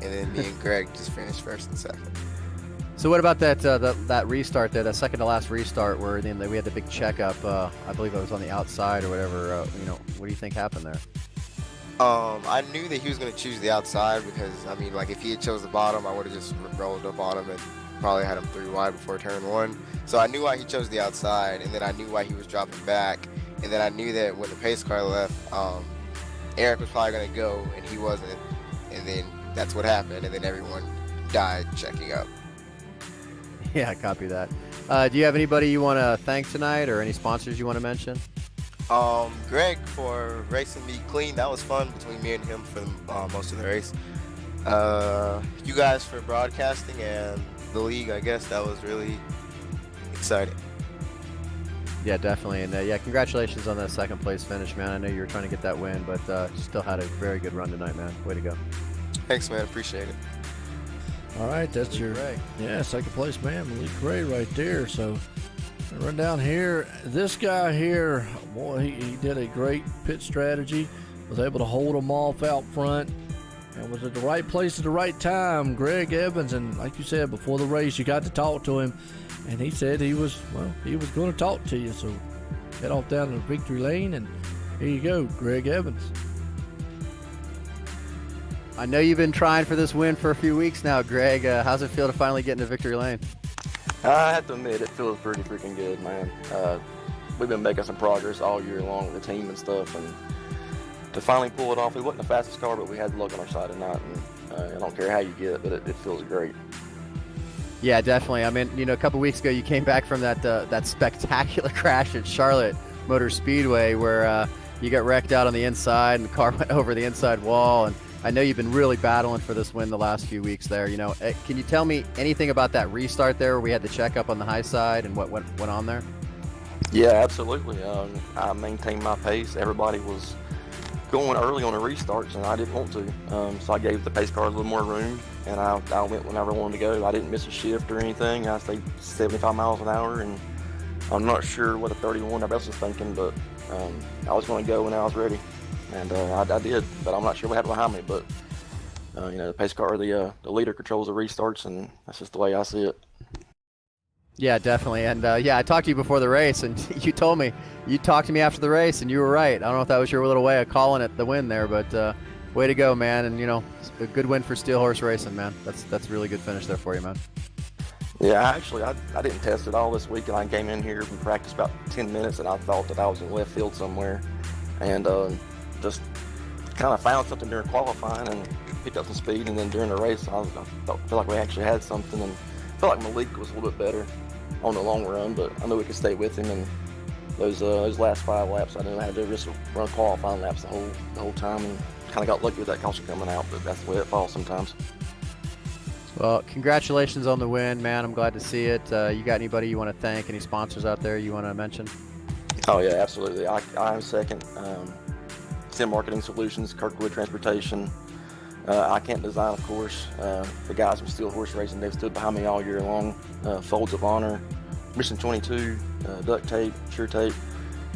G: then me and Greg just finished 1st and 2nd.
B: So what about that restart there, that second to last restart where then we had the big checkup? I believe it was on the outside or whatever. What do you think happened there?
G: I knew that he was going to choose the outside because, if he had chose the bottom, I would have just rolled up on him and probably had him 3 wide before turn 1. So I knew why he chose the outside, and then I knew why he was dropping back, and then I knew that when the pace car left, Eric was probably going to go, and he wasn't, and then that's what happened, and then everyone died checking up.
B: Yeah, copy that. Do you have anybody you want to thank tonight, or any sponsors you want to mention?
G: Greg for racing me clean. That was fun between me and him for most of the race. You guys for broadcasting, and the league, I guess that was really exciting.
B: Yeah, definitely. And congratulations on that 2nd place finish, man. I know you were trying to get that win, but you still had a very good run tonight, man. Way to go.
G: Thanks, man. Appreciate it.
A: All right, that's your
B: Ray.
A: 2nd place man, Malik Ray, right there. So run down here. This guy here, boy, he did a great pit strategy. Was able to hold them off out front, and was at the right place at the right time. Greg Evans, and like you said before the race, you got to talk to him, and he said he was going to talk to you. So head off down to the victory lane, and here you go, Greg Evans.
B: I know you've been trying for this win for a few weeks now, Greg. How's it feel to finally get into victory lane?
H: I have to admit, it feels pretty freaking good, man. We've been making some progress all year long with the team and stuff, and to finally pull it off, we wasn't the fastest car, but we had the luck on our side tonight, and I don't care how you get it, but it feels great.
B: Yeah, definitely. I mean, you know, a couple weeks ago, you came back from that spectacular crash at Charlotte Motor Speedway where you got wrecked out on the inside and the car went over the inside wall. And I know you've been really battling for this win the last few weeks there. You know, can you tell me anything about that restart there where we had the checkup on the high side and what went on there?
H: Yeah, absolutely. I maintained my pace. Everybody was going early on the restarts, and I didn't want to. So I gave the pace cars a little more room, and I went whenever I wanted to go. I didn't miss a shift or anything. I stayed 75 miles an hour, and I'm not sure what a 31 everybody else was thinking, but I was going to go when I was ready, and I did. But I'm not sure what happened behind me. But you know, the pace car, the leader controls the restarts, and that's just the way I see it.
B: Yeah, definitely. And yeah, I talked to you before the race, and you told me, you talked to me after the race, and you were right. I don't know if that was your little way of calling it the win there, but way to go, man. And, you know, a good win for Steel Horse Racing, man. That's a really good finish there for you, man.
H: Yeah, actually, I didn't test it all this week, and I came in here and practiced about 10 minutes, and I thought that I was in left field somewhere, and just kind of found something during qualifying and picked up some speed, and then during the race, I felt like we actually had something, and I felt like Malik was a little bit better on the long run, but I knew we could stay with him, and those last 5 laps, I knew I had to just run qualifying laps the whole time, and kind of got lucky with that caution coming out, but that's the way it falls sometimes.
B: Well, congratulations on the win, man. I'm glad to see it. You got anybody you want to thank? Any sponsors out there you want to mention?
H: Oh yeah, absolutely. I am second. Sim Marketing Solutions, Kirkwood Transportation. I Can't Design, of course. The guys from Steel Horse Racing, they've stood behind me all year long. Folds of Honor, Mission 22, Duct Tape, Sure Tape.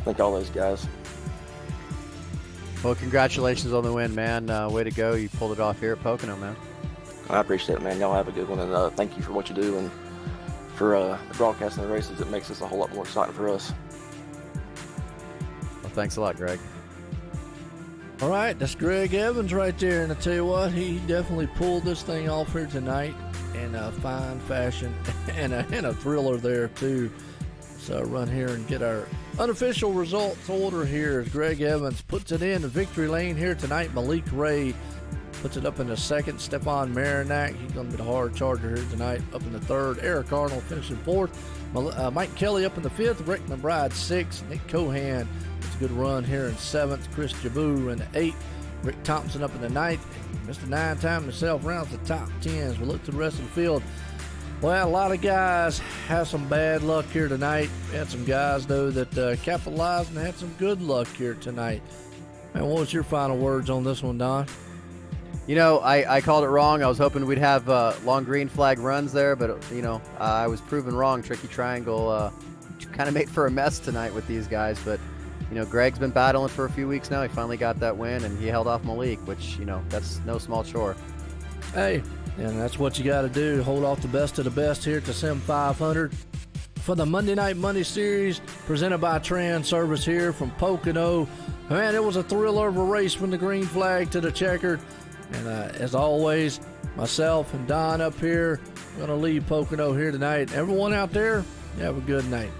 H: Thank all those guys.
B: Well, congratulations on the win, man. Way to go. You pulled it off here at Pocono, man.
H: I appreciate it, man. Y'all have a good one, and thank you for what you do and for the broadcasting the races. It makes this a whole lot more exciting for us.
B: Well, thanks a lot, Greg.
A: All right, that's Greg Evans right there, and I tell you what, he definitely pulled this thing off here tonight in a fine fashion and a thriller there too. So run here and get our unofficial results order here as Greg Evans puts it in the victory lane here tonight. Malik Ray puts it up in the second. Stephon Marinac, he's going to be the hard charger here tonight, up in the third. Eric Arnold finishing fourth. Mike Kelly up in the fifth. Rick McBride sixth. Nick Cohan, it's a good run here in seventh. Chris Jaboo in the eighth. Rick Thompson up in the ninth. Mr. 9-time himself rounds the top 10 as we look to the rest of the field. Well, a lot of guys have some bad luck here tonight. We had some guys, though, that capitalized and had some good luck here tonight. Man, what was your final words on this one, Don?
B: You know, I called it wrong. I was hoping we'd have long green flag runs there, but, you know, I was proven wrong. Tricky Triangle kind of made for a mess tonight with these guys. But, you know, Greg's been battling for a few weeks now. He finally got that win, and he held off Malik, which, you know, that's no small chore.
A: Hey, and that's what you got to do. Hold off the best of the best here at the Sim500 for the Monday Night Money Series presented by Transervice here from Pocono. Man, it was a thriller of a race from the green flag to the checkered. And as always, myself and Don up here, going to leave Pocono here tonight. Everyone out there, have a good night.